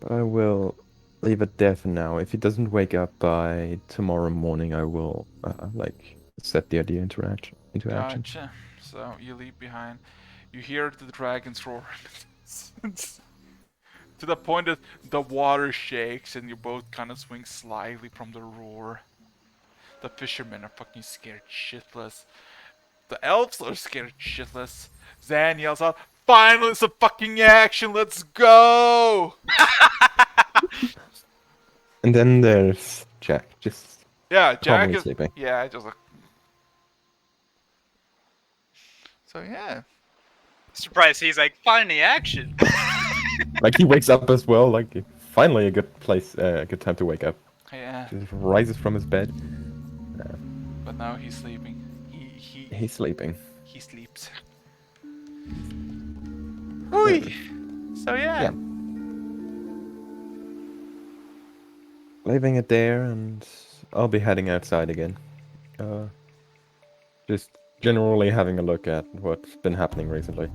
I will leave it there for now. If he doesn't wake up by tomorrow morning, I will like set the idea into action. Gotcha. So you leave behind. You hear the dragons roar. To the point that the water shakes and you both kind of swing slightly from the roar. The fishermen are fucking scared shitless. The elves are scared shitless. Zan yells out, "Finally some fucking action, let's go!" And then there's Jack, just Jack calmly is sleeping. just like. So yeah. Surprised he's like, finally action. Like he wakes up as well. Like finally a good good time to wake up. Yeah. Just rises from his bed. But now he's sleeping. He's sleeping. He sleeps. Hui. So yeah. Leaving it there, and I'll be heading outside again. Just generally having a look at what's been happening recently.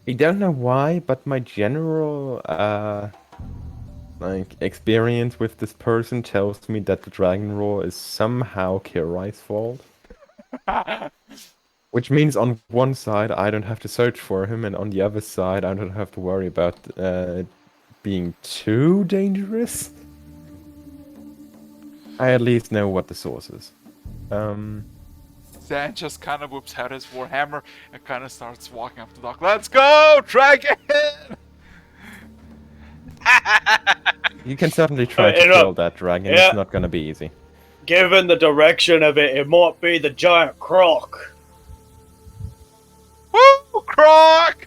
I don't know why, but my general like experience with this person tells me that the dragon roar is somehow Kirai's fault. Which means on one side I don't have to search for him, and on the other side I don't have to worry about it being too dangerous. I at least know what the source is. Zan just kind of whips out his warhammer and kind of starts walking up the dock. Let's go, dragon! You can certainly try to kill that dragon. Yeah. It's not gonna be easy. Given the direction of it, it might be the giant croc. Woo, Croc!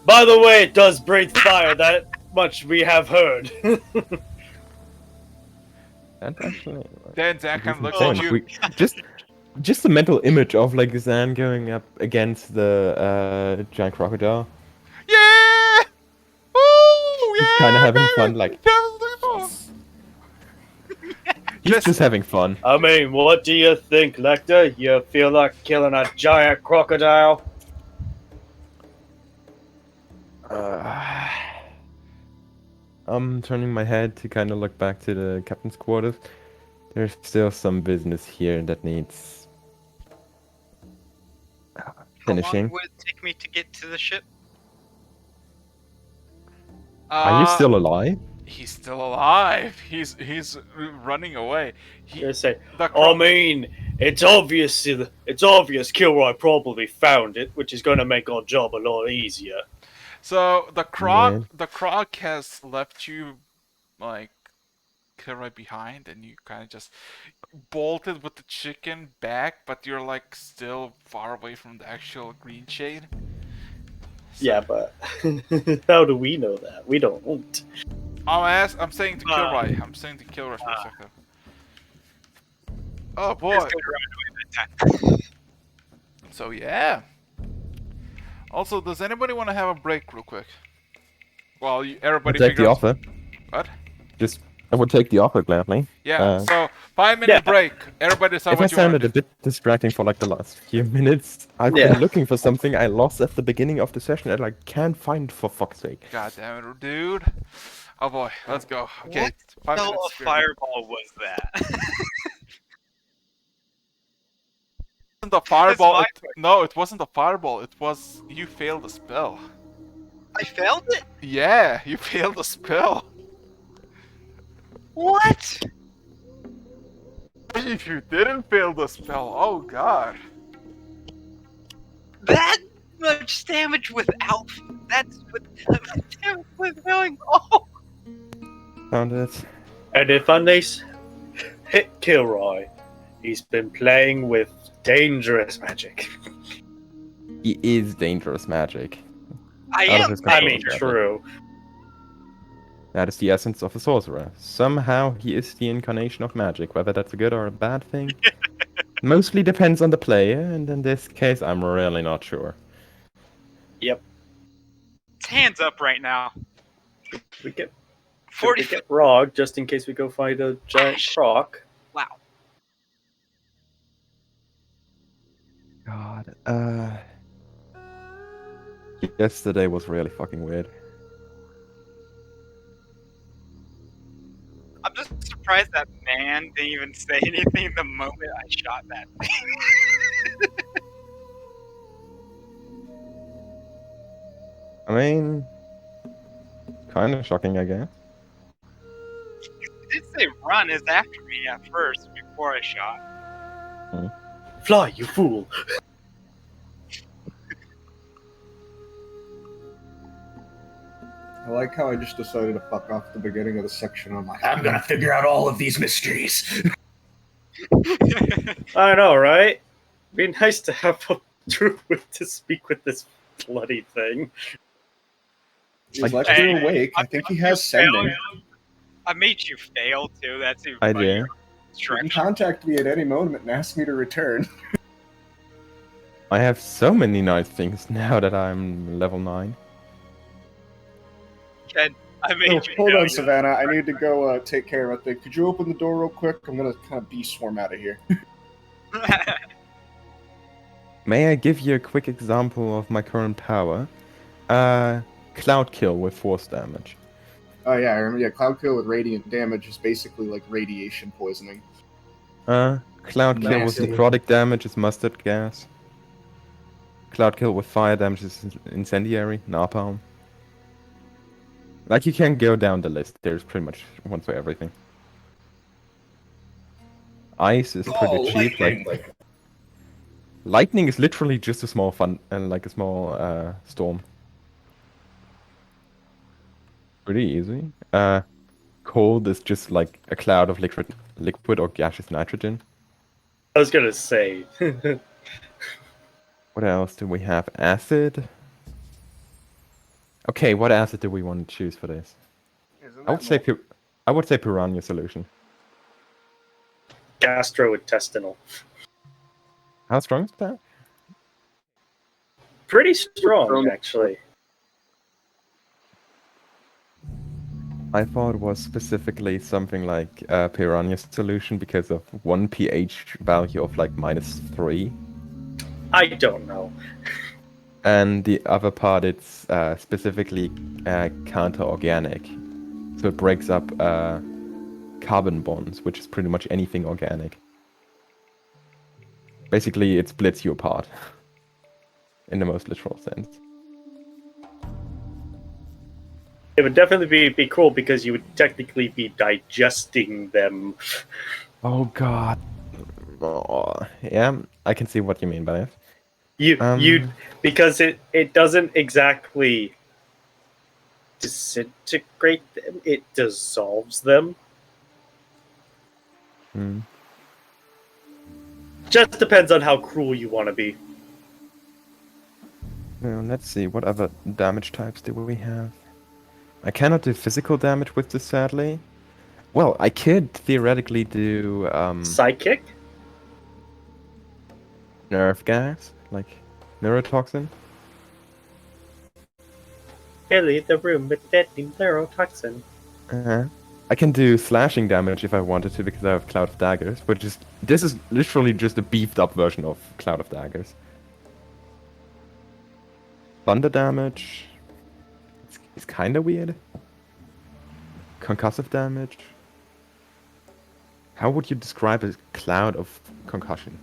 By the way, it does breathe fire. That much we have heard. That's actually. Then Zan kind of looks insane. at you. Just the mental image of like Zan going up against the giant crocodile. Yeah! Woo! He's Yeah! kind of having baby! fun, like. Yes. He's just having fun. I mean, what do you think, Lecter? You feel like killing a giant crocodile? I'm turning my head to kind of look back to the captain's quarters. There's still some business here that needs finishing. How long would it take me to get to the ship? Are you still alive? He's still alive. He's running away. You say, I mean, it's obvious Kilroy probably found it, which is going to make our job a lot easier. So the Croc has left you like right behind, and you kind of just bolted with the chicken back, but you're like still far away from the actual green shade. So, yeah, but how do we know that? We don't. I'm saying to Kilroy. I'm saying to Kilroy for a second. Oh boy. So yeah. Also, does anybody want to have a break real quick? While everybody I'll take the offer. What? I would take the offer gladly. Yeah. So 5-minute break. Everybody decide If I what you want. sounded a bit distracting for like the last few minutes, I've been looking for something I lost at the beginning of the session and I can't find for fuck's sake. God damn it, dude. Oh boy, let's go. Okay. What 5 the minutes. fireball was that? a fireball. my No, it wasn't a fireball. It was you failed a spell. I failed it? Yeah, you failed a spell. What? If you didn't fail the spell, oh god. That much damage without. That's with damage with failing. Oh! Found it. And if Unlace hit Kilroy, he's been playing with dangerous magic. He is dangerous magic. I Out of am his I control. mean, true. That is the essence of a sorcerer. Somehow he is the incarnation of magic. Whether that's a good or a bad thing, mostly depends on the player, and in this case, I'm really not sure. Yep. It's hands up right now. We get 40 we get Rog just in case we go find a giant croc. Wow. God, yesterday was really fucking weird. I'm just surprised that man didn't even say anything the moment I shot that thing. I mean, kind of shocking, I guess. He did say run is after me at first before I shot. Fly, you fool! I like how I just decided to fuck off at the beginning of the section. I'm like, I'm gonna figure out all of these mysteries. I know, right? Be nice to have a druid to speak with this bloody thing. Is Like, Lexter awake? I think he has sending. I made you fail too. That's even I funnier. do. You can Structure. contact me at any moment and ask me to return. I have so many nice things now that I'm level 9. Ken, I made Oh, you hold fail. on, Savannah. I need to go take care of a thing. Could you open the door real quick? I'm gonna kind of beast swarm out of here. May I give you a quick example of my current power? Cloud kill with force damage. Oh yeah, I remember. Yeah, Cloud Kill with radiant damage is basically like radiation poisoning. Cloud kill with Massive. necrotic damage is mustard gas. Cloud kill with fire damage is incendiary, napalm. Like, you can go down the list. There's pretty much one for everything. Ice is pretty cheap. Lightning is literally just a small like a small storm. Pretty easy. Cold is just like a cloud of liquid or gaseous nitrogen. I was gonna say. What else do we have? Acid. Okay, what acid do we want to choose for this? I would say piranha solution. Gastrointestinal. How strong is that? Pretty strong, actually. I thought it was specifically something like piranha solution because of 1 pH value of like -3. I don't know. And the other part, it's specifically counter-organic. So it breaks up carbon bonds, which is pretty much anything organic. Basically, it splits you apart. In the most literal sense. It would definitely be cool because you would technically be digesting them. Oh god. Oh, yeah, I can see what you mean by it. You because it doesn't exactly disintegrate them, it dissolves them. Hmm. Just depends on how cruel you want to be. Now, let's see, what other damage types do we have? I cannot do physical damage with this, sadly. Well, I could theoretically do Psychic? nerve gas, like neurotoxin. Leave the room with deadly neurotoxin. I can do slashing damage if I wanted to because I have Cloud of Daggers, this is literally just a beefed up version of Cloud of Daggers. Thunder damage. It's kind of weird. Concussive damage. How would you describe a cloud of concussion?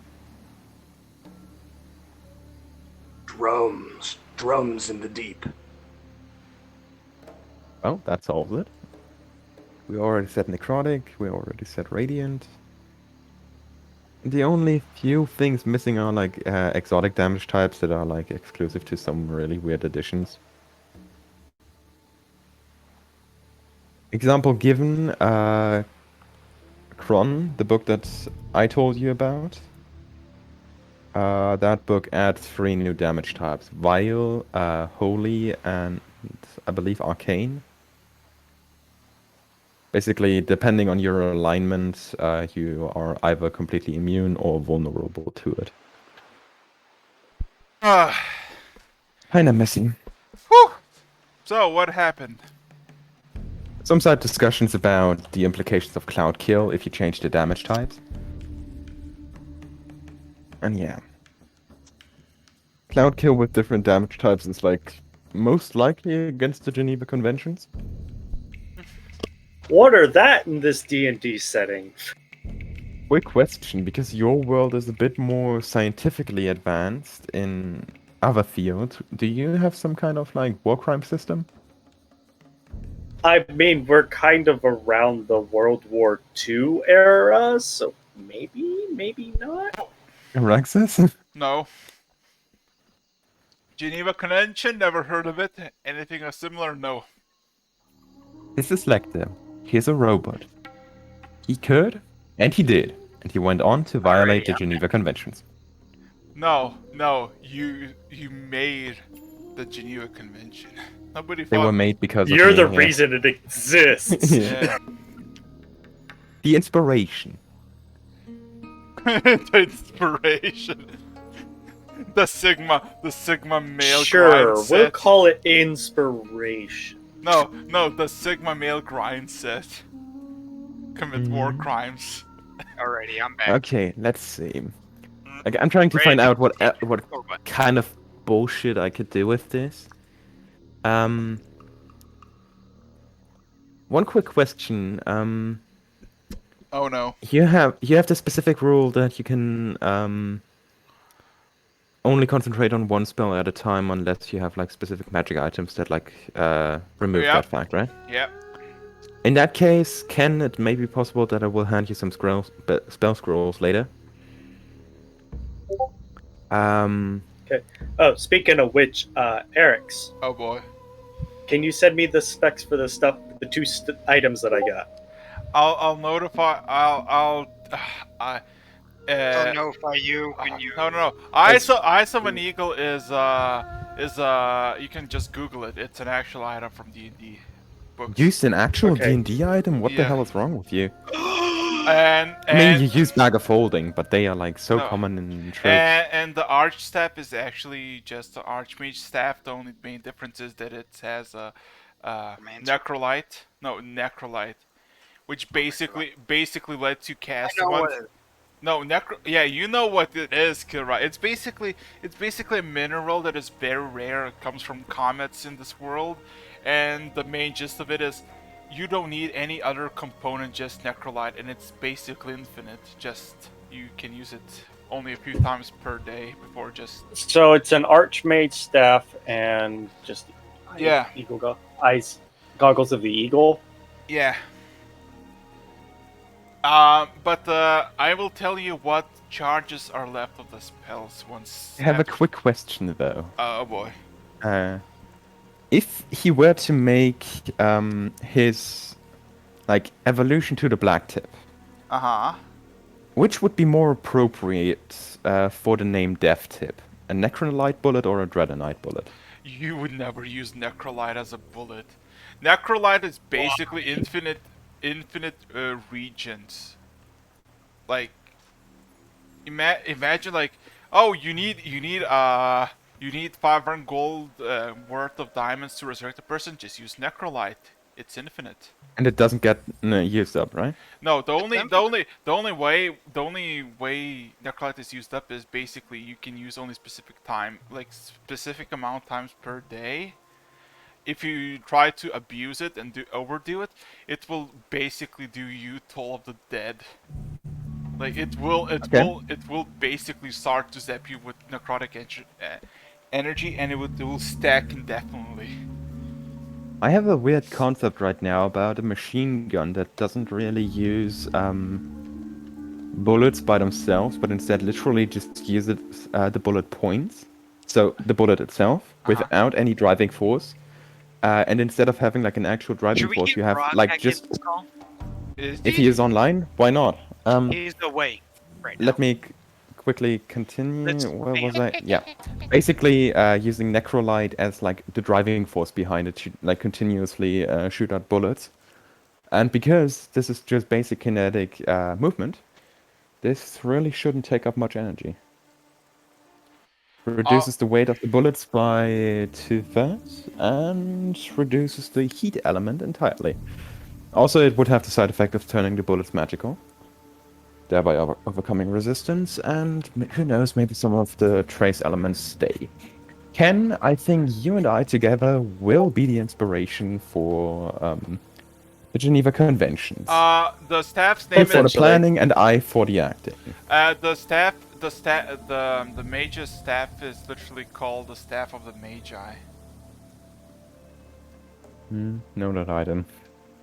drums in the deep. Well, that solves it. We already said necrotic, we already said radiant. The only few things missing are like exotic damage types that are like exclusive to some really weird editions. Example given, Kron, the book that I told you about. That book adds 3 new damage types: Vile, Holy, and I believe Arcane. Basically, depending on your alignment, you are either completely immune or vulnerable to it. Kinda messy. Whew. So, what happened? Some side discussions about the implications of Cloud Kill if you change the damage types. And yeah. Cloud Kill with different damage types is like most likely against the Geneva Conventions. Order that in this D&D setting. Quick question, because your world is a bit more scientifically advanced in other fields, do you have some kind of like war crime system? I mean, we're kind of around the World War II era, so maybe not. Araxis? No. Geneva Convention, never heard of it. Anything similar? No. This is Lecter. He's a robot. He could, and he did, and he went on to violate the Geneva Conventions. No, you made the Geneva Convention. Nobody They thought were made because of You're me, the yeah. reason it exists. Yeah. The inspiration. The inspiration. The Sigma male Sure, grind we'll set. call it inspiration. No, the Sigma male grind set. Commit war crimes. Alrighty, I'm back. Okay, let's see. Like, I'm trying to find out what kind of bullshit I could do with this. One quick question. Oh no. You have the specific rule that you can only concentrate on one spell at a time unless you have like specific magic items that like remove that fact, right? Yep. In that case, can it may be possible that I will hand you some spell scrolls later? Okay. Oh, speaking of which, Eric's, Oh boy. can you send me the specs for the stuff, the 2 items that I got? I'll notify. I'll I'll notify you when you. No. Eyes of an Eagle is you can just Google it. It's an actual item from D&D books. Used an actual Okay. D&D item? What the Yeah. hell is wrong with you? And I mean, you use Bag of Holding, but they are like so No. common in tropes. and the Arch staff is actually just the Archmage staff. The only main difference is that it has a Necrolite. No, Necrolite, which basically lets you cast I know one. what it- No, yeah, you know what it is, Kira. It's basically a mineral that is very rare. It comes from comets in this world, and the main gist of it is you don't need any other component, just Necrolite, and it's basically infinite. Just you can use it only a few times per day before just. So it's an Archmage staff and just Yeah. goggles of the eagle. Yeah. But I will tell you what charges are left of the spells once. I have a quick question though. Oh boy. If he were to make his like evolution to the black tip, which would be more appropriate for the name Death Tip? A Necrolite bullet or a Dreadnought bullet? You would never use Necrolite as a bullet. Necrolite is basically infinite regions. Like imagine like, oh, you need 500 gold worth of diamonds to resurrect a person. Just use Necrolite. It's infinite. And it doesn't get used up, right? No, the only way Necrolite is used up is basically you can use only specific specific amount of times per day. If you try to abuse it and overdo it, it will basically do you Toll of the Dead. Like it will basically start to zap you with necrotic energy, and it will stack indefinitely. I have a weird concept right now about a machine gun that doesn't really use bullets by themselves, but instead literally just uses the bullet points, so the bullet itself, without any driving force. And instead of having like an actual driving Should we force, get you have Brock like back just in this call? if he is online, why not? He's awake right now. Let me quickly continue. Let's Where see. was I? Yeah. Basically, using Necrolite as like the driving force behind it to like continuously shoot out bullets. And because this is just basic kinetic movement, this really shouldn't take up much energy. Reduces the weight of the bullets by 2/3 and reduces the heat element entirely. Also, it would have the side effect of turning the bullets magical, thereby overcoming resistance, and who knows, maybe some of the trace elements stay. Ken, I think you and I together will be the inspiration for the Geneva Conventions. The staff's name For the is planning and I for the acting. the mage's staff is literally called the Staff of the Magi. Know that item.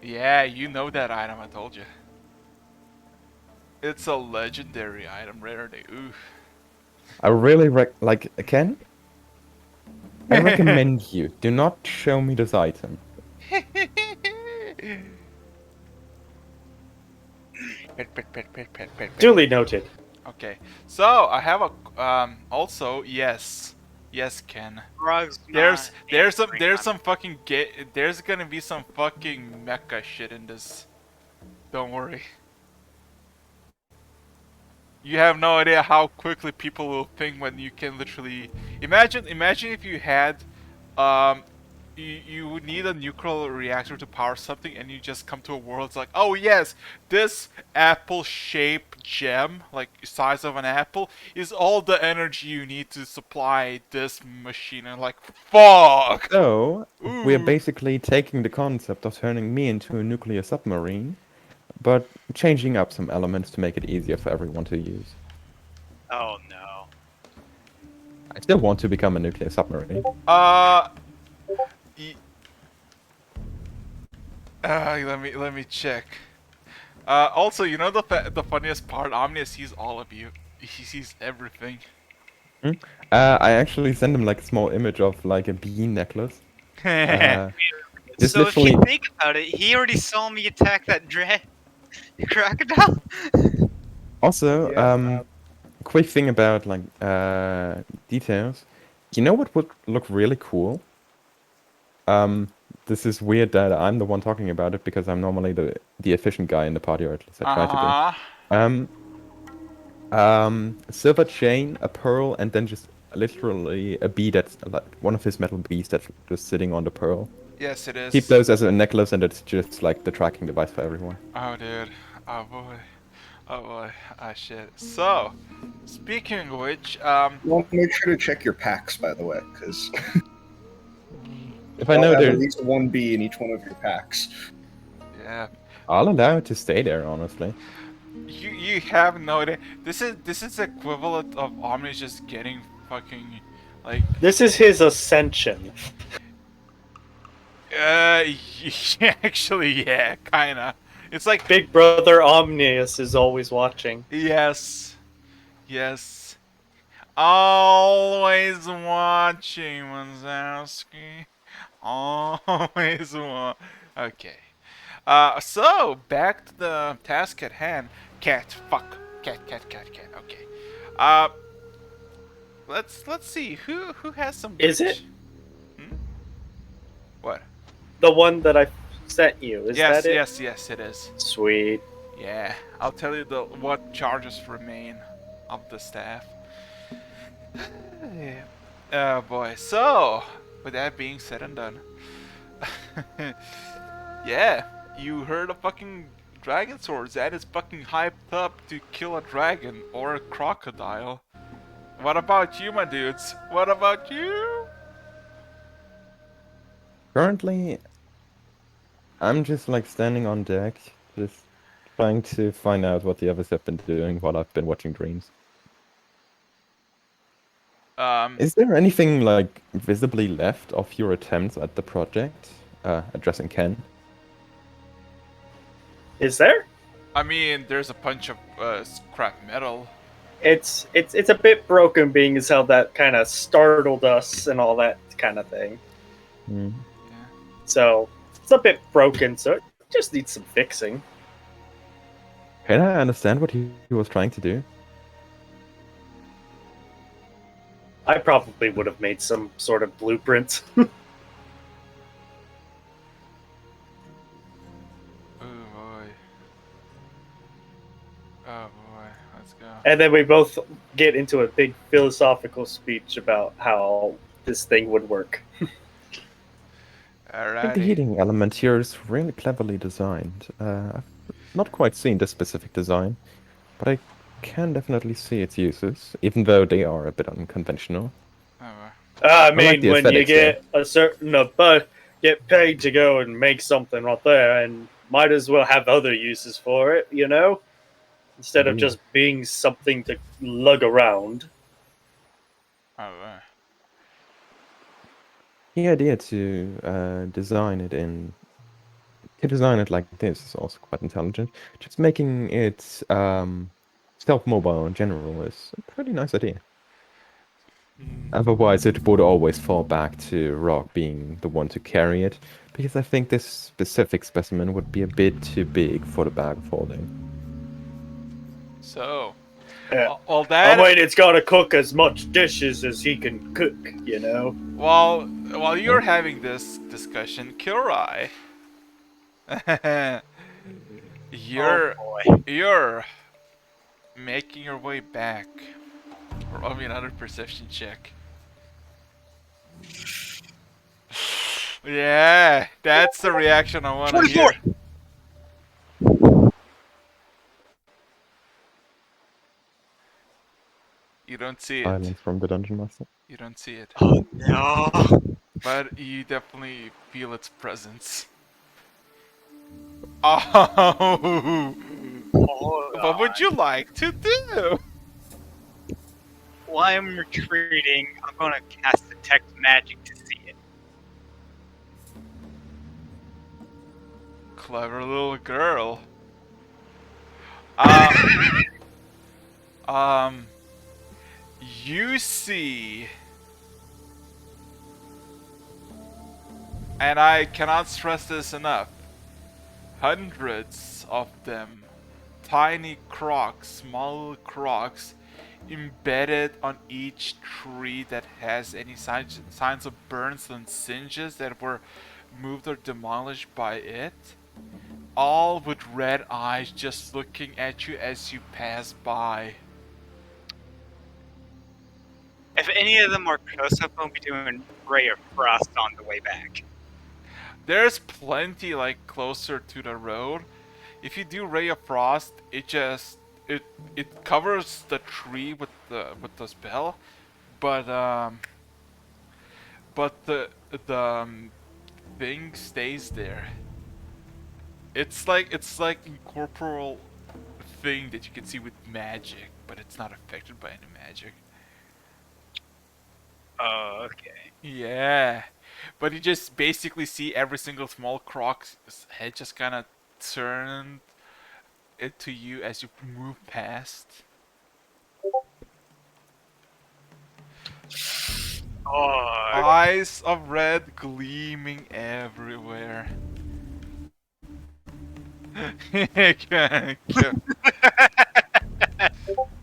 Yeah, you know that item, I told you. It's a legendary item, rarity. Ooh. I really like Ken. I recommend you do not show me this item. Duly noted. Okay, so I have a also yes, Ken. Frog's There's not some fucking there's gonna be some fucking mecha shit in this. Don't worry. You have no idea how quickly people will think when you can literally imagine if you had you would need a nuclear reactor to power something, and you just come to a world. It's like, oh yes, this apple-shaped gem, like size of an apple, is all the energy you need to supply this machine. And like, fuck. So we're Ooh. basically taking the concept of turning me into a nuclear submarine, but changing up some elements to make it easier for everyone to use. Oh no. I still want to become a nuclear submarine. Let me check. Also, you know the funniest part? Omnia sees all of you. He sees everything. I actually sent him like a small image of like a bee necklace. Just So literally... if you think about it, he already saw me attack that crocodile. Also, quick thing about like details. You know what would look really cool? This is weird that I'm the one talking about it because I'm normally the efficient guy in the party, or at least I try to be. Silver chain, a pearl, and then just literally a bee that's like one of his metal bees that's just sitting on the pearl. Yes, it is. Keep those as a necklace, and it's just like the tracking device for everyone. Oh, dude. Oh boy. Oh boy. Ah, shit. So, speaking of which, Well, make sure to check your packs, by the way, because if I know have there's at least one bee in each one of your packs. yeah. I'll allow it to stay there, honestly. You have no idea. This is equivalent of Omni just getting fucking like. This is his ascension. Actually, yeah, kinda. It's like Big Brother Omnius is always watching. yes, always watching, Wazowski. Always Okay. So back to the task at hand. Cat. Okay. Let's see who has some. Is it? What? The one that I sent you. Is Yes, that it? yes, it is. Sweet. Yeah, I'll tell you what charges remain of the staff. Oh boy. So, with that being said and done, yeah, you heard a fucking dragon sword. That is fucking hyped up to kill a dragon or a crocodile. What about you, my dudes? What about you? Currently, I'm just like standing on deck, just trying to find out what the others have been doing while I've been watching dreams. Is there anything like visibly left of your attempts at the project? Addressing Ken. Is there? I mean, there's a bunch of scrap metal. It's a bit broken, being as how that kind of startled us and all that kind of thing. Hmm. Yeah. So it's a bit broken, so it just needs some fixing. Can I understand what he was trying to do? I probably would have made some sort of blueprint. Oh boy. Oh boy. Let's go. And then we both get into a big philosophical speech about how this thing would work. I think the Alrighty. heating element here is really cleverly designed. I've not quite seen this specific design, but I can definitely see its uses, even though they are a bit unconventional. Oh, I like mean, the when you aesthetics there. get a certain get paid to go and make something right there, and might as well have other uses for it, you know? Instead of Indeed. just being something to lug around. oh, The idea to design it like this is also quite intelligent. Just making it stealth-mobile in general is a pretty nice idea. Otherwise, it would always fall back to Rock being the one to carry it, because I think this specific specimen would be a bit too big for the bag of holding. So, Yeah. all I that. mean, it's got to cook as much dishes as he can cook, you know? While you're having this discussion, Kilrai, you're Oh boy. you're making your way back. Roll me another perception check. Yeah, that's the reaction I want to hear. You don't see it. Silence from the dungeon master. You don't see it. Oh no. But you definitely feel its presence. Oh! What would you like to do? While I'm retreating, I'm gonna cast Detect Magic to see it. Clever little girl. You see, and I cannot stress this enough, hundreds of them, tiny Crocs, small Crocs, embedded on each tree that has any signs of burns and singes that were moved or demolished by it. All with red eyes just looking at you as you pass by. If any of them are close up, I'll be doing Ray of Frost on the way back. There's plenty like closer to the road. If you do Ray of Frost, it covers the tree with the spell, but the thing stays there. It's like incorporeal thing that you can see with magic, but it's not affected by any magic. Oh, okay. Yeah, but you just basically see every single small Croc's head just kind of turn it to you as you move past. Oh, Eyes of red gleaming everywhere.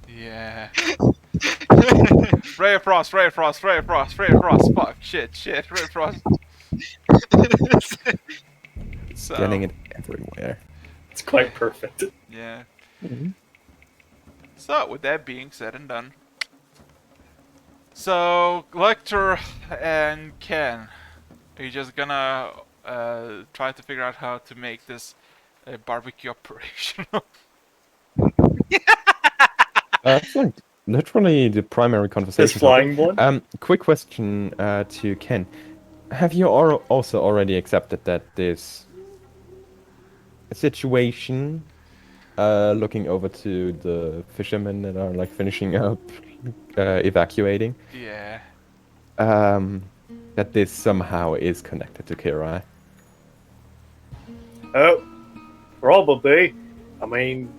Yeah. Ray of Frost, Ray of Frost, Ray of Frost, Ray of Frost, fuck, shit, Ray of Frost. So, Getting it everywhere. It's quite perfect. yeah. Mhm. So, with that being said and done. So, Lecter and Ken, are you just gonna try to figure out how to make this barbecue operational? It's like literally the primary conversation. This flying one? Quick question to Ken. Have you also already accepted that this situation, looking over to the fishermen that are like finishing up evacuating, Yeah. that this somehow is connected to Kirai. Oh, probably. I mean,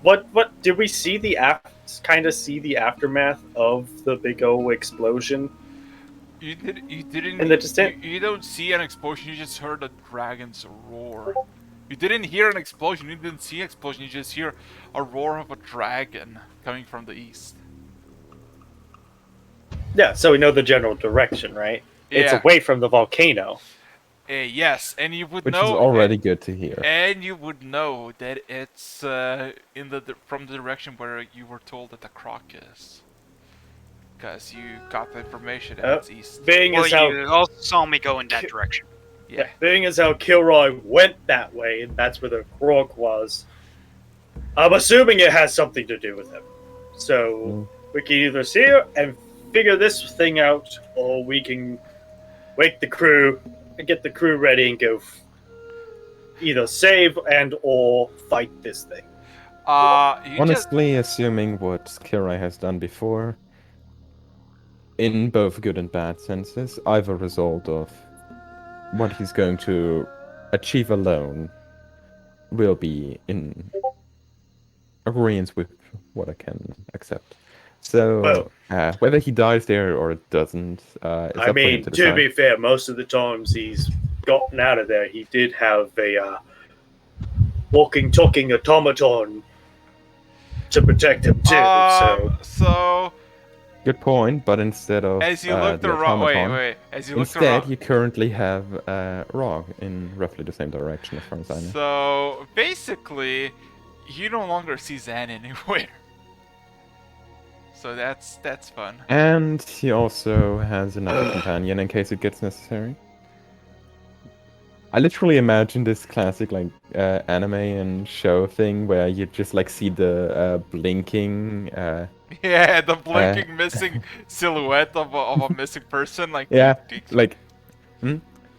what did we see kind of see the aftermath of the big O explosion You didn't in the distance? you don't see an explosion, you just heard a dragon's roar. You didn't hear an explosion, you didn't see an explosion, you just hear a roar of a dragon coming from the east. Yeah, so we know the general direction, right? It's Yeah. away from the volcano. Yes, and you would Which know is already good to hear. and you would know that it's from the direction where you were told that the Croc is. Because you got the information that it's east. Being Well, as how you also saw me go in that direction. Yeah. being as how Kilroy went that way, and that's where the Croc was. I'm assuming it has something to do with him. So we can either see it and figure this thing out, or we can wake the crew and get the crew ready and go either save and or fight this thing. Honestly, assuming what Kirai has done before, in both good and bad senses, either result of what he's going to achieve alone will be in agreement with what I can accept. So, whether he dies there or it doesn't, it's up for him to decide. To be fair, most of the times he's gotten out of there, he did have a walking, talking automaton to protect him too. So Good point, but instead of as you look the around, automaton, as you look instead around, you currently have Rog in roughly the same direction as far as I know. so basically, you no longer see Zan anywhere. So that's fun. And he also has another companion in case it gets necessary. I literally imagine this classic like anime and show thing where you just like see the blinking. Yeah, the blinking missing silhouette of a missing person. Like Yeah, dink, dink. like.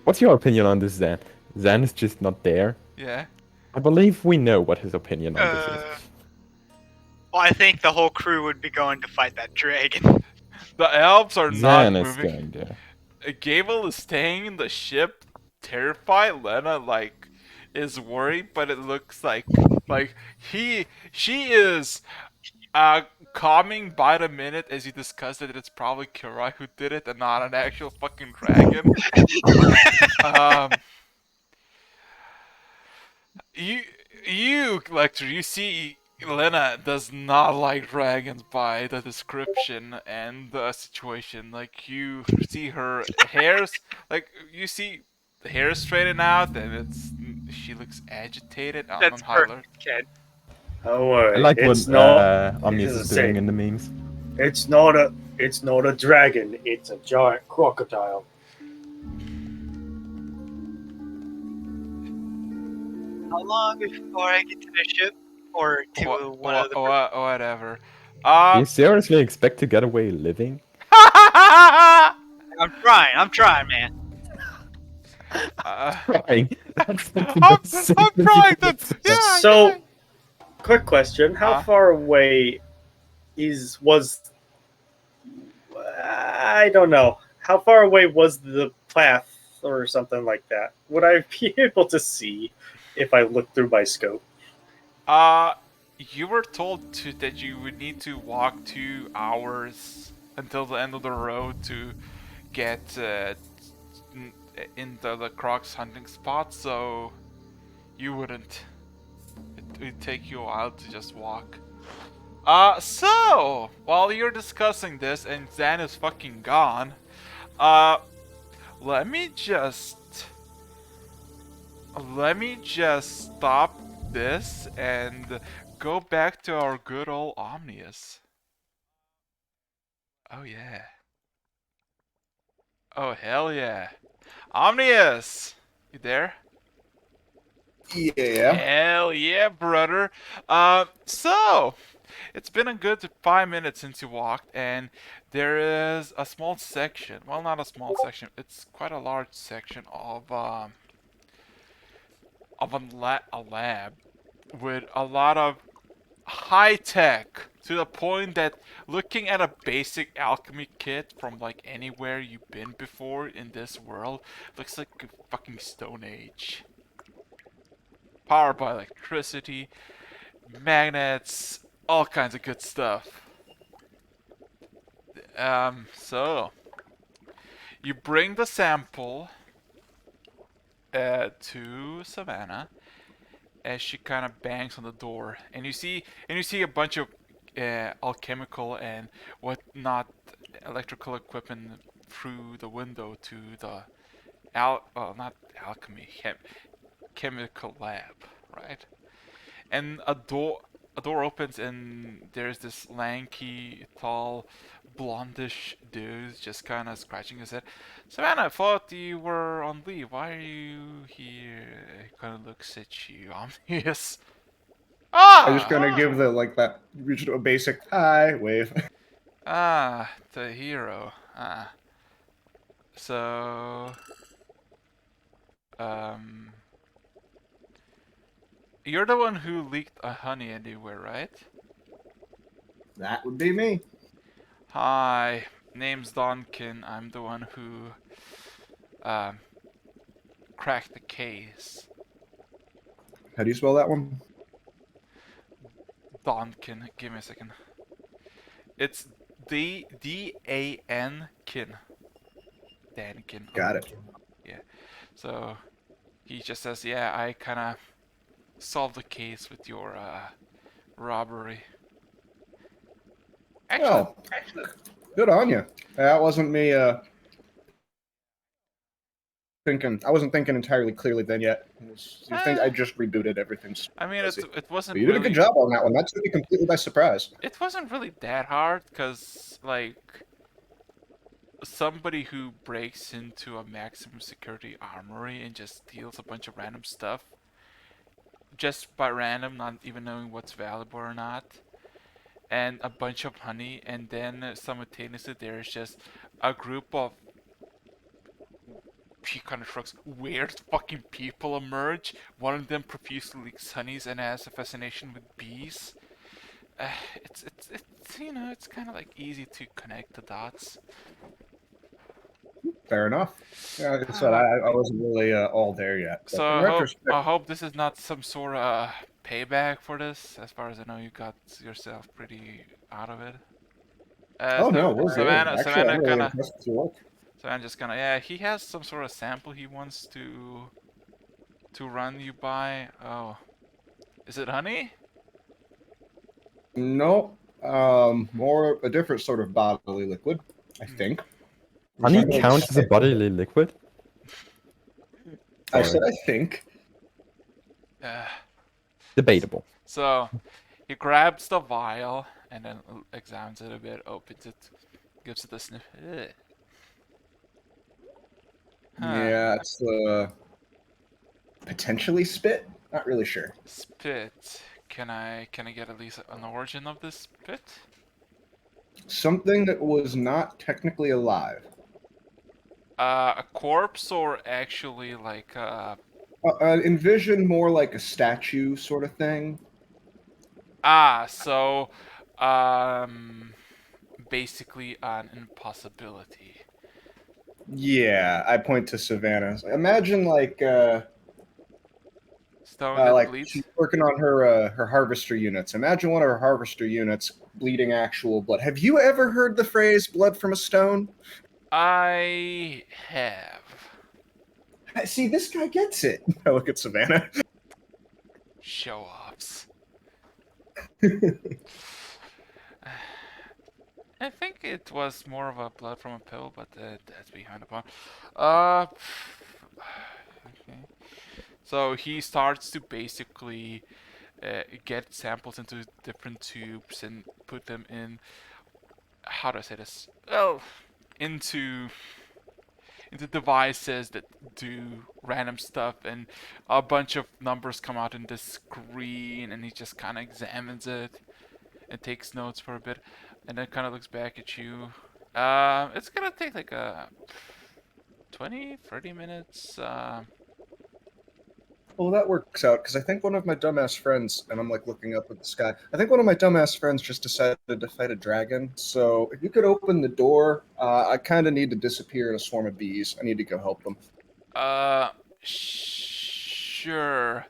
What's your opinion on this, Zan? Zan is just not there. Yeah. I believe we know what his opinion on this is. Well, I think the whole crew would be going to fight that dragon. The elves are Zan not is moving. going there. Gable is staying in the ship, terrified. Lena is worried, but it looks like she is calming by the minute as you discuss that it's probably Kirai who did it and not an actual fucking dragon. You Lecter, you see Lena does not like dragons by the description and the situation. Like you see her hairs, like you see the hair straighten out, and she looks agitated. I don't That's know how to learn. perfect, kid. Don't worry. I like it's what not. Omnius is doing in the memes. It's not a dragon. It's a giant crocodile. How long before I get to the ship? Or to one of the... Whatever. Do you seriously expect to get away living? I'm trying, man. Trying. I'm trying to. Yeah. So, quick question: how far away was? I don't know. How far away was the path or something like that? Would I be able to see if I looked through my scope? You were told that you would need to walk 2 hours until the end of the road to get into the Crocs hunting spot, so you wouldn't. It would take you a while to just walk. So while you're discussing this and Zan is fucking gone, let me just stop this and go back to our good old Omnius. Oh yeah. Oh hell yeah. Omnius! You there? Yeah. Hell yeah, brother. So it's been a good 5 minutes since you walked, and there is a small section. Well, not a small section. It's quite a large section of a lab with a lot of high-tech to the point that looking at a basic alchemy kit from like anywhere you've been before in this world looks like a fucking Stone Age. Powered by electricity, magnets, all kinds of good stuff. So you bring the sample to Savannah as she kind of bangs on the door, and you see a bunch of alchemical and whatnot electrical equipment through the window to the not alchemy chemical lab, right? And a door opens, and there's this lanky, tall, blondish dude just kind of scratching his head. Savannah, I thought you were on leave. Why are you here? He kind of looks at you, ominous. I'm just gonna give the that basic hi wave. The hero. So, you're the one who leaked a honey anywhere, right? That would be me. Hi, name's Donkin. I'm the one who cracked the case. How do you spell that one? Donkin. Give me a second. It's D-A-N kin. Dankin. Got it. Yeah. So he just says, yeah, I kind of solved the case with your robbery. Actually, good on you. That wasn't me thinking. I wasn't thinking entirely clearly then yet. I just rebooted everything. I mean, it wasn't. But you did really, a good job on that one. That took me completely by surprise. It wasn't really that hard, because like somebody who breaks into a maximum security armory and just steals a bunch of random stuff, just by random, not even knowing what's valuable or not, and a bunch of honey, and then simultaneously there's just a group of, he kind of shrugs, weird fucking people emerge. One of them profusely leaks honeys and has a fascination with bees. It's it's kind of like easy to connect the dots. Fair enough. Yeah, like I said, I wasn't really all there yet. But So I hope this is not some sort of payback for this. As far as I know, you got yourself pretty out of it. No, we're Savannah, good. Actually, Savannah I'm really kind of. impressed with your work. Savannah just kind of, yeah. He has some sort of sample he wants to run you by. Oh, is it honey? No, more a different sort of bodily liquid, I think. Honey counts as a bodily liquid? I said I think. Debatable. So he grabs the vial and then examines it a bit, opens it, gives it a sniff. Ugh. Huh. Yeah, it's potentially spit. Not really sure. Spit. Can I get at least an origin of this spit? Something that was not technically alive. A corpse, or actually like Envision more like a statue sort of thing. So basically an impossibility. Yeah, I point to Savannah. Imagine like Stone that like bleeds? she's working on her harvester units. Imagine one of her harvester units bleeding actual blood. Have you ever heard the phrase "blood from a stone"? I have. See, this guy gets it. I look at Savannah. Show-offs. I think it was more of a blood from a pill, but that's behind the pond. Okay. So he starts to basically get samples into different tubes and put them in. How do I say this? Well, into devices that do random stuff, and a bunch of numbers come out in the screen, and he just kind of examines it and takes notes for a bit, and then kind of looks back at you. It's gonna take like 20-30 minutes. Well, that works out because I think one of my dumbass friends, and I'm like looking up at the sky. I think one of my dumbass friends just decided to fight a dragon. So if you could open the door, I kind of need to disappear in a swarm of bees. I need to go help them. Sure.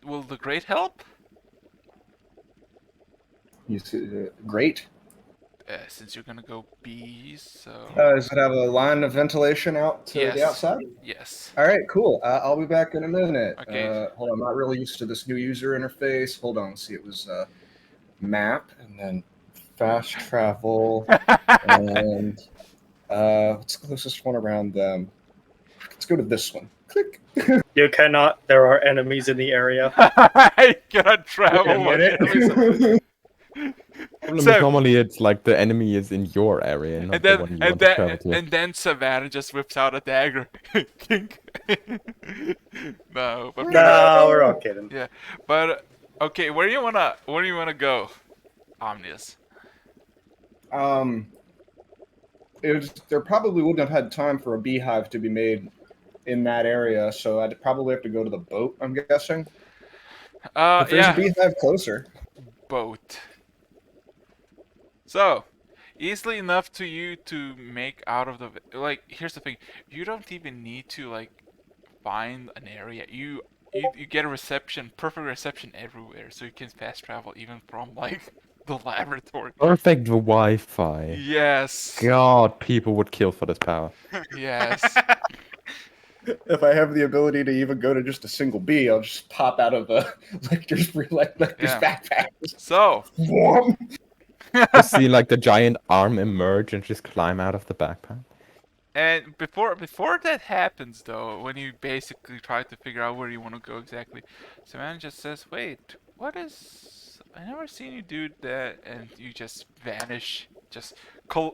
Will the grate help? You see, great. Since you're gonna go bees, so. Does it have a line of ventilation out to Yes. the outside? Yes. All right, cool. I'll be back in a minute. Okay. Hold on, I'm not really used to this new user interface. Hold on, let's see. It was map and then fast travel and what's the closest one around them? Let's go to this one. Click. You cannot. There are enemies in the area. I cannot travel. Get it? Problem is So- normally it's like the enemy is in your area, not And the then, one you and want to travel then, to. and then Savannah just whips out a dagger. Kink. No, but No, we're all kidding. yeah, but okay. Where do you wanna go, Omnius? There probably wouldn't have had time for a beehive to be made in that area, so I'd probably have to go to the boat. I'm guessing. If there's Yeah, a beehive closer. boat. So, easily enough to you to make out of the like. Here's the thing: you don't even need to like find an area. You get a reception, perfect reception everywhere, so you can fast travel even from like the laboratory. Perfect Wi-Fi. Yes. God, people would kill for this power. Yes. If I have the ability to even go to just a single bee, I'll just pop out of the this Yeah. backpack. So. Whoom. Just see like the giant arm emerge and just climb out of the backpack. And before that happens, though, when you basically try to figure out where you want to go exactly, Savannah just says, "Wait, what is? I never seen you do that," and you just vanish.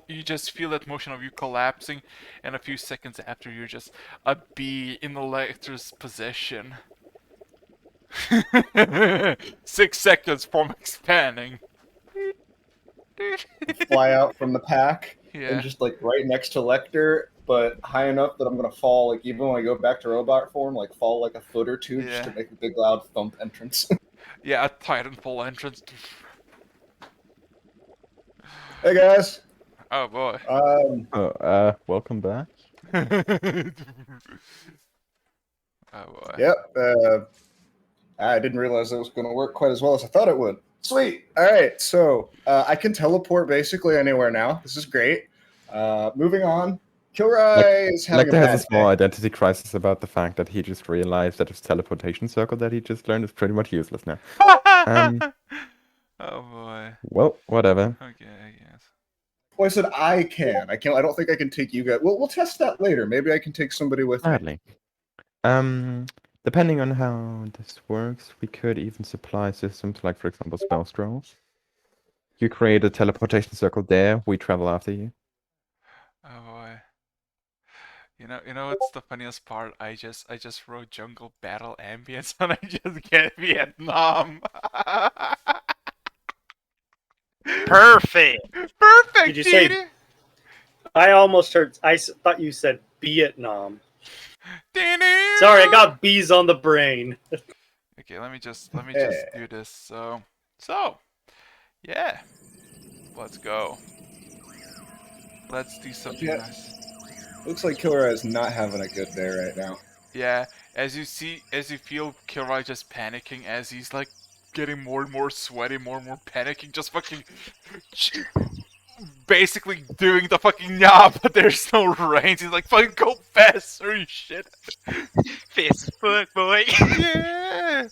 You just feel that motion of you collapsing, and a few seconds after, you're just a bee in Electra's possession. 6 seconds from expanding. Fly out from the pack Yeah. and just like right next to Lecter, but high enough that I'm gonna fall. Like even when I go back to robot form, like fall like a foot or two just Yeah. to make a big loud thump entrance. Yeah, a Titanfall entrance. Hey guys. Oh boy. Welcome back. Oh boy. Yep. I didn't realize it was going to work quite as well as I thought it would. Sweet. All right. So I can teleport basically anywhere now. This is great. Moving on. Kilroy is having Lecter a has bad a small day. identity crisis about the fact that he just realized that his teleportation circle that he just learned is pretty much useless now. Oh boy. Well, whatever. Okay, I guess. Well, I said I can. I can't. I don't think I can take you guys. We'll test that later. Maybe I can take somebody with me. Sadly. Depending on how this works, we could even supply systems like, for example, spell scrolls. You create a teleportation circle there, we travel after you. Oh boy. You know what's the funniest part? I just wrote jungle battle ambience and I just get Vietnam. Perfect. Perfect, Did you say- Didi. I almost heard. Thought you said Vietnam. Didi. Sorry, I got bees on the brain. Okay, let me just do this. So, yeah. Let's go. Let's do something Yeah. nice. Looks like Kilroy is not having a good day right now. Yeah, as you feel Kilroy just panicking as he's like getting more and more sweaty, more and more panicking, just fucking basically doing the fucking knob, but there's no reins. He's like, fucking go faster, you shit. Facebook, boy. Yeah.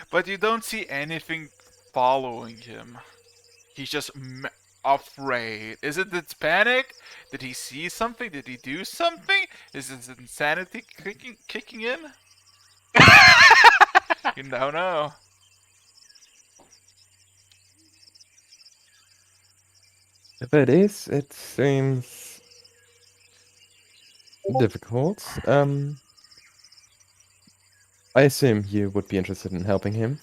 But you don't see anything following him. He's just afraid. Is it this panic? Did he see something? Did he do something? Is his insanity kicking in? You don't know. If it is, it seems difficult. I assume you would be interested in helping him.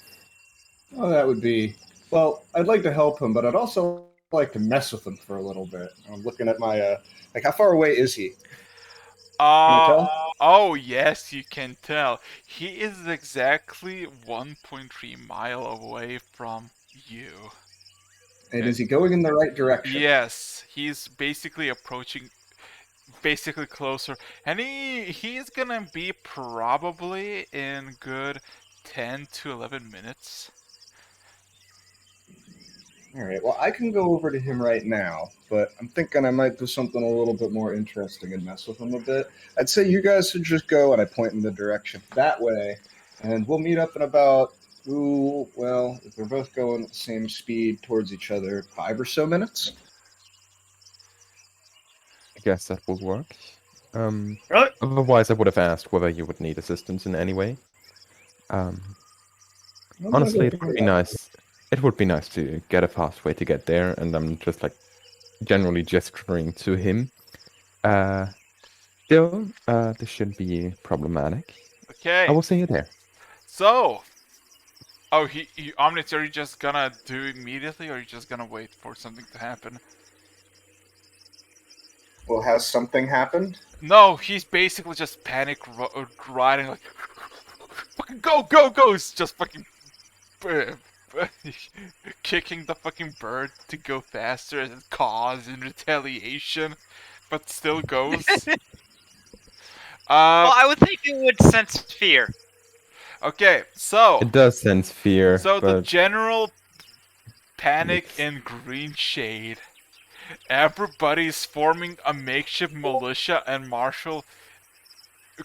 Oh, that would be. Well, I'd like to help him, but I'd also like to mess with him for a little bit. I'm looking at my. Like, how far away is he? Can you tell? Oh yes, you can tell. He is exactly 1.3 mile away from you. And is he going in the right direction? Yes, he's basically approaching, basically closer, and he's gonna be probably in good 10 to 11 minutes. All right. Well, I can go over to him right now, but I'm thinking I might do something a little bit more interesting and mess with him a bit. I'd say you guys should just go, and I point in the direction that way, and we'll meet up in about, ooh, well, if we're both going at the same speed towards each other, 5 or so minutes. I guess that will work. Right? Otherwise, I would have asked whether you would need assistance in any way. I'm gonna Honestly, go it would for be that. nice. It would be nice to get a fast way to get there, and I'm just like generally gesturing to him. Still, this shouldn't be problematic. I Okay, will see you there. so. Oh, Omnits, are you just gonna do immediately, or are you just gonna wait for something to happen? Well, has something happened? No, he's basically just panic riding, like, fucking go, go, go! He's just fucking kicking the fucking bird to go faster as a cause in retaliation, but still goes. Well, I would think it would sense fear. Okay, so It does sense fear, the but general panic it's- in Green Shade. Everybody's forming a makeshift militia, and Marshall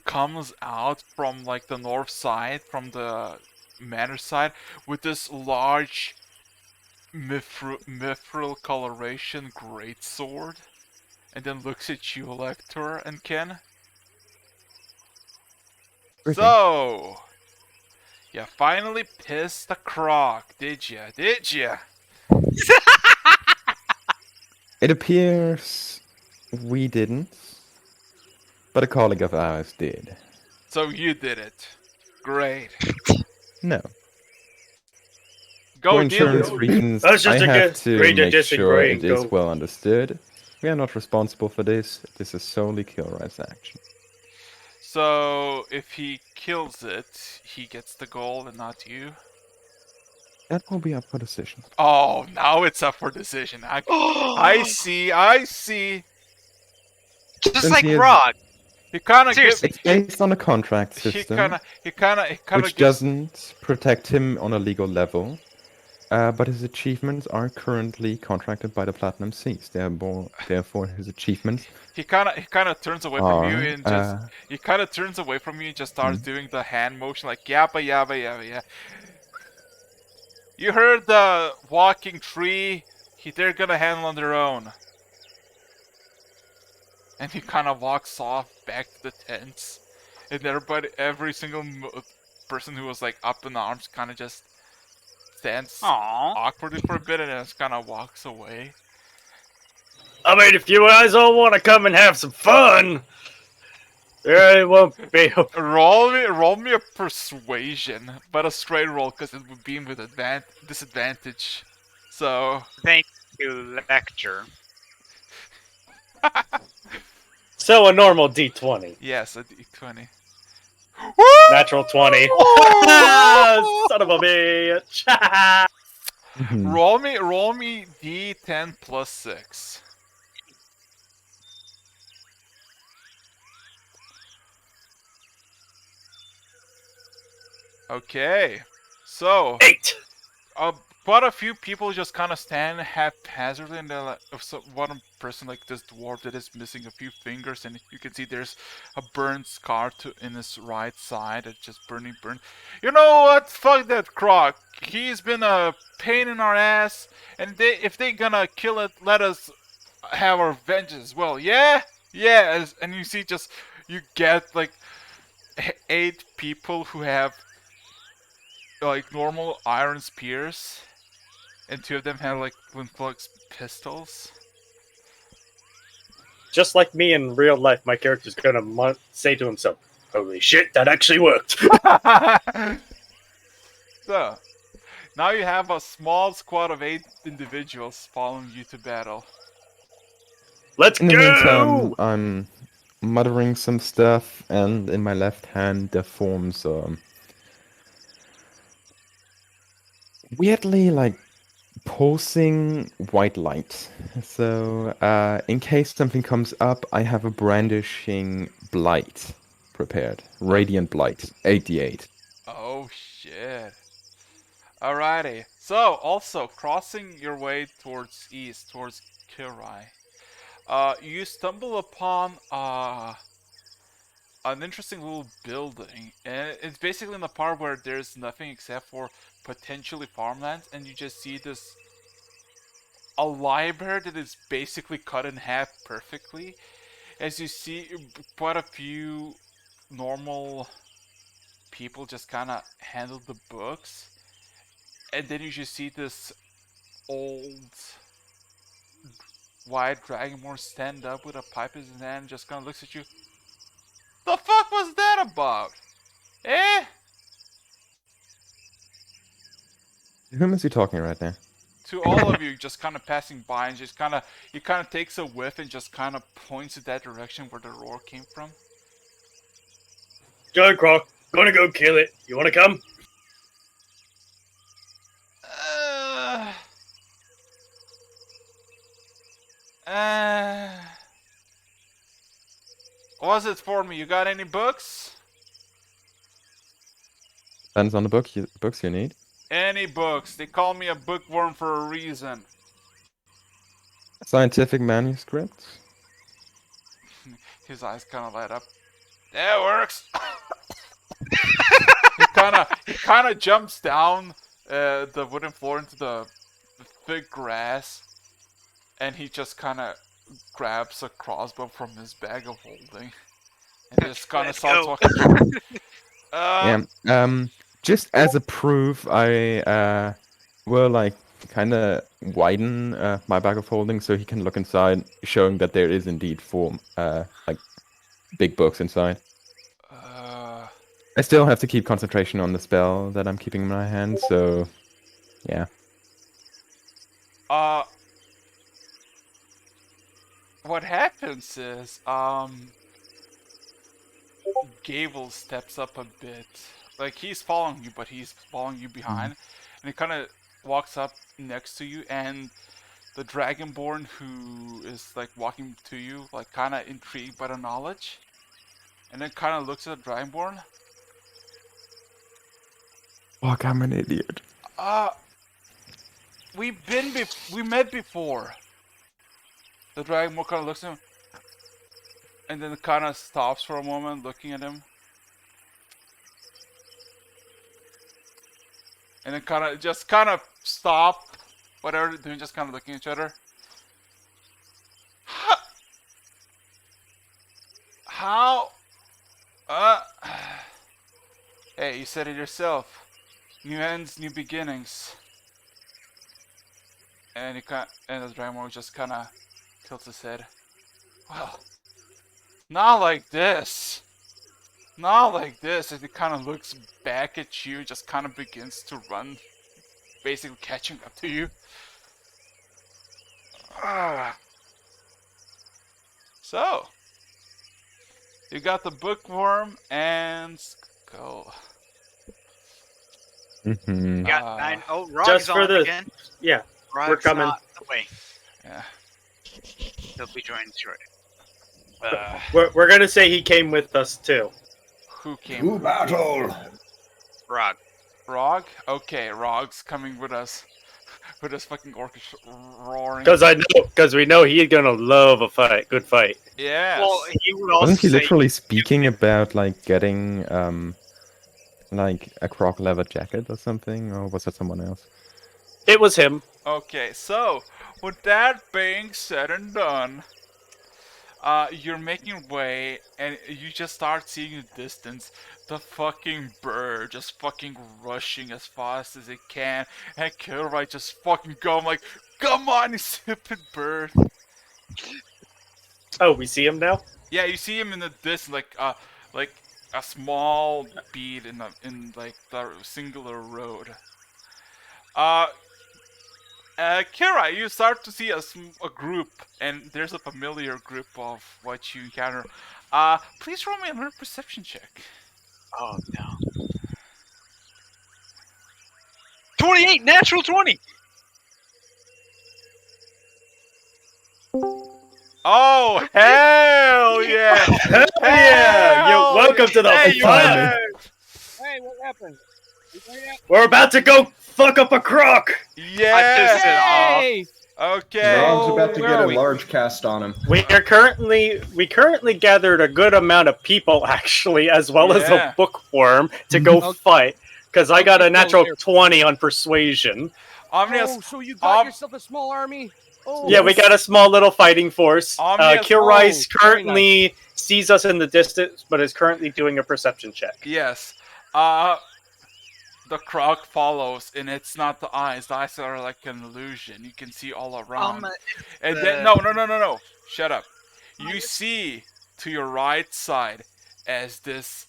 comes out from like the north side, from the manor side, with this large mithril coloration greatsword, and then looks at you, Lector and Ken. Greeting. So, you finally pissed a Croc, did ya? Did ya? It appears we didn't, but a colleague of ours did. So you did it. Great. No. Go For deal insurance with reasons, That's just I a have good to agree to make sure disagree it and is go. well understood. We are not responsible for this. This is solely Kilroy's action. So if he kills it, he gets the gold and not you. That will be up for decision. Oh, now it's up for decision. I see. I see. Just Since like he is- Rod. He kind of gives. Seriously. It's based on a contract He system, kind of which gives. doesn't protect him on a legal level. But his achievements are currently contracted by the Platinum Seas. Therefore, his achievements He kind of turns away from you are. and just. He kind of turns away from you and just starts doing the hand motion like yabba yabba yabba yeah. You heard the walking tree. They're gonna handle on their own. And he kind of walks off back to the tents, and every single person who was like up in arms, kind of just stands Aww. awkwardly for a bit, and then just kind of walks away. I mean, if you guys all want to come and have some fun, there won't be. Roll me a persuasion, but a straight roll because it would be with disadvantage. So Thank you, Lecture. So a normal D20. yes, a d20. Natural 20. Son of a bitch. Mhm. Roll me d10 plus 6. Okay, so 8. quite a few people just kind of stand haphazardly, and they're like, one person like this dwarf that is missing a few fingers, and you can see there's a burnt scar in his right side. It's just burning. You know what? Fuck that Croc. He's been a pain in our ass, and if they gonna kill it, let us have our vengeance as well. Yeah, yeah. And you see, you get like 8 people who have like normal iron spears, and 2 of them have like flintlock pistols. Just like me in real life, my character's gonna say to himself, "Holy shit, that actually worked!" So, now you have a small squad of 8 individuals following you to battle. Let's In the go! meantime, I'm muttering some stuff, and in my left hand there forms weirdly like pulsing white light. So in case something comes up, I have a brandishing blight prepared. Radiant blight, 88. Oh shit. Alrighty. So, also crossing your way towards east, towards Kirai, you stumble upon an interesting little building, and it's basically in the part where there's nothing except for potentially farmlands, and you just see this a library that is basically cut in half perfectly. As you see, quite a few normal people just kind of handle the books, and then you just see this old white dragonborn stand up with a pipe in his hand, and just kind of looks at you. The fuck was that about? Eh? To whom is he talking right now? To all of you, just kind of passing by, and just kind of he kind of takes a whiff and just kind of points in that direction where the roar came from. Go, Croc. Gonna go kill it. You wanna come? Uh, uh, what's it for me? You got any books? Depends on the books you need. Any books. They call me a bookworm for a reason. Scientific manuscripts. His eyes kind of light up. That works. he kind of jumps down the wooden floor into the thick grass, and he just kind of grabs a crossbow from his bag of holding, and just kind of starts walking. Yeah. Just as a proof, I will like kind of widen my bag of holding so he can look inside, showing that there is indeed like big books inside. I still have to keep concentration on the spell that I'm keeping in my hand, so yeah. What happens is, Gable steps up a bit. Like, he's following you, but he's following you behind. And he kind of walks up next to you, and the Dragonborn who is, like, walking to you, like, kind of intrigued by the knowledge. And then kind of looks at the Dragonborn. Fuck, I'm an idiot. We met before. The Dragonborn kind of looks at him, and then kind of stops for a moment, looking at him. And then kind of stop, whatever they're doing, just kind of looking at each other. How? Hey, you said it yourself. New ends, new beginnings. And and the Dragonborn just kind of tilts his head. Well, not like this. Not like this. As he kind of looks back at you, just kind of begins to run, basically catching up to you. So, you got the bookworm and Skull. Mm-hmm. Got 9. Oh, Rog's just for on the- again. Yeah, Rog's we're coming. not away. Yeah. He'll be joining shortly. We're gonna say he came with us too. Who came? To battle! Rog. Rog? Okay, Rog's coming with us. With his fucking orchestra roaring. Because we know he's gonna love a fight. Good fight. Yes. Well, he would also Wasn't he say literally speaking about like getting like a croc leather jacket or something, or was that someone else? It was him. Okay, so with that being said and done, you're making way, and you just start seeing in the distance the fucking bird just fucking rushing as fast as it can, and Kilroy just fucking going like, "Come on, you stupid bird!" Oh, we see him now. Yeah, you see him in the distance, like a small bead in like the singular road. Kira, you start to see a group, and there's a familiar group of what you encounter. Please roll me another perception check. Oh no. 28, natural 20. Oh hell yeah! Hell yeah! Hell Welcome to the Hey, you fun. Hey, what happened? We're about to go fuck up a croc. Yeah! I pissed it off. Hey! Okay. Ron's So, about to where get are a we? large cast on him. We currently gathered a good amount of people actually, as well as Yeah. a bookworm to go Okay. fight. Because I got a Okay, natural there. 20 on persuasion. Omnius, Oh, so you got Om- yourself a small army? Oh, Yeah, we got a small little fighting force. Omnius- Kilrice Oh, very currently sees us in the distance, but is currently doing a perception check. yes. The Croc follows, and it's not the eyes. The eyes are like an illusion. You can see all around. And then no. Shut up. You see to your right side as this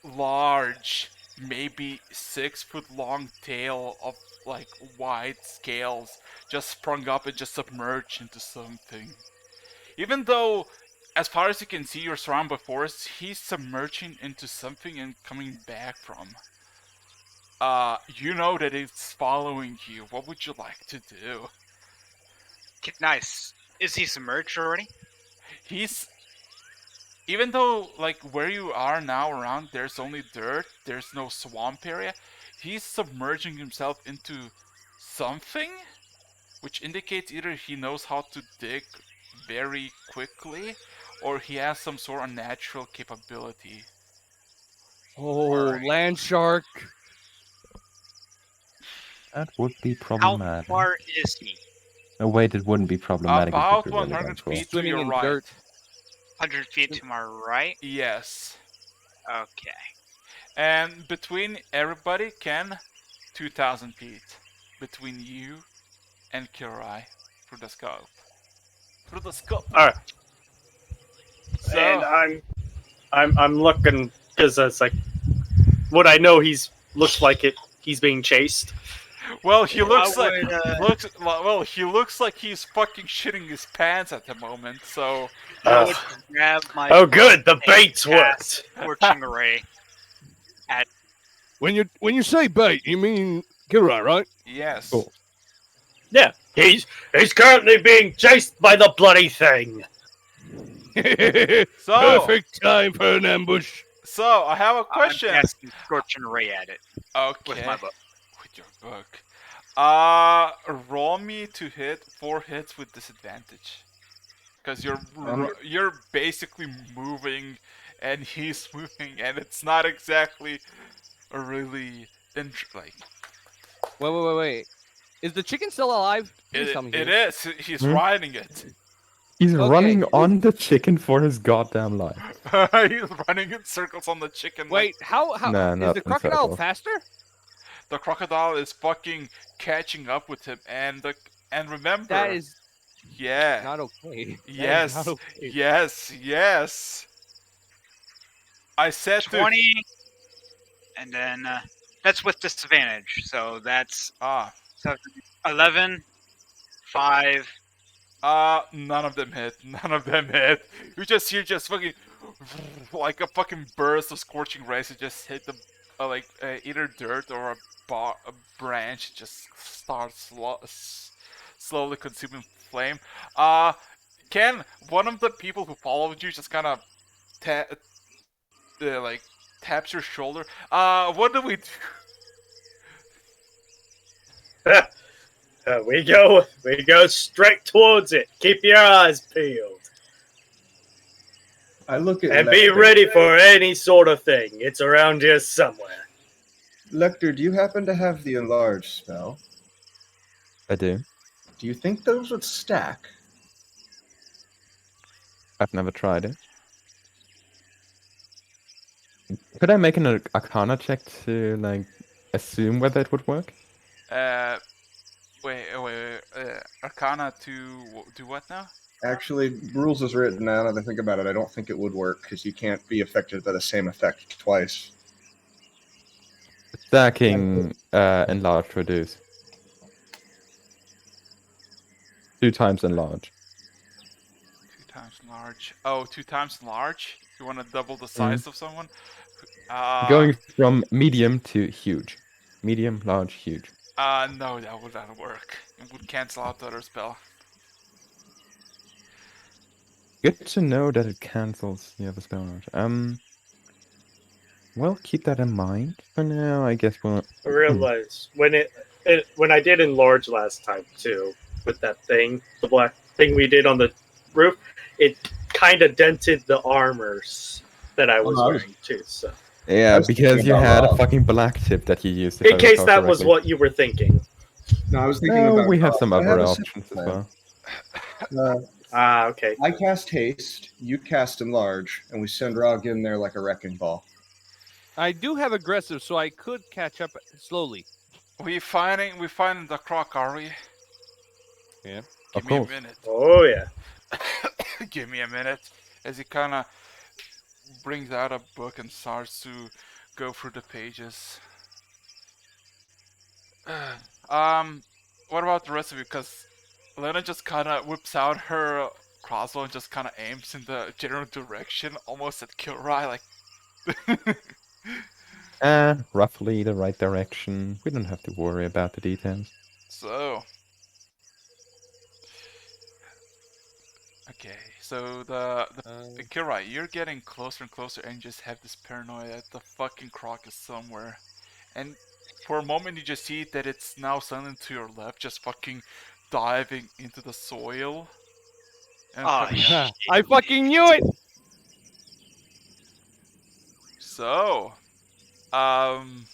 large, maybe 6-foot long tail of like white scales just sprung up and just submerged into something. Even though, as far as you can see, you're surrounded by forest, he's submerging into something and coming back from. You know that it's following you. What would you like to do? Nice. Is he submerged already? He's, even though like where you are now around there's only dirt, there's no swamp area, he's submerging himself into something, which indicates either he knows how to dig very quickly or he has some sort of natural capability. Oh, Alright. land shark. That would be How problematic. far is he? No, wait, it wouldn't be problematic. It About would be really 100 vengeful. feet to Swimming your in right. dirt. 100 feet to my right? Yes. Okay. And between everybody, Ken, 2,000 feet. Between you and Kirai. Through the scope. Through the scope. All right, So, and I'm looking because it's like, what I know looks like it. He's being chased. well, he looks like would, he looks like he's fucking shitting his pants at the moment. So, I would grab my Oh, good, the and bait's cast worked. Scorching Ray. When you say bait, you mean Kirai, right? yes. Cool. Yeah, he's currently being chased by the bloody thing. So, Perfect time for an ambush. so I have a question. I'm casting Scorching Ray at it Okay. with my book. With your book. Roll me to hit 4 hits with disadvantage. Because you're basically moving, and he's moving, and it's not exactly a really like. Wait. Is the chicken still alive? Please tell me It he is. He's riding it. He's Okay. running on the chicken for his goddamn life. He's running in circles on the chicken. Wait, how Nah, is not the in crocodile circles. faster? The crocodile is fucking catching up with him, and remember That is yeah. not okay. That is Yes. not okay. Yes. I said 20, and then that's with disadvantage. So that's 11, 5. None of them hit. None of them hit. You just hear fucking like a fucking burst of scorching rays. It just hit the either dirt or a branch. It just starts slowly consuming flame. Ken, one of the people who followed you just kind of taps your shoulder. What do we do? We go straight towards it. Keep your eyes peeled. I look at And be Lecter. ready for any sort of thing. It's around here somewhere. Lecter, do you happen to have the enlarge spell? I do. Do you think those would stack? I've never tried it. Could I make an Arcana check to like assume whether it would work? Wait. Arcana to do what now? Actually, rules is written now that I think about it. I don't think it would work because you can't be affected by the same effect twice. Stacking enlarge reduce. 2 times enlarge. 2 times large. Oh, 2 times large. You want to double the size of someone? Going from medium to huge. Medium, large, huge. No, that would not work. It would cancel out the other spell. Good to know that it cancels the other spell. Well, keep that in mind for now. I guess we'll. I realized when I did enlarge last time too, with that thing, the black thing we did on the roof, it kind of dented the armors that I was wearing too. So Yeah, was because thinking you about had a Rob. fucking black tip that you used. If I in case recall that was correctly. what you were thinking. No, I was thinking No, about. we have Rob. some I other have a options as simple well. plan. Okay. I cast haste, you cast enlarge, and we send Rog in there like a wrecking ball. I do have aggressive, so I could catch up slowly. We finding the croc, are we? Yeah. Give Of me a course. minute. Oh yeah. Give me a minute. As he kind of brings out a book and starts to go through the pages. What about the rest of you? Because Lena just kind of whips out her crossbow and just kind of aims in the general direction, almost at Kilrai, like. Roughly the right direction. We don't have to worry about the details. So. Okay, so the Kilrai, you're getting closer and closer, and you just have this paranoia that the fucking croc is somewhere. And for a moment, you just see that it's now suddenly to your left, just fucking diving into the soil. And Oh, coming shit. out. I fucking knew it! So, 30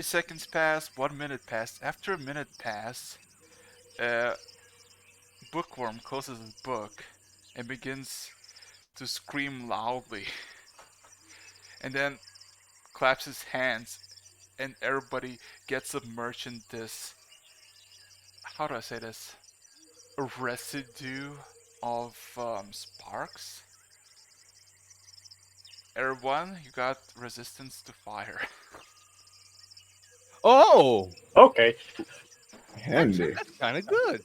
seconds pass, 1 minute pass. After a minute pass, Bookworm closes his book and begins to scream loudly. And then claps his hands, and everybody gets submerged in this. How do I say this? A residue of sparks. Everyone, you got resistance to fire. Oh! Okay. Handy. That's kind of good.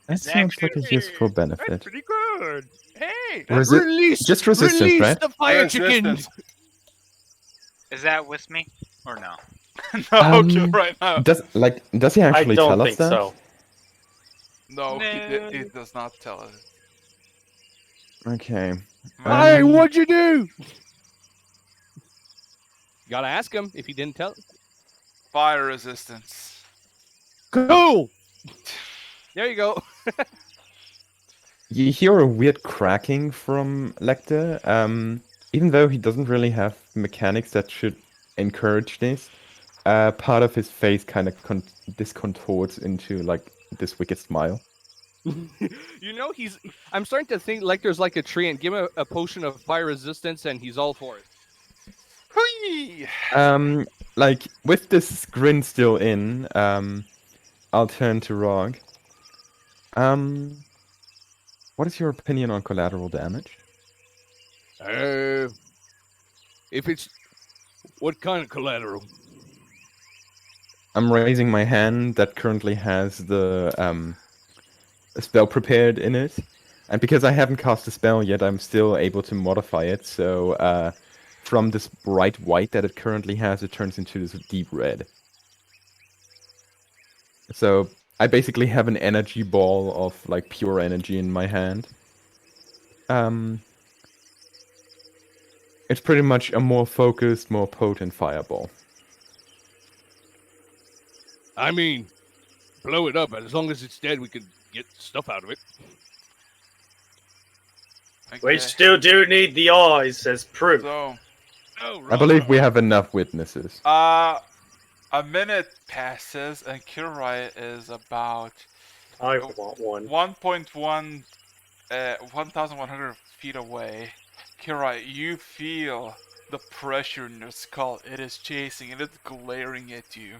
That sounds like a useful benefit. pretty good. Hey, Release! Just resistance, release right? the fire chicken! resistance. Is that with me or no? No, kill right now. Does he I actually don't tell us think that? so. No, No. he does not tell us. Okay. Hey, what'd you do? You gotta ask him if he didn't tell. Fire resistance. Cool! There you go. You hear a weird cracking from Lecter. Even though he doesn't really have mechanics that should encourage this, part of his face kind of discontorts into like this wicked smile. You know, I'm starting to think Lecter's like a tree and give him a potion of fire resistance and he's all for it. Hui! Like with this grin still in, I'll turn to Rog. What is your opinion on collateral damage? If it's what kind of collateral? I'm raising my hand that currently has the spell prepared in it, and because I haven't cast a spell yet, I'm still able to modify it. So from this bright white that it currently has, it turns into this deep red. So I basically have an energy ball of like pure energy in my hand. It's pretty much a more focused, more potent fireball. I mean, blow it up, and as long as it's dead, we could get stuff out of it. Okay. We still do need the eyes as proof. So, I believe we have enough witnesses. a minute passes and Kilrai is about I want one. 1.1, 1,100 feet away. Kilrai, you feel the pressure in your skull. It is chasing and it's glaring at you.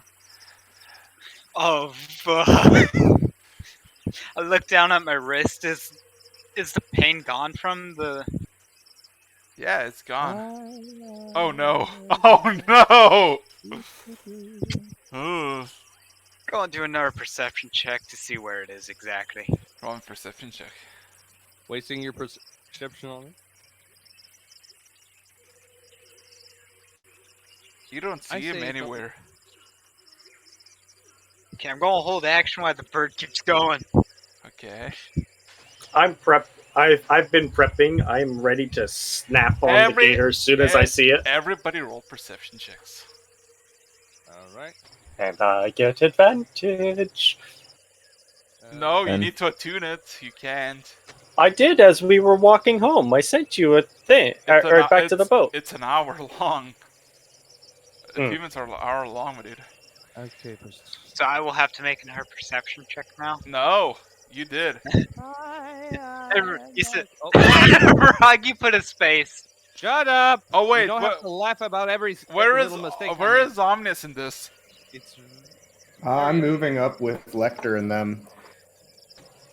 Oh, fuck. I look down at my wrist. Is the pain gone from the... Yeah, it's gone. Oh no. Oh no! Ugh. Go and do another perception check to see where it is exactly. Roll a perception check. Wasting your perception on it? You don't see him say anywhere. Okay, I'm gonna hold action while the bird keeps going. Okay. I'm prep. I've been prepping. I'm ready to snap on the gator as soon as I see it, Everybody roll perception checks. All right. and I get advantage. No, you And- need to attune it. You can't. I did as we were walking home. I sent you a thing, or back to the boat. It's an hour long. Hmm. Achievements are an hour long, my dude. Okay. So I will have to make an hard perception check now. No, you did. You said Oh, Froggy put a space. shut up! Oh wait, you don't have to laugh about every where is little mistake. where is Omnis in this? It's I'm moving up with Lecter and them.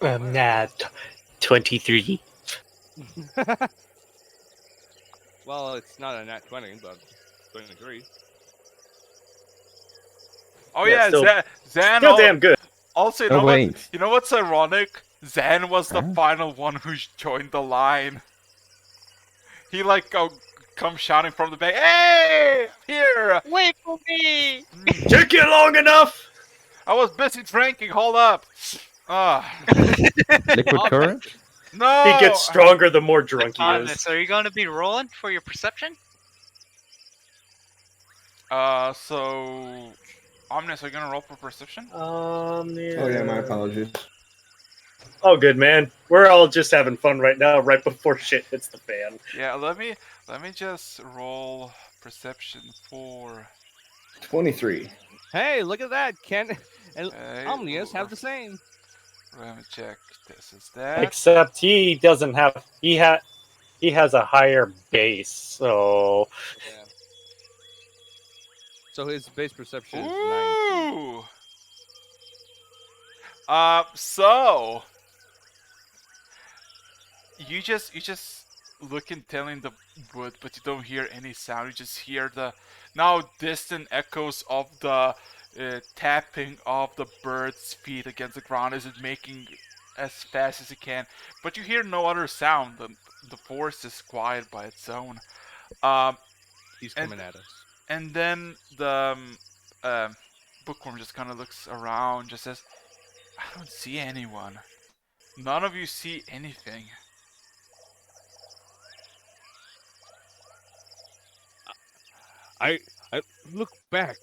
Nah, 23. well, it's not a nat 20, but 23. Oh Yeah, yeah, still- Zan. Still damn good. Also, you Oh know wait. what? You know what's ironic? Zan was the Huh? final one who joined the line. He comes shouting from the back, "Hey, here! Wait for me! Took you long enough. I was busy drinking. Hold up." Liquid courage? No. He gets stronger the more drunk he is. Honest, are you going to be rolling for your perception? So, Omnis, are you gonna roll for perception? Yeah. Oh yeah, my apologies. Oh, good man. We're all just having fun right now, right before shit hits the fan. Yeah, let me just roll perception for. 23. Hey, look at that! Ken and Hey, Omnius have the same. Let me check. This is that. Except he doesn't have. He has a higher base, so Yeah. So his base perception is 9. Ooh. So you just look and tell in the wood, but you don't hear any sound. You just hear the now distant echoes of the tapping of the bird's feet against the ground as it's making as fast as it can. But you hear no other sound. The forest is quiet by its own. He's And- coming at us. And then the bookworm just kind of looks around, just says, "I don't see anyone. None of you see anything." I look back.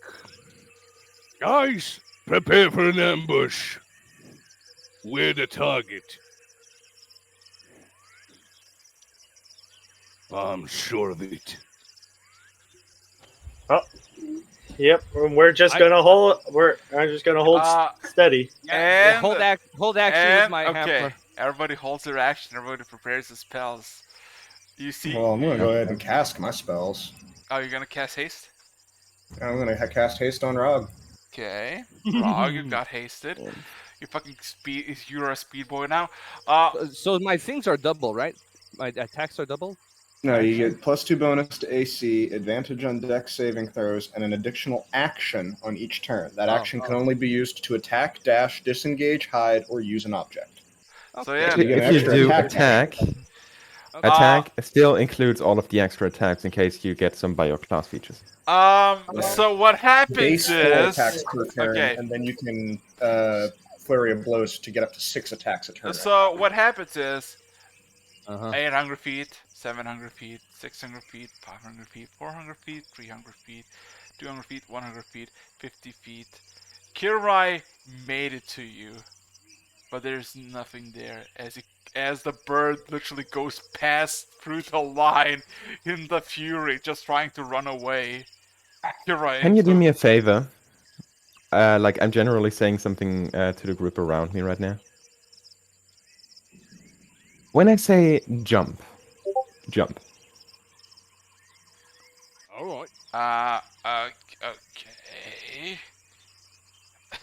Guys, prepare for an ambush. We're the target. I'm sure of it. yep. We're just gonna hold. I'm just gonna hold steady. And hold action and, with my okay, hammer. everybody holds their action. Everybody prepares the spells. You see? Well, I'm gonna go ahead and cast my spells. Oh, you're gonna cast haste? I'm gonna cast haste on Rog. Okay, Rog, you got hasted. You fucking speed. You're a speed boy now. So my things are double, right? My attacks are double. No, you get +2 bonus to AC, advantage on dex saving throws, and an additional action on each turn. That action can only be used to attack, dash, disengage, hide, or use an object. So yeah, You get an If you extra do attack. attack still includes all of the extra attacks in case you get some by your class features. So what happens Base 4 is attacks per turn, okay. and then you can flurry of blows to get up to 6 attacks a turn. So what happens is Uh-huh. 800 feet, 700 feet, 600 feet, 500 feet, 400 feet, 300 feet, 200 feet, 100 feet, 50 feet. Kirai made it to you, but there's nothing there as the bird literally goes past through the line in the fury, just trying to run away. Kirai, Can you do me a favor? Like, I'm generally saying something to the group around me right now. When I say jump, jump. All right. Okay.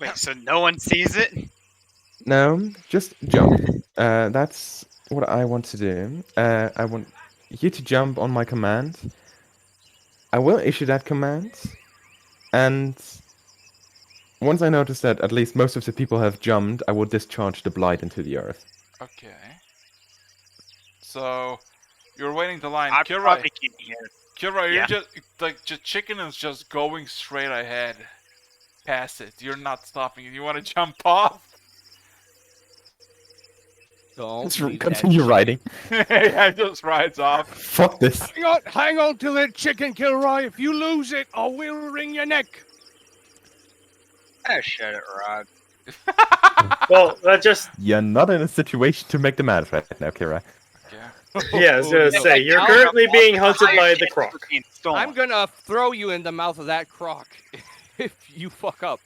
Wait, so no one sees it? No, just jump. That's what I want to do. I want you to jump on my command. I will issue that command, and once I notice that at least most of the people have jumped, I will discharge the blight into the earth. Okay. So you're waiting the line. I Kirai, probably can't hear. Kira, Yeah. you're just like the chicken is just going straight ahead, past it. You're not stopping it. You want to jump off? Don't Just leave that continue chicken. riding. Yeah, just rides off. Fuck this. Hang on to that chicken, Kilroy. If you lose it, I will wring your neck. Ah, shut it, Rod. Well, that just You're not in a situation to make the mad right now, Kira. Yeah. yeah, I was gonna no. say you're I'll- currently being hunted Higher by the chances Croc. of being stolen. I'm gonna throw you in the mouth of that croc if you fuck up.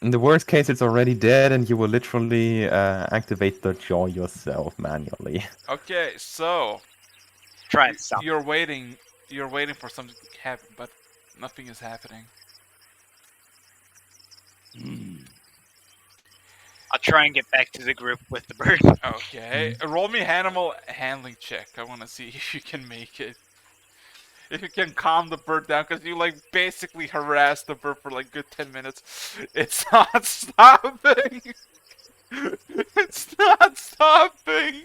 In the worst case, it's already dead, and you will literally activate the jaw yourself manually. Okay, so Try and stop. you're waiting. You're waiting for something to happen, but nothing is happening. I'll try and get back to the group with the bird. Okay, roll me animal handling check. I want to see if you can make it. If you can calm the bird down, because you like basically harass the bird for like good 10 minutes. It's not stopping. It's not stopping.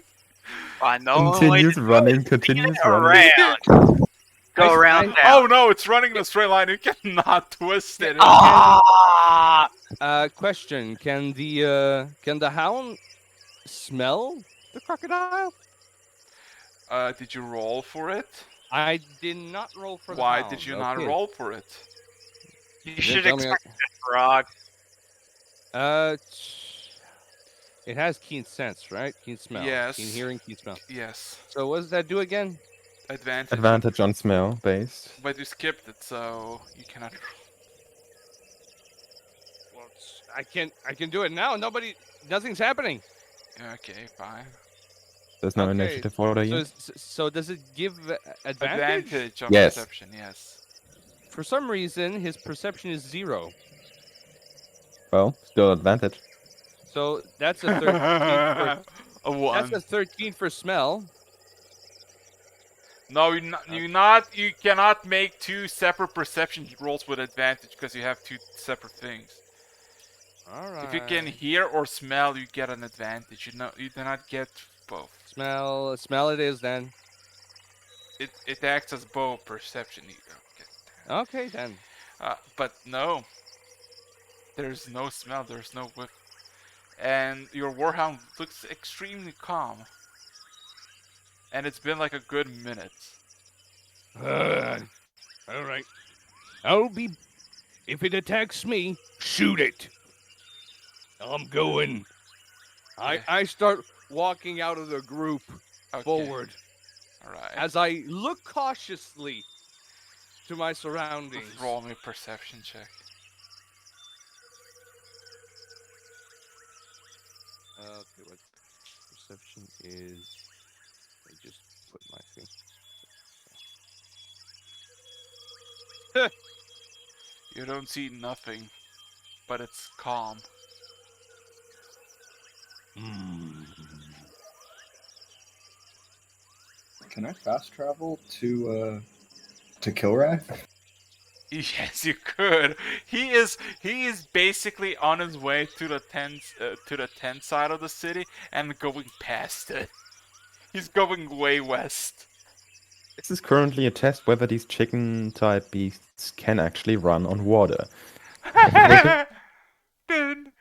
I know. Continues running, continues running. Around. Go around. Down. Oh no, it's running in a straight line. You cannot twist it. Ah! Question: Can the hound smell the crocodile? Did you roll for it? I did not roll for the Why hound. did you not Okay. roll for it? You Then should tell me- expect that, Frog. It has keen sense, right? Keen smell. Yes. Keen hearing, keen smell. Yes. So what does that do again? Advantage. Advantage on smell based. But you skipped it, so you cannot. Well, I can do it now. Nothing's happening. Okay, fine. There's no Okay, initiative order So, yet. so does it give advantage? Advantage on Yes. perception, yes. For some reason, his perception is 0. Well, still advantage. So that's a 13. A That's 1. a 13 for smell. No, you cannot make 2 separate perception rolls with advantage because you have 2 separate things. All right. If you can hear or smell, you get an advantage. You do not get both. Smell it is then. It acts as both perception. You don't get. Okay then. But no, there's no smell. There's no whiff, and your warhound looks extremely calm. And it's been like a good minute. All right. If it attacks me, shoot it. I'm going. I start walking out of the group Okay. forward All right. as I look cautiously to my surroundings. Roll me a perception check. Okay, what perception is? I just put my thing. You don't see nothing, but it's calm. Can I fast travel to Kilrath? Yes, you could. He is basically on his way to the tent side of the city and going past it. He's going way west. This is currently a test whether these chicken-type beasts can actually run on water. Dun,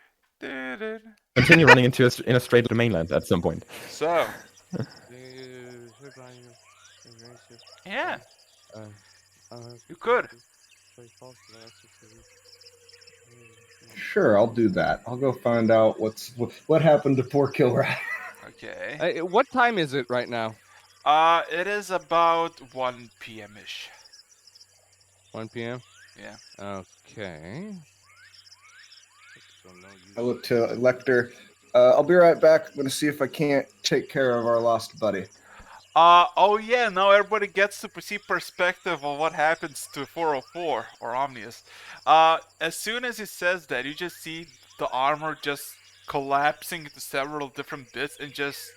dun, dun. Continue running in a straight to mainland at some point. So, yeah, you could. Sure, I'll do that. I'll go find out what happened to poor Kilrath. Okay. What time is it right now? It is about 1 p.m. ish. 1 p.m. Yeah. Okay. I look to Lecter. I'll be right back. I'm gonna see if I can't take care of our lost buddy. Oh yeah, now everybody gets to see perspective of what happens to 404 or Omnius. As soon as he says that, you just see the armor just collapsing into several different bits and just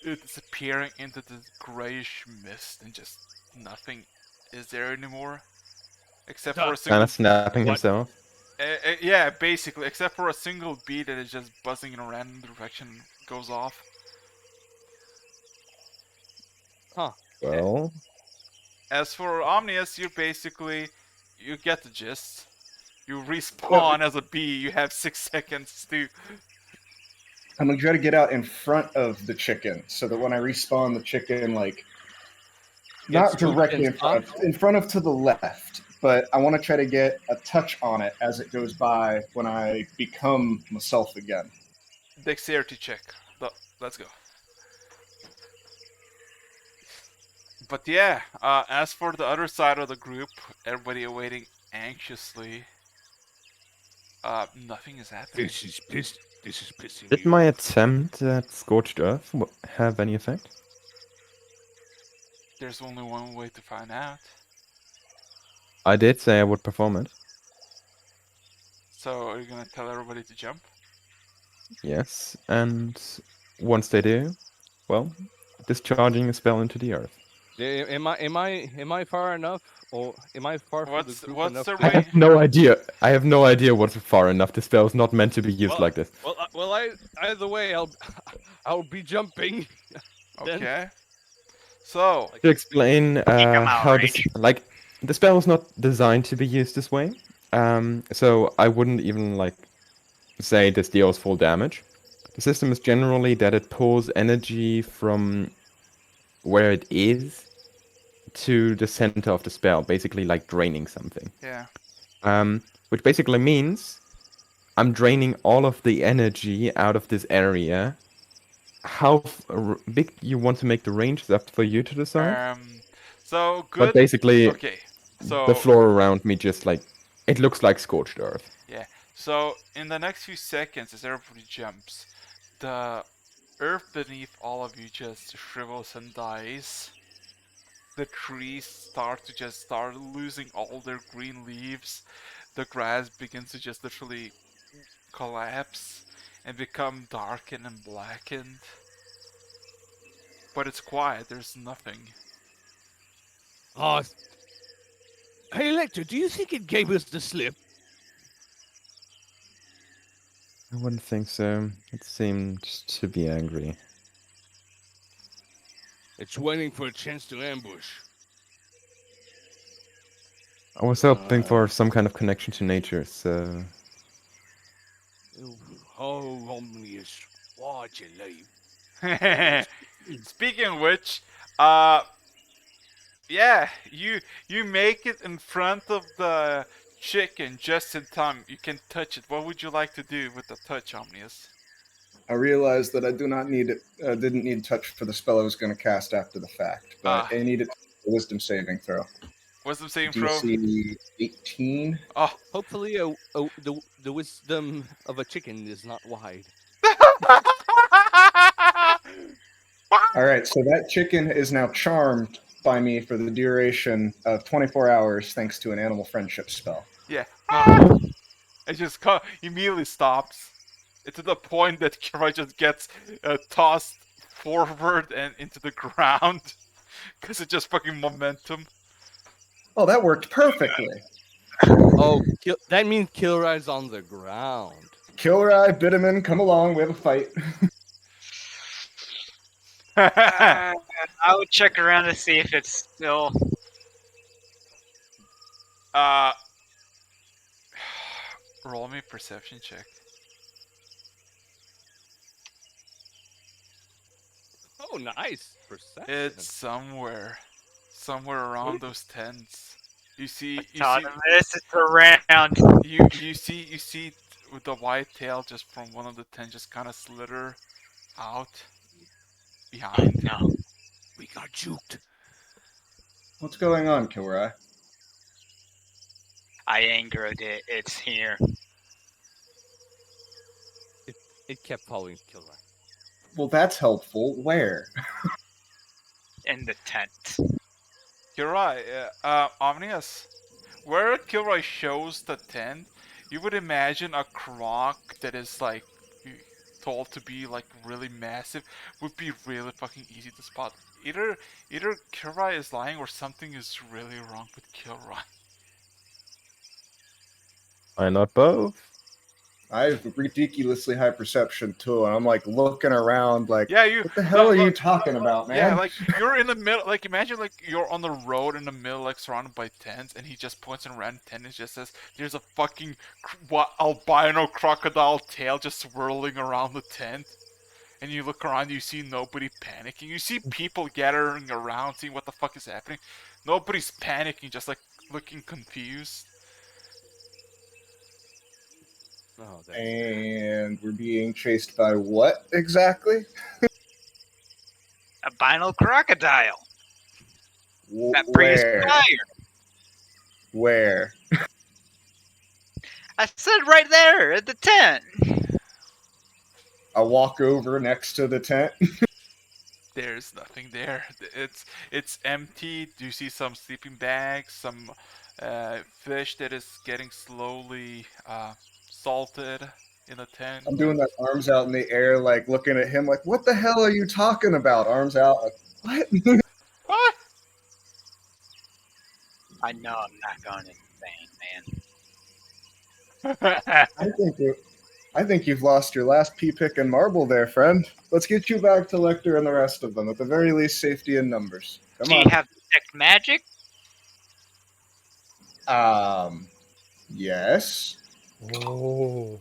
disappearing into this grayish mist, and just nothing is there anymore, except for a single. Kind of snapping himself. Yeah, basically, except for a single bead that is just buzzing in a random direction and goes off. Huh. Well, As for Omnius, you get the gist. You respawn as a bee. You have 6 seconds to. I'm gonna try to get out in front of the chicken so that when I respawn, the chicken not Gets directly and in front of to the left, but I want to try to get a touch on it as it goes by when I become myself again. Dexterity check. Let's go. But yeah, as for the other side of the group, everybody awaiting anxiously. Nothing is happening. This is pissing Did me my off. attempt at Scorched Earth have any effect? There's only one way to find out. I did say I would perform it. So are you gonna tell everybody to jump? Yes, and once they do, well, discharging a spell into the earth. Am I far enough, or am I far from the group What's enough? the I range? have no idea. I have no idea what's far enough. This spell is not meant to be used like this. Either way, I'll be jumping. Then- Okay. So To explain I'm how this, outraged. like, the spell is not designed to be used this way. So I wouldn't even say this deals full damage. The system is generally that it pulls energy from where it is to the center of the spell, basically like draining something. yeah. Which basically means I'm draining all of the energy out of this area. How big you want to make the range is up for you to decide. So But good. basically, Okay. So the floor around me just it looks like scorched earth. yeah. So in the next few seconds, as everybody jumps, the earth beneath all of you just shrivels and dies. The trees start losing all their green leaves. The grass begins to just literally collapse and become darkened and blackened. But it's quiet. There's nothing. Oh, hey, Electra, do you think it gave us the slip? I wouldn't think so. It seemed to be angry. It's waiting for a chance to ambush. I was hoping for some kind of connection to nature, so Oh, Omnius, why'd you leave? Speaking of which, yeah, you make it in front of the chicken just in time. You can touch it. What would you like to do with the touch, Omnius? I realized that I do not need it. Didn't need touch for the spell I was going to cast after the fact, but I needed a wisdom saving throw. Wisdom saving throw. DC 18. Oh. Hopefully, the wisdom of a chicken is not wide. All right, so that chicken is now charmed by me for the duration of 24 hours thanks to an animal friendship spell. Yeah. It just immediately stops. It's to the point that Kira just gets tossed forward and into the ground because it's just fucking momentum. Oh, that worked perfectly. Oh, that means Kilrai's on the ground. Kilrai, Bitterman, come along. We have a fight. I would check around to see if it's still. Roll me a perception check. Oh, nice perception. It's somewhere around those tents. You see, This is around. you see with the white tail just from one of the tents just kind of slither out behind. No. We got juked. What's going on, Kilrai? I angered it. It's here. It kept following Kilrai. Well, that's helpful. Where? In the tent. Kilroy, Omnius, where Kilroy shows the tent, you would imagine a croc that is told to be really massive would be really fucking easy to spot. Either Kilroy is lying or something is really wrong with Kilroy. why not both? I have ridiculously high perception too, and I'm like looking around, like, Yeah, you. what the hell no, are you look, talking about, man? Yeah, like you're in the middle. Like imagine like you're on the road in the middle, like surrounded by tents, and he just points in a random tent and just says, "There's a fucking albino crocodile tail just swirling around the tent." And you look around, you see nobody panicking. You see people gathering around, seeing what the fuck is happening. Nobody's panicking, just like looking confused. Oh, that's And we're being chased by what exactly? Albino crocodile that breathes Where? fire. Where? I said right there at the tent. I walk over next to the tent. There's nothing there. It's empty. Do you see some sleeping bags, some fish that is getting slowly salted in a tent? I'm doing that arms out in the air, like looking at him, like, what the hell are you talking about? Arms out, like, what? What? I know I'm not going insane, I think you've lost your last pea pick and marble there, friend. Let's get you back to Lecter and the rest of them. At the very least, safety in numbers. Come Do you on. have detect magic? Yes. Oh.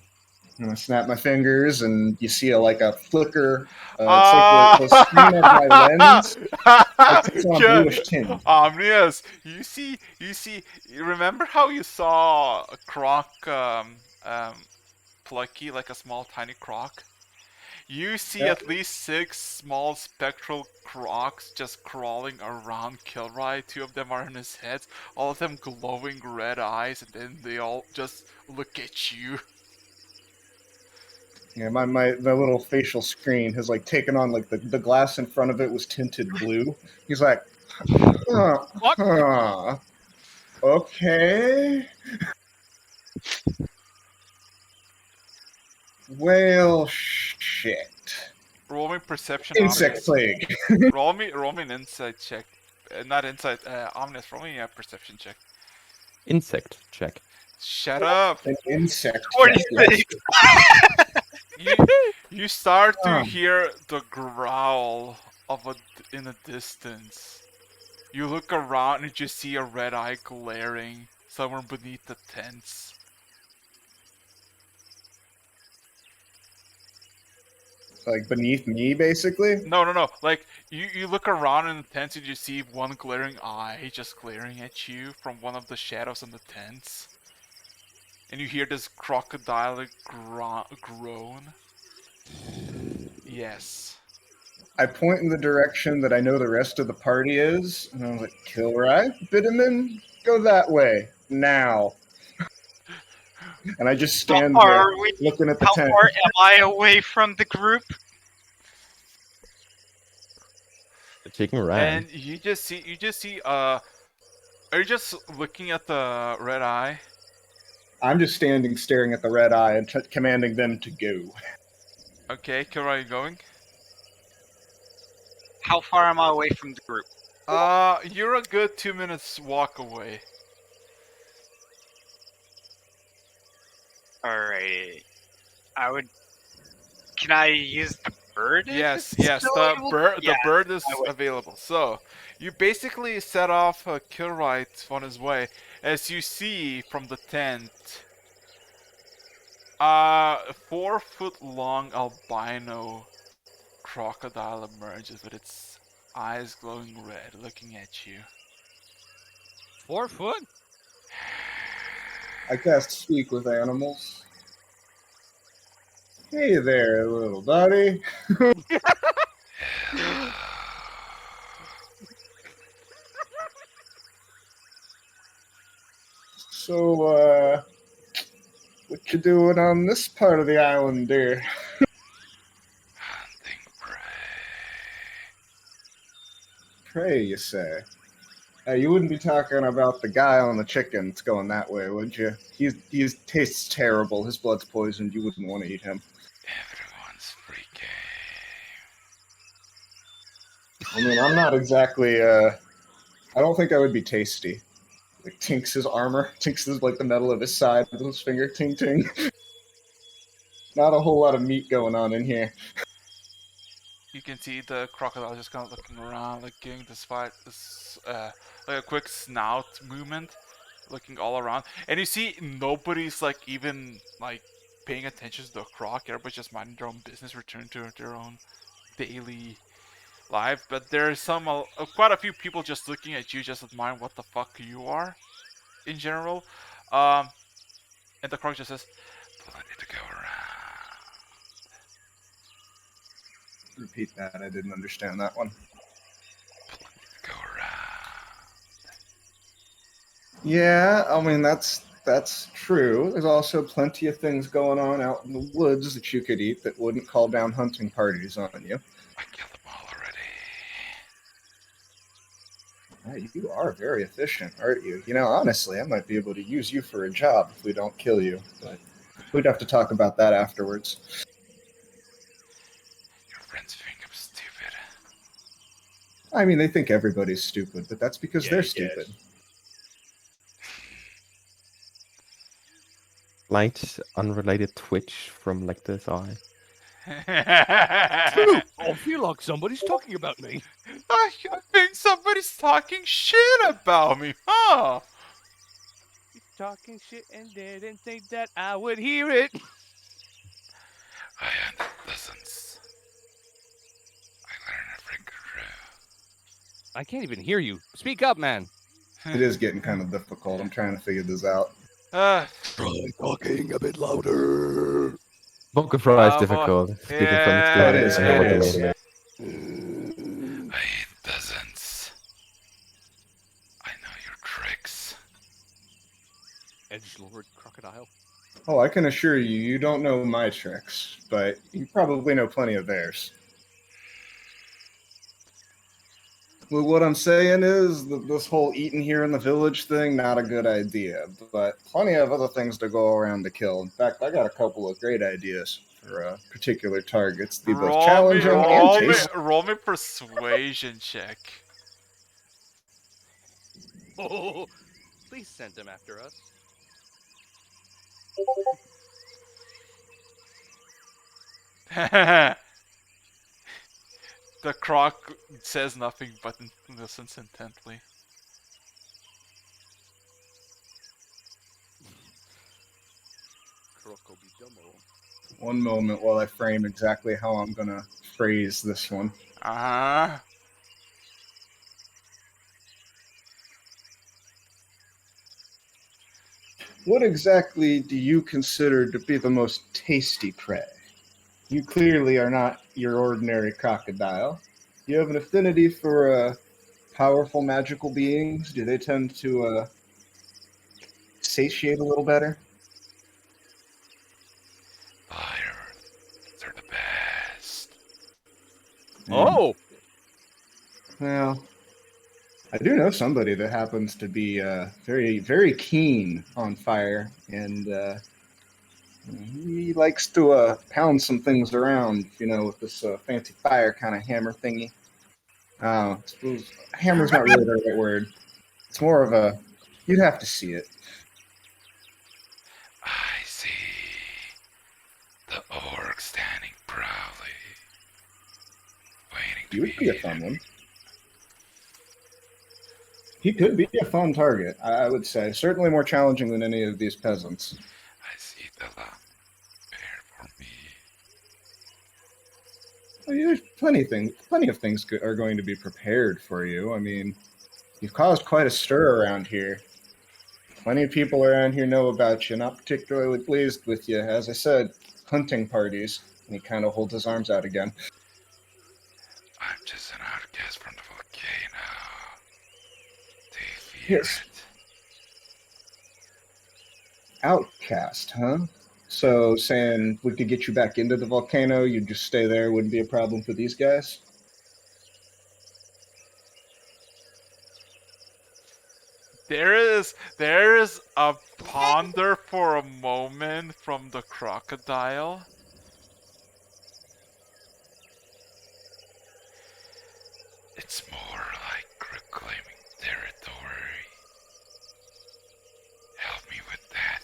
I'm gonna snap my fingers, and you see a flicker. It's like the screen of my lens. It takes on a bluish tinge. Omnius, you remember how you saw a croc plucky, like a small tiny croc? You see Yeah. at least 6 small spectral crocs just crawling around Kilroy. 2 of them are in his head, all of them glowing red eyes, and then they all just look at you. Yeah, my little facial screen has like taken on like the glass in front of it was tinted blue. He's like, What? Okay. Well, shit. Roll me perception. Insect Omnius. plague. roll me an insight check. Not insight. Omnius, roll me a perception check. Insect check. Shut up. An insect. 46. You start to hear the growl of in the distance. You look around and you see a red eye glaring somewhere beneath the tents. Like beneath me, basically. No. Like you look around in the tents and you see one glaring eye just glaring at you from one of the shadows in the tents. And you hear this crocodile groan. Yes. I point in the direction that I know the rest of the party is, and I was like, Kilroy, Bitterman, go that way, now. And I just stand there, looking at the tent. How far am I away from the group? The chicken ran. And you just see are you just looking at the red eye? I'm just standing staring at the red eye and commanding them to go. Okay, Kira, are you going? How far am I away from the group? You're a good 2 minutes walk away. Alright. Can I use the bird? Yes, the bird is available. So, you basically set off Kilroy on his way. As you see from the tent, 4-foot long albino crocodile emerges with its eyes glowing red, looking at you. 4 foot? I cast Speak with Animals. Hey there, little buddy. So, what you doing on this part of the island, dear? Hunting prey. Prey, you say? You wouldn't be talking about the guy on the chickens going that way, would you? He tastes terrible. His blood's poisoned. You wouldn't want to eat him. Everyone's free game. I mean, I'm not exactly. I don't think I would be tasty. Like tinks his armor, tinks his, like the metal of his side with his finger, ting ting. Not a whole lot of meat going on in here. You can see the crocodile just kind of looking around, like giving this fight, like a quick snout movement, looking all around. And you see nobody's like even like paying attention to the croc. Everybody's just minding their own business, returning to their own daily life. But there's quite a few people just looking at you, just admiring what the fuck you are, in general. And the croc just says, "Plenty to go around." Repeat that. I didn't understand that one. Go around. Yeah, I mean that's true. There's also plenty of things going on out in the woods that you could eat that wouldn't call down hunting parties on you. I killed them all already. You are very efficient, aren't you? You know, honestly, I might be able to use you for a job if we don't kill you, but we'd have to talk about that afterwards. Your friends think I'm stupid. I mean, they think everybody's stupid, but that's because they're stupid. Light, unrelated twitch from like this eye. I feel like somebody's talking about me. I think somebody's talking shit about me, huh? You're talking shit and didn't think that I would hear it. I had lessons. I learned every crew. I can't even hear you. Speak up, man. It is getting kind of difficult. I'm trying to figure this out. Try talking a bit louder. Vocal fry is difficult. Speaking from experience, I know what you mean. I eat dozens. I know your tricks. Edgelord crocodile. Oh, I can assure you, you don't know my tricks, but you probably know plenty of theirs. Well, what I'm saying is that this whole eating here in the village thing, not a good idea, but plenty of other things to go around to kill. In fact, I got a couple of great ideas for particular targets. Be both challenging and tasty. Roll me persuasion check. Oh, please send them after us. The croc says nothing but listens intently. One moment while I frame exactly how I'm going to phrase this one. Uh-huh. What exactly do you consider to be the most tasty prey? You clearly are not your ordinary crocodile. You have an affinity for powerful magical beings. Do they tend to satiate a little better? They're the best. Oh! Well, I do know somebody that happens to be very, very keen on fire, and he likes to pound some things around, you know, with this fancy fire kind of hammer thingy. I suppose hammer's not really the right word. It's more of a, you'd have to see it. I see. The orc standing proudly, waiting to He would be a fun one. He could be a fun target, I would say. Certainly more challenging than any of these peasants. I see the lamp prepared for me. Well, there's plenty of things are going to be prepared for you. I mean, you've caused quite a stir around here. Plenty of people around here know about you, not particularly pleased with you. As I said, hunting parties. And he kind of holds his arms out again. I'm just an outcast from the volcano. They fear Yes. it. Outcast, huh? So saying we could get you back into the volcano, you'd just stay there, wouldn't be a problem for these guys? There is a ponder for a moment from the crocodile. It's more like reclaiming territory. Help me with that.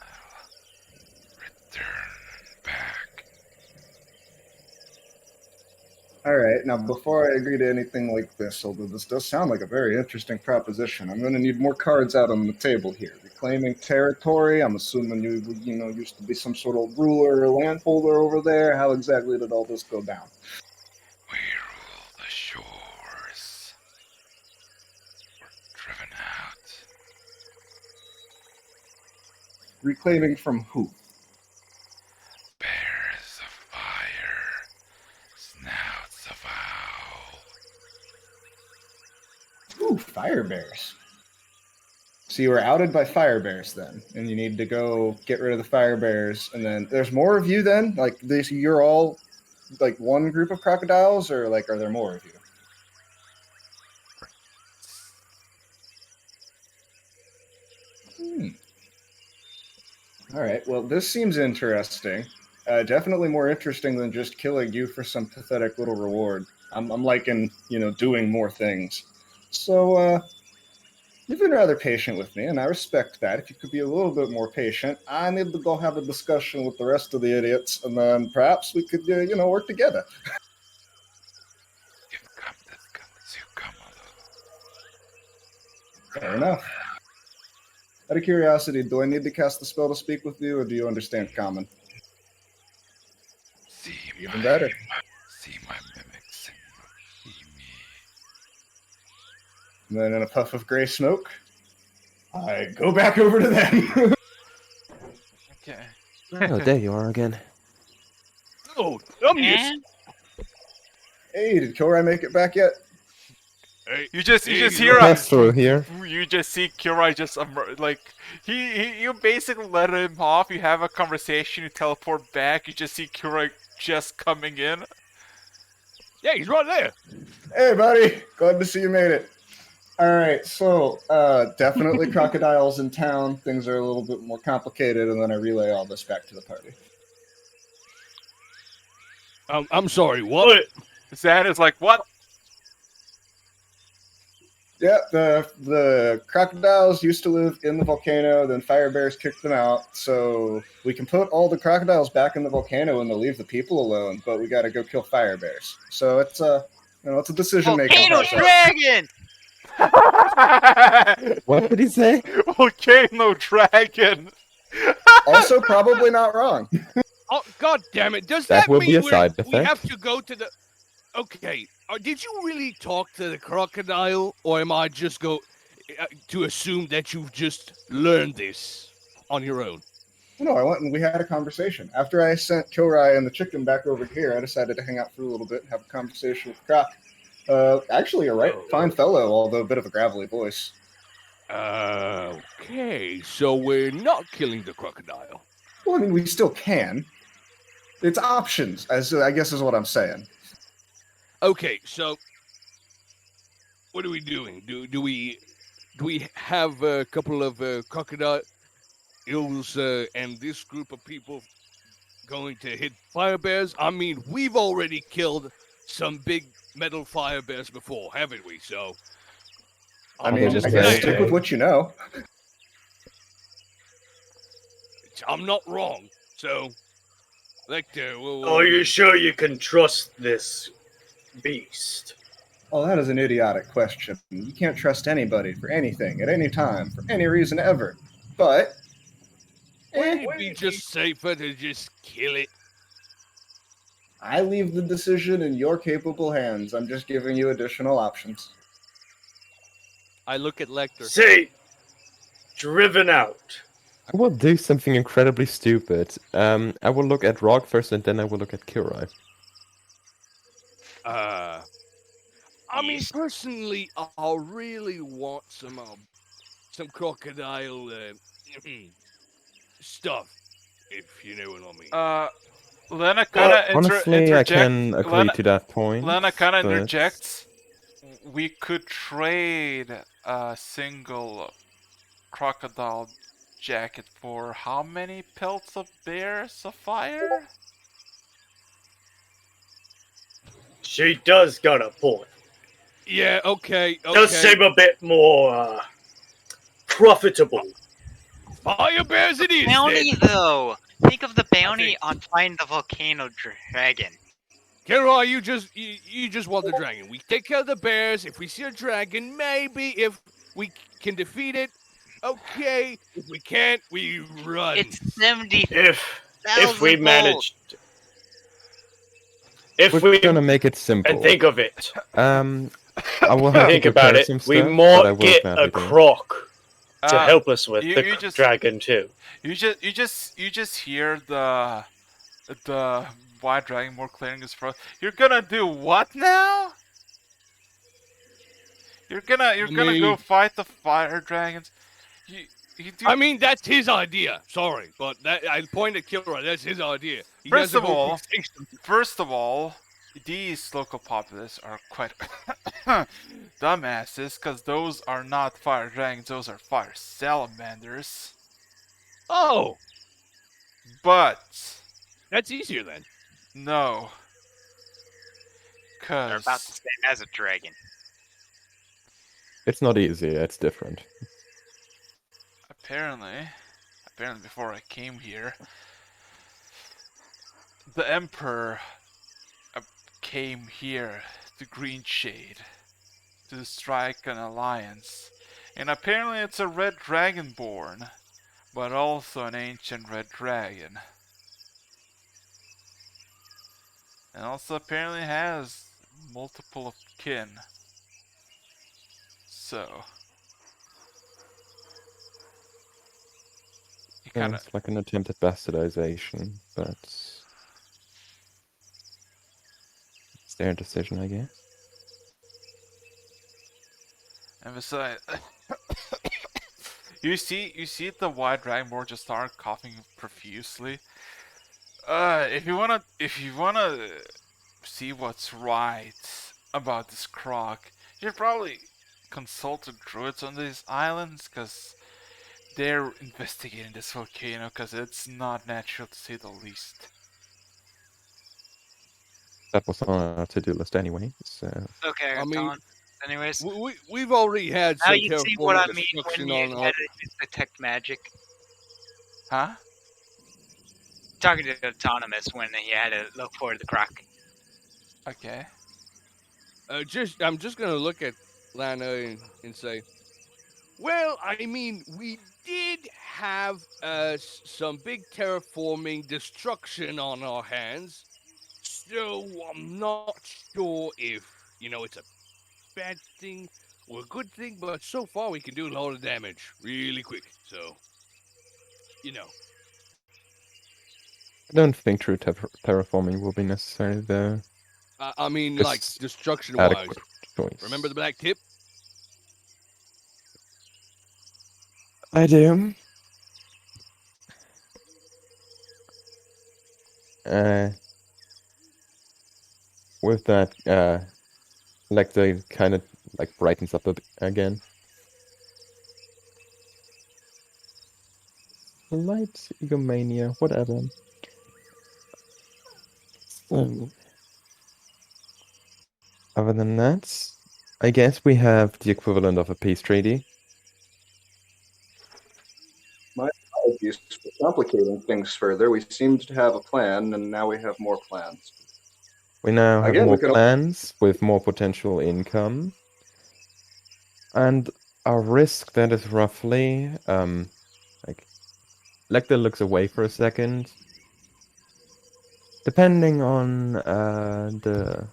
I'll All right, now before I agree to anything like this, although this does sound like a very interesting proposition, I'm going to need more cards out on the table here. Reclaiming territory, I'm assuming you used to be some sort of ruler or landholder over there. How exactly did all this go down? We rule the shores. We're driven out. Reclaiming from who? Bears of fire, snouts of owl. Ooh, fire bears. So you were outed by fire bears then, and you need to go get rid of the fire bears, and then there's more of you then? Like this, you're all like one group of crocodiles, or like are there more of you? All right. Well, this seems interesting. Definitely more interesting than just killing you for some pathetic little reward. I'm liking, doing more things. So, you've been rather patient with me, and I respect that. If you could be a little bit more patient, I need to go have a discussion with the rest of the idiots, and then perhaps we could, work together. You've come to come alone. Fair enough. Out of curiosity, do I need to cast the spell to speak with you, or do you understand common? Even better. See my mimics and see me. And then in a puff of gray smoke, I go back over to them. Okay. Oh, there you are again. Oh, And Hey, did Kilroy make it back yet? You just Hey, hear Pass through here. you just see Kirai just like you basically let him off. You have a conversation. You teleport back. You just see Kirai just coming in. yeah, he's right there. Hey, buddy. Glad to see you made it. All right, so definitely crocodiles in town. Things are a little bit more complicated, and then I relay all this back to the party. I'm sorry, what? Zan is like, what? Yeah, the crocodiles used to live in the volcano, then fire bears kicked them out. So we can put all the crocodiles back in the volcano and they'll leave the people alone, but we got to go kill fire bears. So it's it's a decision making Volcano process. Dragon! What did he say? Volcano dragon. Also, probably not wrong. Oh, God damn it! Does That that, will mean be a we side we effect. have to go to the? Okay, did you really talk to the crocodile, or am I just to assume that you've just learned this on your own? No, I went and we had a conversation. After I sent Kilrai and the chicken back over here, I decided to hang out for a little bit and have a conversation with Croc. Actually, a fine fellow, although a bit of a gravelly voice. Okay, so we're not killing the crocodile. Well, I mean, we still can. It's options, as I guess is what I'm saying. Okay, so what are we doing? Do we have a couple of crocodiles and this group of people going to hit fire bears? I mean, we've already killed some big metal fire bears before, haven't we? So I mean, just I guess saying. stick with what you know. I'm not wrong. So, Are you sure you can trust this beast? Oh, that is an idiotic question. You can't trust anybody for anything, at any time, for any reason ever. But wouldn't it be just safer to just kill it? I leave the decision in your capable hands. I'm just giving you additional options. I look at Lecter. Say, driven out. I will do something incredibly stupid. I will look at Rock first, and then I will look at Kirai. I mean, personally, I really want some crocodile stuff, if you know what I mean. Lena kind of Honestly, I can agree to that point. Lena kind of but- interjects. We could trade a single crocodile jacket for how many pelts of bears of fire? She does got a point. Yeah, okay. Does seem a bit more profitable. Fire bears it is. Bounty, then. though. Think of the bounty on finding the volcano dragon. Kilroy, you just want the dragon. We take care of the bears. If we see a dragon, maybe if we can defeat it, okay. If we can't, we run. It's 70,000 If we volts. manage, if We're we gonna make it simple. and think of it, I will have think to about prepare it. some We stuff, but I might will get gladly a do it. croc to help us with you the just- dragon too. You just hear the white dragon more clearing his throat. You're gonna do what now? You're gonna go fight the fire dragons. You do. I mean, that's his idea. Sorry, but I point at Kilroy. That's his idea. He First has a of whole all- distinction. First of all, these local populace are quite dumbasses, because those are not fire dragons, those are fire salamanders. Oh, But, that's easier then. no. They're about the Because, same as a dragon. It's not easy. It's different. apparently before I came here, the Emperor came here to Green Shade to strike an alliance. And apparently it's a red dragonborn, but also an ancient red dragon. And also apparently has multiple of kin. So you Yeah, kinda it's like an attempt at bastardization, but it's their decision, I guess. and besides you see the white dragonborn just start coughing profusely. If you wanna see what's right about this croc, you should probably consult the druids on these islands, because they're investigating this volcano, because it's not natural to say the least. That was on our to-do list anyway, so... Okay, I mean, anyways, we've already had now some you see what I terraforming mean when destruction you on had our... to detect magic. Huh? Talking to Autonomous when he had to look for the croc. Okay. I'm just gonna look at Lana and say, well, I mean, we did have some big terraforming destruction on our hands, so I'm not sure if it's a bad thing or a good thing. But so far, we can do a lot of damage really quick. So, I don't think true terraforming will be necessary, though. I mean, It's like destruction-wise. Adequate choice. Remember the black tip? I do. With that, like the kind of like brightens up a bit again. Light egomania, whatever. Other than that, I guess we have the equivalent of a peace treaty. Apologies for complicating things further. We seemed to have a plan, and now we have more plans. We now have Again, we more could- plans with more potential income. And our risk that is roughly like Lecter looks away for a second. Depending on the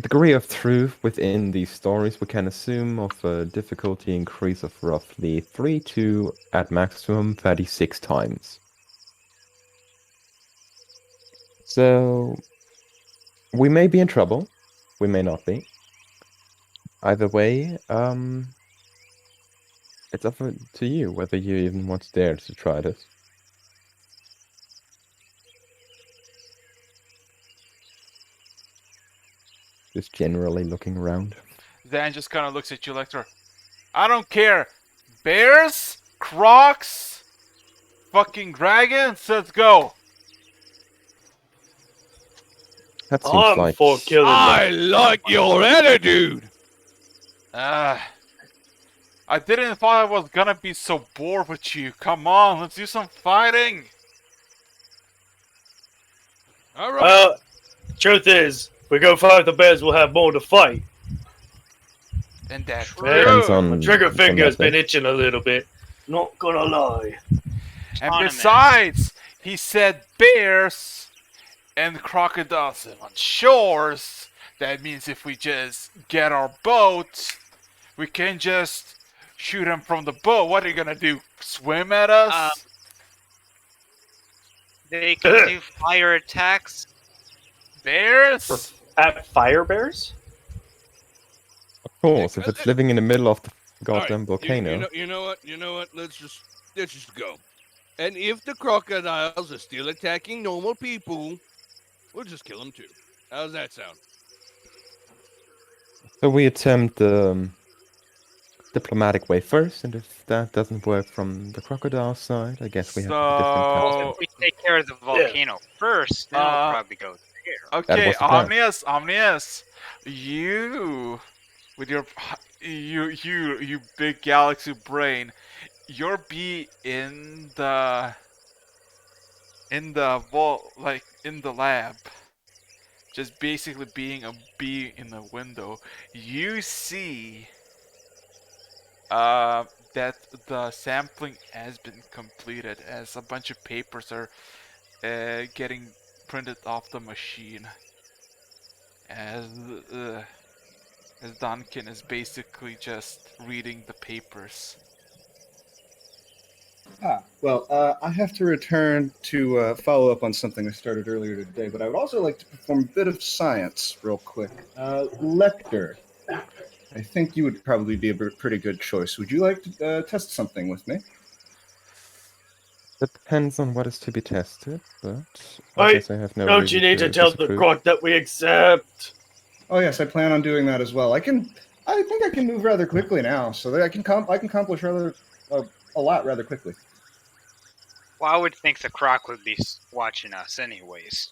degree of truth within these stories, we can assume of a difficulty increase of roughly 3 to, at maximum, 36 times. So, we may be in trouble. We may not be. Either way, it's up to you whether you even want to dare to try this. Just generally looking around. Dan just kind of looks at you, Lecter. I don't care. Bears? Crocs? Fucking dragons? Let's go. That seems I'm like for killing them. I like your attitude. I didn't thought I was gonna be so bored with you. Come on, let's do some fighting. All right. truth is, if we go fight the bears, we'll have more to fight. And that's Depends true. on- My trigger depends on finger's that been bit. itching a little bit. Not gonna lie. And Autonomous. besides, he said bears and crocodiles live on shores. That means if we just get our boat, we can just shoot them from the boat. What are you gonna do? Swim at us? They can do fire attacks. Bears? At fire bears? Of course, if it's living in the middle of the goddamn You volcano. know what? Let's just go. And if the crocodiles are still attacking normal people, we'll just kill them too. How's that sound? So we attempt the diplomatic way first, and if that doesn't work from the crocodile side, I guess we have a different So- If we take care of the volcano first, then we'll probably go there. Okay, was the plan. Omnius, you with your you big galaxy brain, you're be in the vault, like in the lab, just basically being a bee in the window. You see that the sampling has been completed, as a bunch of papers are getting printed off the machine, as Duncan is basically just reading the papers. Well, I have to return to follow up on something I started earlier today, but I would also like to perform a bit of science real quick. Lecter, I think you would probably be a pretty good choice. Would you like to test something with me? Depends on what is to be tested, but I Wait, guess I have no Don't you reason need to tell the disapprove. croc that we accept? Oh yes, I plan on doing that as well. I think I can move rather quickly now, so that I can accomplish rather a lot rather quickly. Well, I would think the croc would be watching us anyways.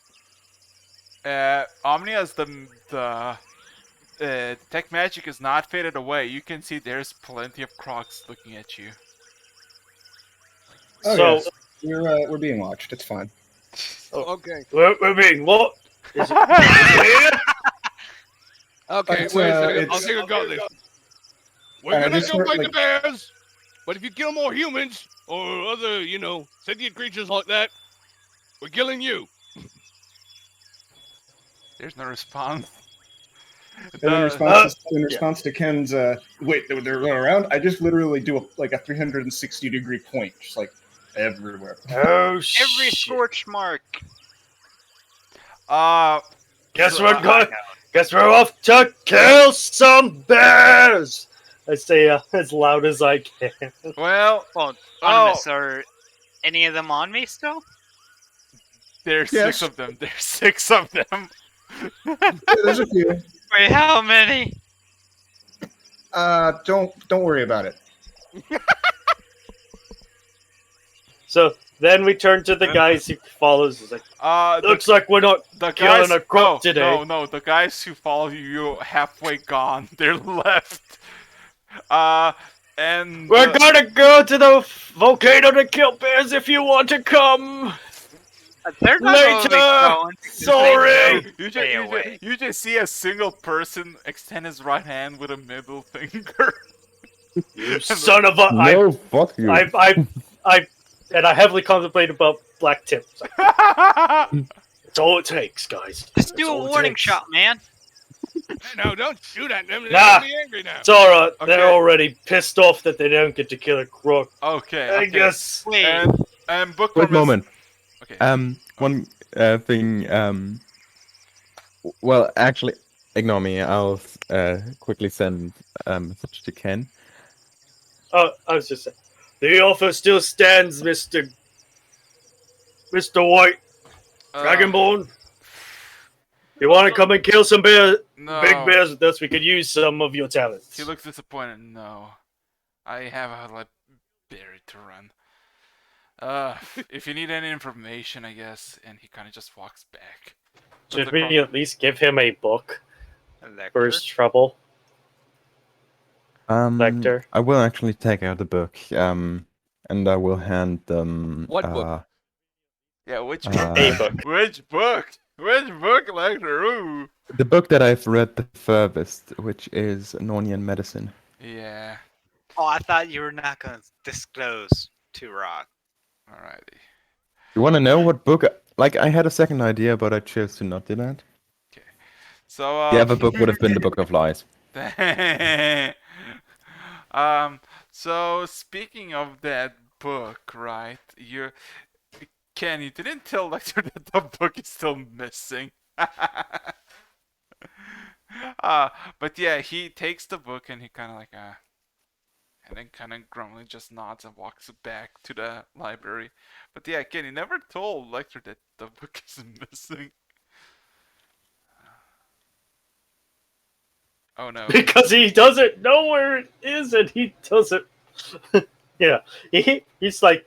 Omnia's the tech magic is not faded away. You can see there's plenty of Crocs looking at you. Oh, So- yes. We're being watched. It's fine. Okay. We're being what? Is it here? Okay, It's, wait a second. it's- I'll take a go at this. We're I gonna just go heard, fight like- the bears, but if you kill more humans or other, sentient creatures like that, we're killing you. There's no response. And in response to Ken's, wait, they're around. I just literally do a 360-degree point, just like everywhere. Oh Every shit! scorch mark. Guess we're going. Guess we're off to kill some bears. I say as loud as I can. Well, Well, Autonomous, are any of them on me still? there's Yes. 6 of them. There's 6 of them. Yeah, there's a few. Wait, how many? Don't worry about it. So then we turn to the guys who follows. It's like, looks like we're not the killing guys, a croc today. No, the guys who follow you halfway gone. They're left. And We're gonna go to the volcano to kill bears if you want to come. They're not Later. going because they Sorry. know stay away. you just see a single person extend his right hand with a middle finger. You son of a! No, fuck you. And I heavily contemplate about black tips. It's all it takes, guys. Just That's do all a it warning takes. shot, man. No, don't shoot at them. They're Nah. gonna be angry now. It's alright. Okay. They're already pissed off that they don't get to kill a croc. Okay, I okay. guess. Wait, And bookworm Wait a moment. Okay. One thing. Well, actually, ignore me. I'll quickly send a message to Ken. Oh, I was just saying. The offer still stands, Mr. White Dragonborn. You want to come and kill some big bears with us? We could use some of your talents. He looks disappointed. No, I have a library to run. If you need any information, I guess. And he kind of just walks back. Should we at least give him a book for Lecter. his trouble? Lecter. I will actually take out the book. And I will hand them. What book? Yeah, which Uh, book? A book. Which book? Which book, Lecter? Ooh. The book that I've read the furthest, which is Nornian Medicine. Yeah. Oh, I thought you were not gonna disclose to Rock. Alrighty. You want to know what book? Like, I had a second idea, but I chose to not do that. So The other book would have been the Book of Lies. So speaking of that book, right? Ken, you didn't tell Lecter that the book is still missing. But yeah, he takes the book and he kind of like and then kind of grumblingly just nods and walks back to the library. But yeah, Ken, he never told Lecter that the book is missing. Oh no. Because he doesn't know where it is, and he doesn't. Yeah, he's like,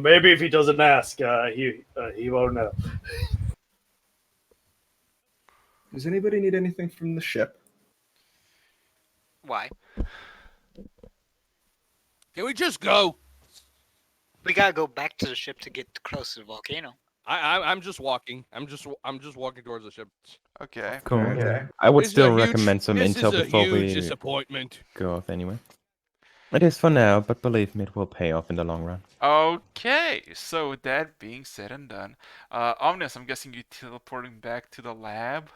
maybe if he doesn't ask, he won't know. Does anybody need anything from the ship? Why? Can we just go? We gotta go back to the ship to get close to the volcano. I'm just walking. I'm just walking towards the ship. Okay. Cool. Okay. I would This is still a huge- recommend some this intel is a before huge we disappointment. go off anyway. It is for now, but believe me, it will pay off in the long run. Okay, so with that being said and done, Omnis, I'm guessing you teleporting back to the lab.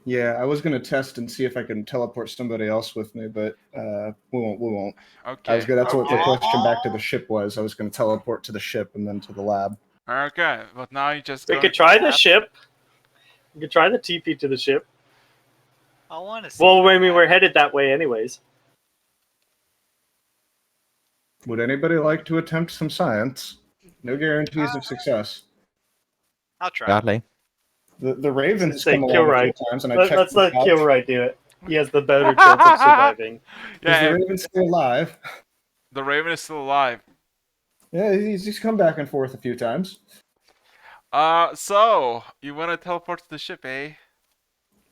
Yeah, I was gonna test and see if I can teleport somebody else with me, but we won't. We won't. Okay. I was gonna. That's what the Okay. question back to the ship was. I was gonna teleport to the ship and then to the lab. Okay, but now you just We go. could try the ship. We could try the TP to the ship. I want to see. Well, I mean, we're headed that way anyways. Would anybody like to attempt some science? No guarantees of success. I'll try. Gladly. The Ravens Say come along a Kilroy. few times, and I Let's checked. let them out. Kilroy do it. He has the better chance of surviving. Is Yeah, the Raven still alive? the Raven is still alive. Yeah, he's come back and forth a few times. So you want to teleport to the ship, eh?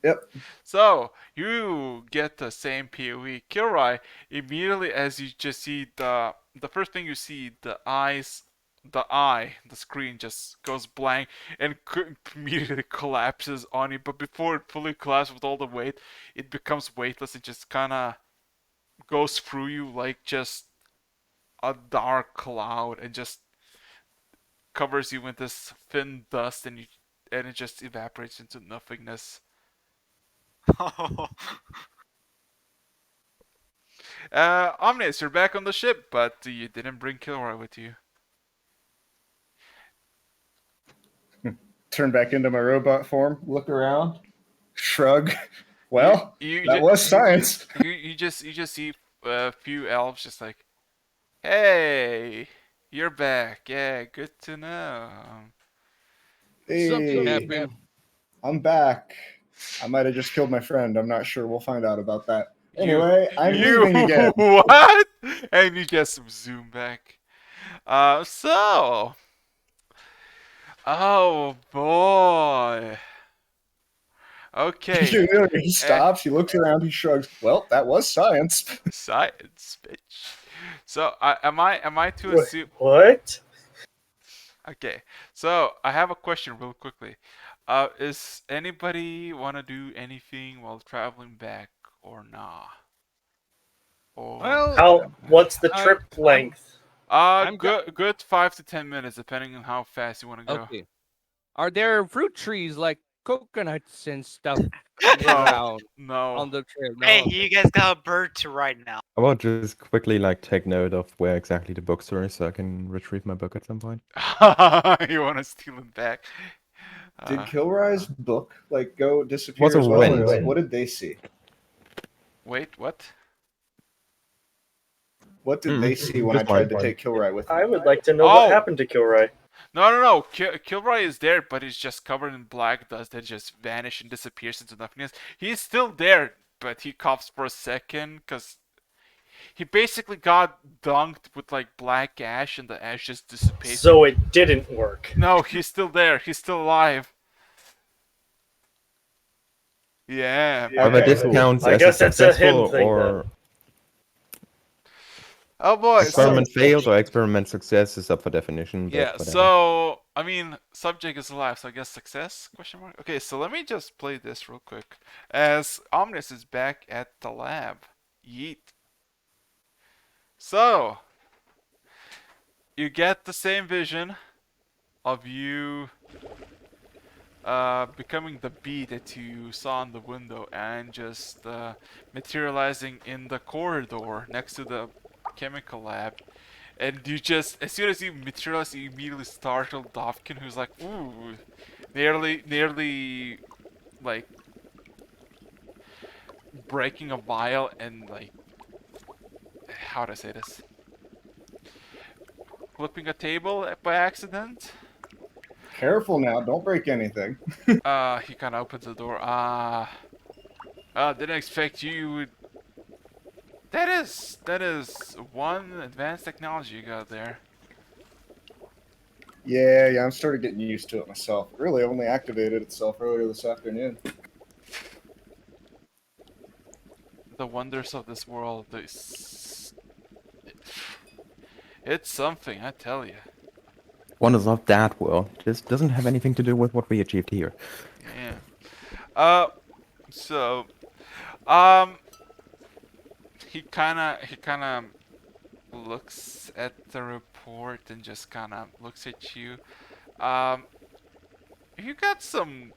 Yep. So you get the same POE. Kilroy, immediately as you just see the first thing you see, the screen just goes blank and immediately collapses on you. But before it fully collapses with all the weight, it becomes weightless and just kind of goes through you like just a dark cloud and just covers you with this thin dust, and it just evaporates into nothingness. Omnis, you're back on the ship, but you didn't bring Kilroy with you. Turn back into my robot form. Look around. Shrug. Well, that was science. You just see a few elves just like, hey, you're back. Yeah, good to know. Something Hey, happened. I'm back. I might have just killed my friend. I'm not sure. We'll find out about that. Anyway, I'm leaving again. What? And you just zoom back. So. Oh boy. Okay. He stops. He looks around. He shrugs. Well, that was science. Science, bitch. So, am I to assume? What? Okay. So, I have a question real quickly. Is anybody want to do anything while traveling back or nah? Or Well, What's the trip length? I'm good 5 to 10 minutes, depending on how fast you want to go. okay. Are there fruit trees like coconuts and stuff No, around no. on the trail? No. Hey, you guys got a bird to ride now. I will just quickly like take note of where exactly the bookstore is so I can retrieve my book at some point. You want to steal it back? Did Kilroy's book go disappear Was a as well? wind. Or what did they see? Wait, what? What did they see when I Just tried to one. take Kilroy with me? I would like to know Oh. what happened to Kilroy. No. Kilroy is there, but he's just covered in black dust that just vanishes and disappears into nothingness. He's still there, but he coughs for a second because he basically got dunked with like black ash, and the ash just dissipates. So it didn't work. No, he's still there. He's still alive. Yeah. Whether Okay, this cool. counts I as guess a that's a him successful thing, or Oh boy. Experiment failed or experiment success is up for definition, but Yeah, whatever. so I mean, subject is alive, so I guess success? Question mark. Okay, so let me just play this real quick. As Omnis is back at the lab. Yeet. So you get the same vision of you becoming the bee that you saw in the window and just materializing in the corridor next to the chemical lab. And you just, as soon as you materialize, you immediately startle Dovkin, who's like, ooh, nearly, like, breaking a vial and, like, how to say this? Flipping a table by accident. Careful now, don't break anything. He kind of opens the door. Didn't expect you would. That is one advanced technology you got there. Yeah, I'm started getting used to it myself. It really only activated itself earlier this afternoon. The wonders of this world. It's something, I tell you. Wonders of that world. This doesn't have anything to do with what we achieved here. Yeah. So, um, he kinda looks at the report and just kinda looks at you. You got some.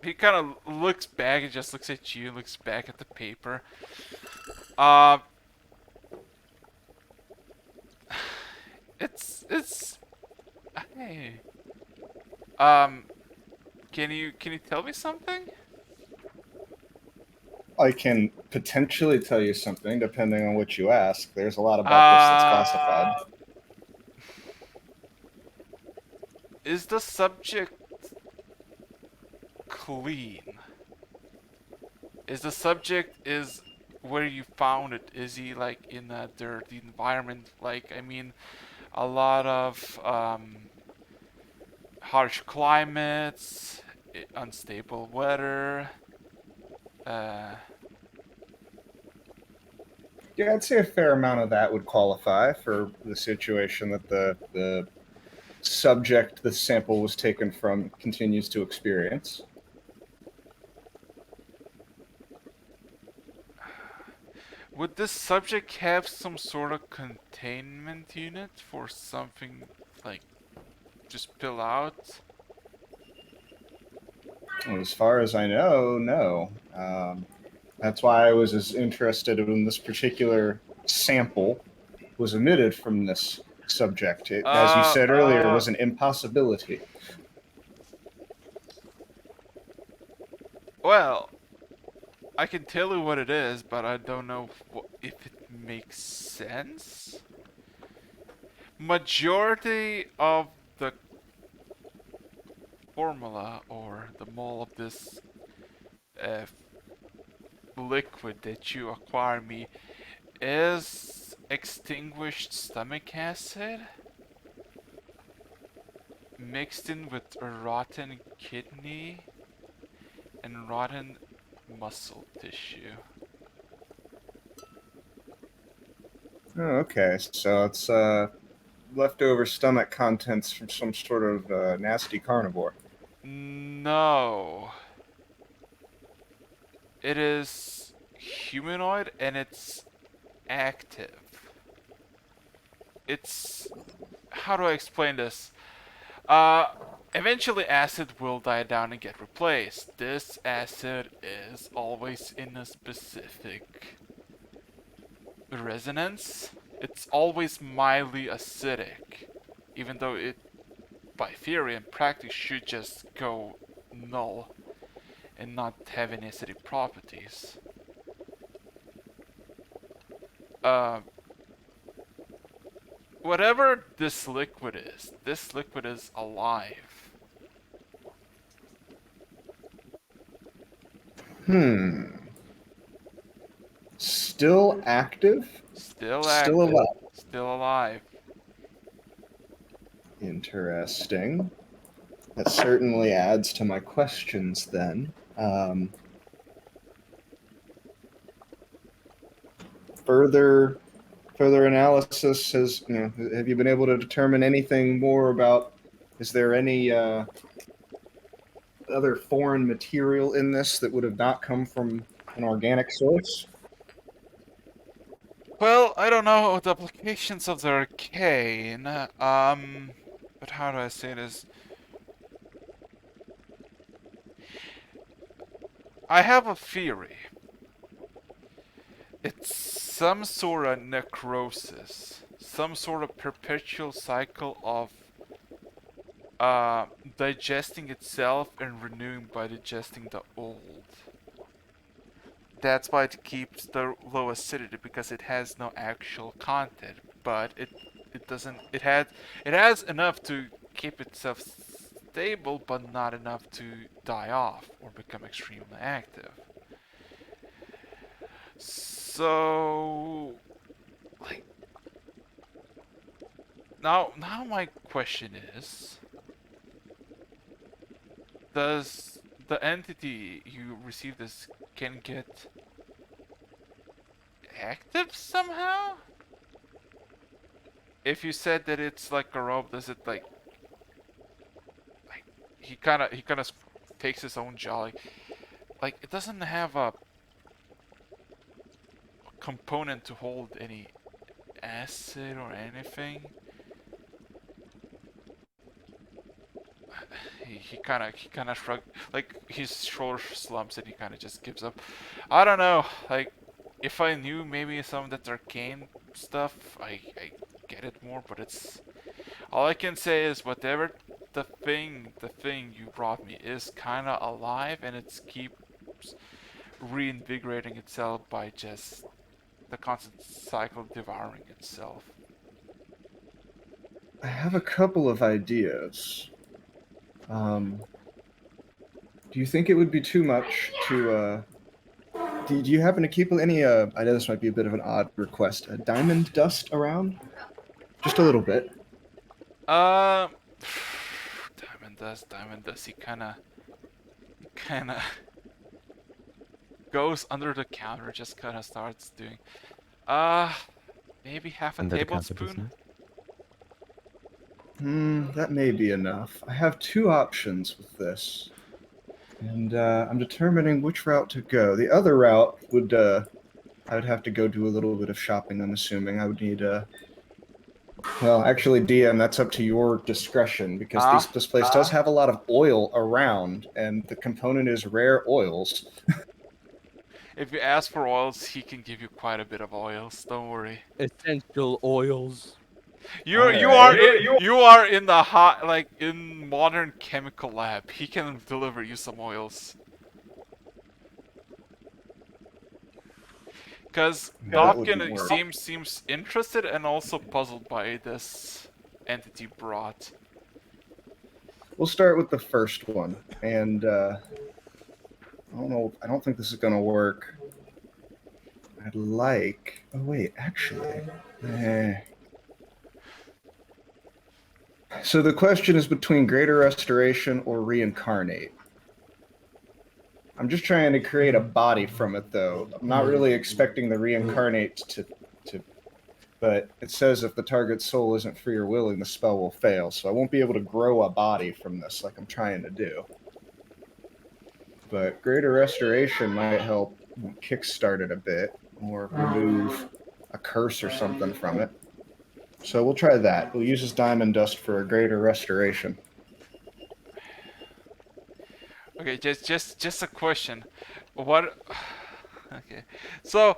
He kind of looks back and just looks at you, looks back at the paper. It's hey. Can you tell me something? I can potentially tell you something depending on what you ask. There's a lot about this that's classified. Is the subject clean? Is the subject is where you found it? Is he like in a dirty environment? Like, I mean, a lot of harsh climates, unstable weather. Yeah, I'd say a fair amount of that would qualify for the situation that the subject the sample was taken from continues to experience. Would this subject have some sort of containment unit for something like just spill out? As far as I know, no. That's why I was as interested in this particular sample was emitted from this subject. It, as you said earlier, was an impossibility. Well, I can tell you what it is, but I don't know if it makes sense. Majority of the formula or the mole of this liquid that you acquire me is extinguished stomach acid mixed in with a rotten kidney and rotten muscle tissue. Oh, okay, so it's leftover stomach contents from some sort of nasty carnivore. No. It is humanoid and it's active. It's... How do I explain this? Eventually acid will die down and get replaced. This acid is always in a specific resonance. It's always mildly acidic, even though it, by theory and practice, should just go null and not have any acidic properties. Whatever this liquid is alive. Still active? Still Still active. alive. Still alive. Interesting. That certainly adds to my questions then. further analysis has, have you been able to determine anything more about, is there any other foreign material in this that would have not come from an organic source? Well, I don't know the applications of the arcane. But how do I say this? I have a theory. It's some sort of necrosis, some sort of perpetual cycle of digesting itself and renewing by digesting the old. That's why it keeps the low acidity, because it has no actual content, but it doesn't it has enough to keep itself stable, but not enough to die off or become extremely active. So, like, now my question is, does the entity you receive this can get active somehow? If you said that it's like a rope, does it like he kind of takes his own jaw, like it doesn't have a component to hold any acid or anything. He kind of shrugs, like his shoulder slumps and he kind of just gives up. I don't know, like if I knew maybe some of that arcane stuff, I get it more, but it's all I can say is whatever the thing you brought me is kind of alive, and it keeps reinvigorating itself by just the constant cycle of devouring itself. I have a couple of ideas. Do you think it would be too much to, do you happen to keep any, I know this might be a bit of an odd request, diamond dust around? Just a little bit. Diamond dust, he kinda goes under the counter, just kinda starts doing, maybe half a Under the counter tablespoon? business. That may be enough. I have two options with this, and I'm determining which route to go. The other route would, I would have to go do a little bit of shopping, I'm assuming. I would need, well, actually, DM, that's up to your discretion, because this place does have a lot of oil around, and the component is rare oils. If you ask for oils, he can give you quite a bit of oils. Don't worry. Essential oils. You Alright. are in the hot, like in modern chemical lab. He can deliver you some oils. Because That would be Dopkin work. seems interested and also puzzled by this entity brought. We'll start with the first one, and I don't know. I don't think this is gonna work. I'd like. Oh wait, actually. So the question is between Greater Restoration or Reincarnate. I'm just trying to create a body from it, though. I'm not really expecting the Reincarnate to. But it says if the target's soul isn't free or willing, the spell will fail. So I won't be able to grow a body from this like I'm trying to do. But Greater Restoration might help kickstart it a bit, or remove a curse or something from it. So we'll try that. We'll use this diamond dust for a Greater Restoration. Okay, just a question. What? Okay, so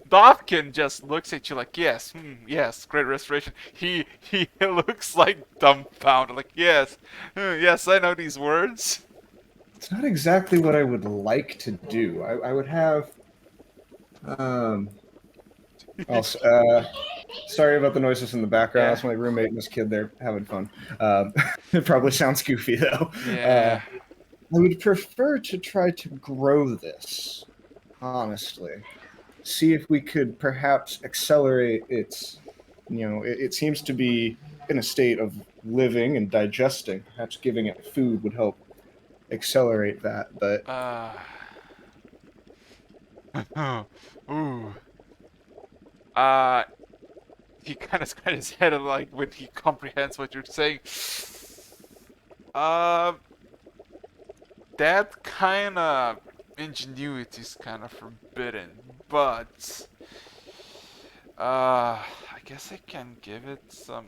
Dopkin just looks at you like, yes, yes, great restoration. He looks like dumbfounded, like, yes, yes, I know these words. It's not exactly what I would like to do. I would have. Sorry about the noises in the background. Yeah. That's my roommate and this kid. They're having fun. It probably sounds goofy though. Yeah. I would prefer to try to grow this, honestly. See if we could perhaps accelerate its. It seems to be in a state of living and digesting. Perhaps giving it food would help accelerate that. But Ooh. He kind of scratches his head like when he comprehends what you're saying. That kind of ingenuity is kind of forbidden, but I guess I can give it some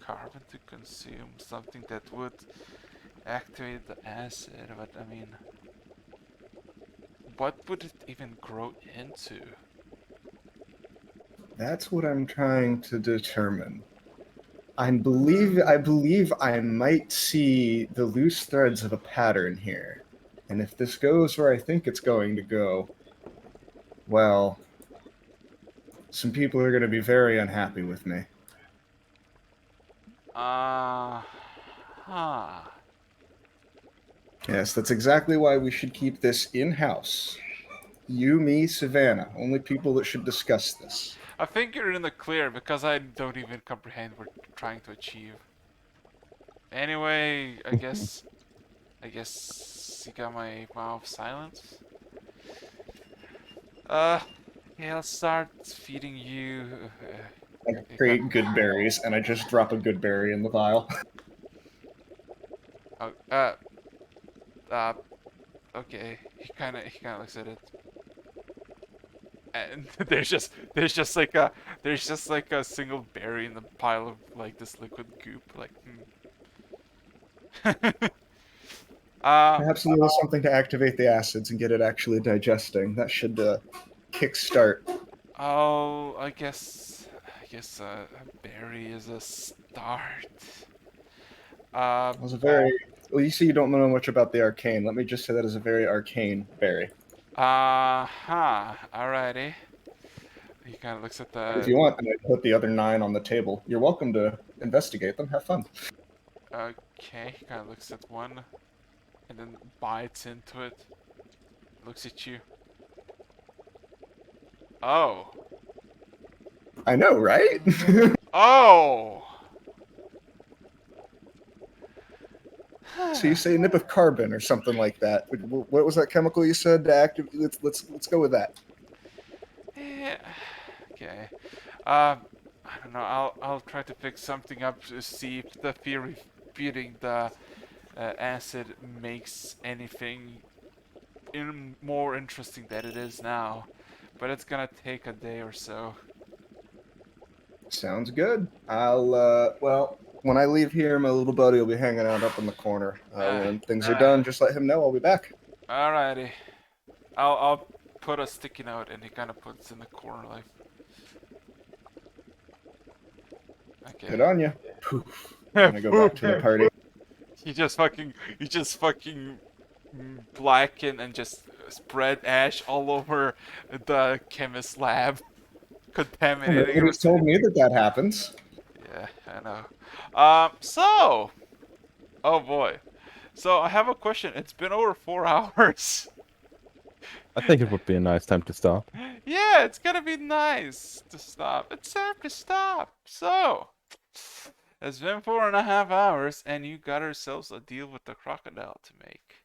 carbon to consume, something that would activate the acid, but I mean, what would it even grow into? That's what I'm trying to determine. I believe I might see the loose threads of a pattern here. And if this goes where I think it's going to go, well, some people are going to be very unhappy with me. Huh. Yes, that's exactly why we should keep this in-house. You, me, Savannah, only people that should discuss this. I think you're in the clear because I don't even comprehend what you're trying to achieve. Anyway, I guess you got my mouth silenced. Yeah, I'll start feeding you. I create good berries, and I just drop a good berry in the vial. Okay. He kind of looks at it, and there's just like a single berry in the pile of like this liquid goop. Like, Perhaps a little something to activate the acids and get it actually digesting. That should kickstart. Oh, I guess a berry is a start. It was a very well. You see, you don't know much about the arcane. Let me just say that is a very arcane berry. Alrighty. He kind of looks at If the. you want, I put the other 9 on the table. You're welcome to investigate them. Have fun. Okay, he kind of looks at one, and then bites into it. Looks at you. Oh. I know, right? Oh. So you say a nip of carbon or something like that. What was that chemical you said to active? Let's go with that. Yeah. Okay. I don't know. I'll try to pick something up to see if the theory feeding the acid makes anything more interesting than it is now. But it's gonna take a day or so. Sounds good. I'll well, when I leave here, my little buddy will be hanging out up in the corner. When things are done, just let him know. I'll be back. Alrighty. I'll put a sticky note, and he kind of puts in the corner like. Okay. Good on you. I'm gonna go back to the party. You just fucking blacken and just spread ash all over the chemist's lab, contaminating Nobody's told me that happens. Yeah, I know. So, oh boy. So I have a question. It's been over 4 hours. I think it would be a nice time to stop. Yeah, it's gonna be nice to stop. It's time to stop. So, it's been 4.5 hours, and you got ourselves a deal with the crocodile to make.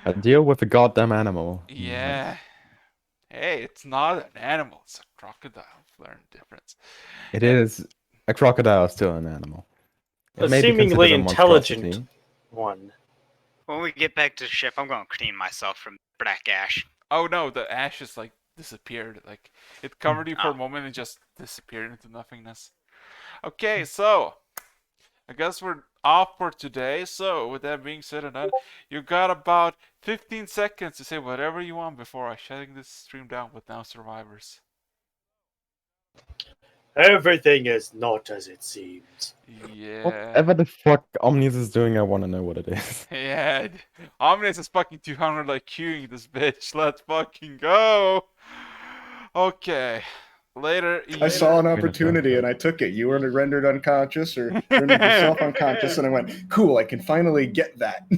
A deal with a goddamn animal. Yeah. Hey, it's not an animal. It's a crocodile. Learn the difference. It is. A crocodile is still an animal. A may be seemingly considered a intelligent monstrosity. one. When we get back to the ship, I'm gonna clean myself from black ash. Oh no, the ash just like disappeared. Like it covered you for a moment and just disappeared into nothingness. Okay, so I guess we're off for today. So with that being said and done, you got about 15 seconds to say whatever you want before I shutting this stream down with now survivors. Everything is not as it seems. Yeah. Whatever the fuck Omnius is doing, I want to know what it is. Yeah. Omnius is fucking 200 like queuing this bitch. Let's fucking go. Okay. Later. I saw an opportunity and I took it. You were rendered unconscious or rendered yourself unconscious, and I went, cool, I can finally get that.